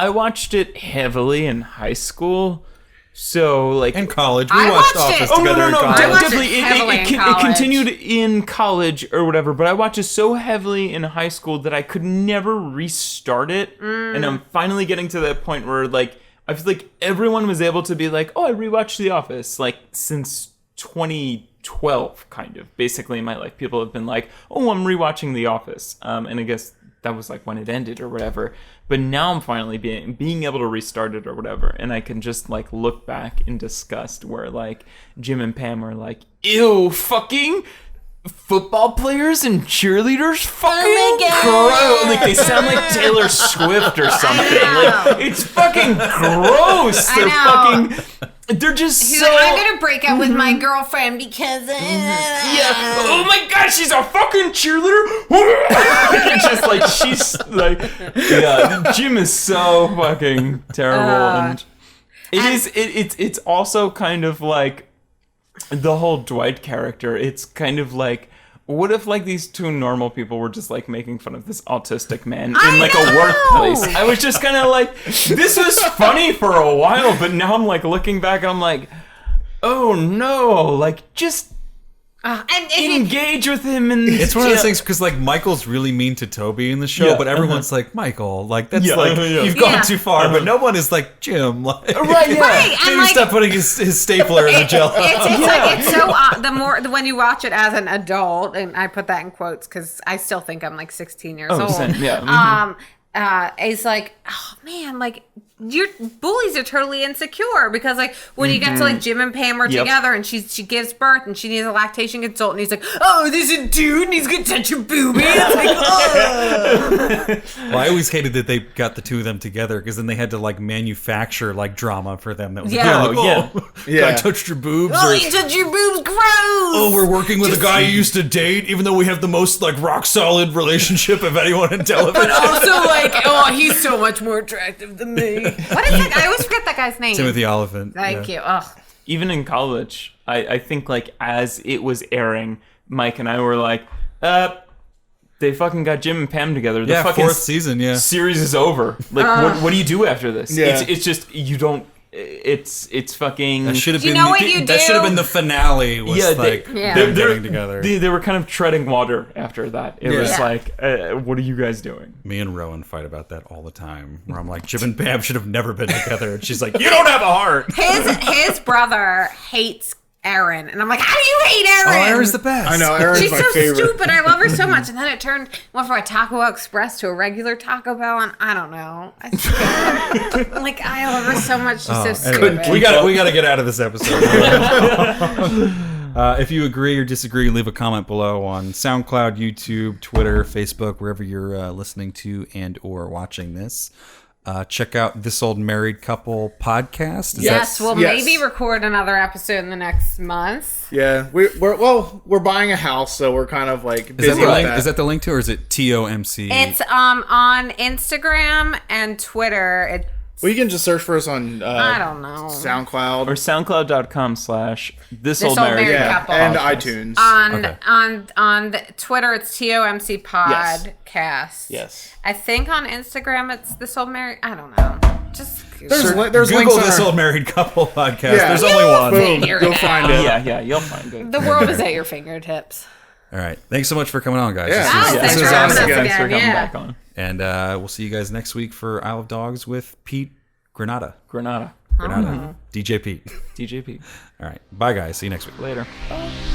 watched it heavily in high school, so like
In college. We
I
watched
watched
Office
it. Oh,
together in
no,
college.
I watched
definitely.
it heavily in
It
college.
continued in college or whatever, but I watched it so heavily in high school that I could never restart it, and I'm finally getting to that point where like I feel like everyone was able to be like, oh, I rewatched The Office like since 2012, kind of basically in my life. People have been like, oh, I'm rewatching The Office, and I guess that was like when it ended or whatever. But now I'm finally being able to restart it or whatever, and I can just like look back in disgust where like Jim and Pam are like, ew, fucking football players and cheerleaders, fucking gross. Like they sound like Taylor Swift or something. Like it's fucking gross. They're
know.
fucking. They're just
He's
so.
like, I'm gonna break up with my girlfriend because.
Yeah. Oh my god, she's a fucking cheerleader. It's just like she's like, yeah. Jim is so fucking terrible, and it's also kind of like the whole Dwight character. It's kind of like, what if like these 2 normal people were just like making fun of this autistic man in like a workplace? I was just kind of like, this was funny for a while, but now I'm like looking back, I'm like, oh no, like just
And if
engage with him. And
It's one of those things because like Michael's really mean to Toby in the show,
Yeah,
but everyone's like, Michael, like that's
Yeah,
like
yeah.
you've gone
Yeah.
too far. But no one is like Jim. Like,
Right, yeah.
Right, and
maybe
like,
stop putting his stapler in the Jello.
it's like it's so when you watch it as an adult, and I put that in quotes because I still think I'm like 16 years old.
same, yeah,
It's like, oh man, like your bullies are totally insecure because like when you get to like Jim and Pam are
Yep.
together and she gives birth and she needs a lactation consultant, he's like, oh, there's a dude and he's gonna touch your boobie. It's like, oh.
Well, I always hated that they got the 2 of them together because then they had to like manufacture like drama for them. That was
Yeah.
like,
Yeah.
Yeah.
I touched your boobs.
Oh,
or,
you touch your boobs, gross.
oh, we're working with a guy you used to date, even though we have the most like rock solid relationship of anyone in television.
Also, like, oh, he's so much more attractive than me. What is that? I always forget that guy's name.
Timothy Oliphant.
Thank
yeah.
you. Ugh.
even in college, I think like as it was airing, Mike and I were like, they fucking got Jim and Pam together. The
Yeah,
fucking
4th season, yeah.
series is over. Like, what do you do after this?
Yeah.
It's just you don't it's fucking.
That should have
You
been.
know what you
That
do?
should have been the finale. Was
Yeah,
like them getting together.
They were kind of treading water after that. It was
Yeah.
like, what are you guys doing?
Me and Rowan fight about that all the time. Where I'm like, Jim and Pam should have never been together, and she's like, you don't have a heart.
His brother hates Erin, and I'm like, how do you hate Erin?
Oh, Erin's the best.
I know, Erin's
She's
my
so
favorite.
stupid. I love her so much. And then it went from a Taco Bell Express to a regular Taco Bell, and I don't know. Like, I love her so much. She's so stupid.
We got to get out of this episode. If you agree or disagree, leave a comment below on SoundCloud, YouTube, Twitter, Facebook, wherever you're listening to and or watching this. Check out This Old Married Couple podcast.
Yes, we'll
Yes.
maybe record another episode in the next month.
Yeah, we're buying a house, so we're kind of like busy
Is that,
with
the link,
that.
is that the link to, or is it TOMC?
It's on Instagram and Twitter.
Well, you can just search for us on
I don't know.
SoundCloud
Or soundcloud.com/this old
Old
married
Married
yeah,
Couple.
and
Podcast.
iTunes.
On the Twitter, it's TOMC Podcast.
Yes.
I think on Instagram, it's This Old Married. I don't know. Just
There's links
Google
on
This
our-
Old Married Couple podcast.
Yeah.
There's only one.
Boom,
Figure
you'll
it
find
out.
it.
Yeah, you'll find it.
the world is at your fingertips.
All right. Thanks so much for coming on, guys.
Yeah.
Oh,
This
thanks
is
for having
awesome.
us
Thanks for
again.
coming
Yeah.
back on.
And we'll see you guys next week for Isle of Dogs with Pete Granada.
Granada.
DJ Pete.
DJP.
All right. Bye, guys. See you next week.
Later.
Bye.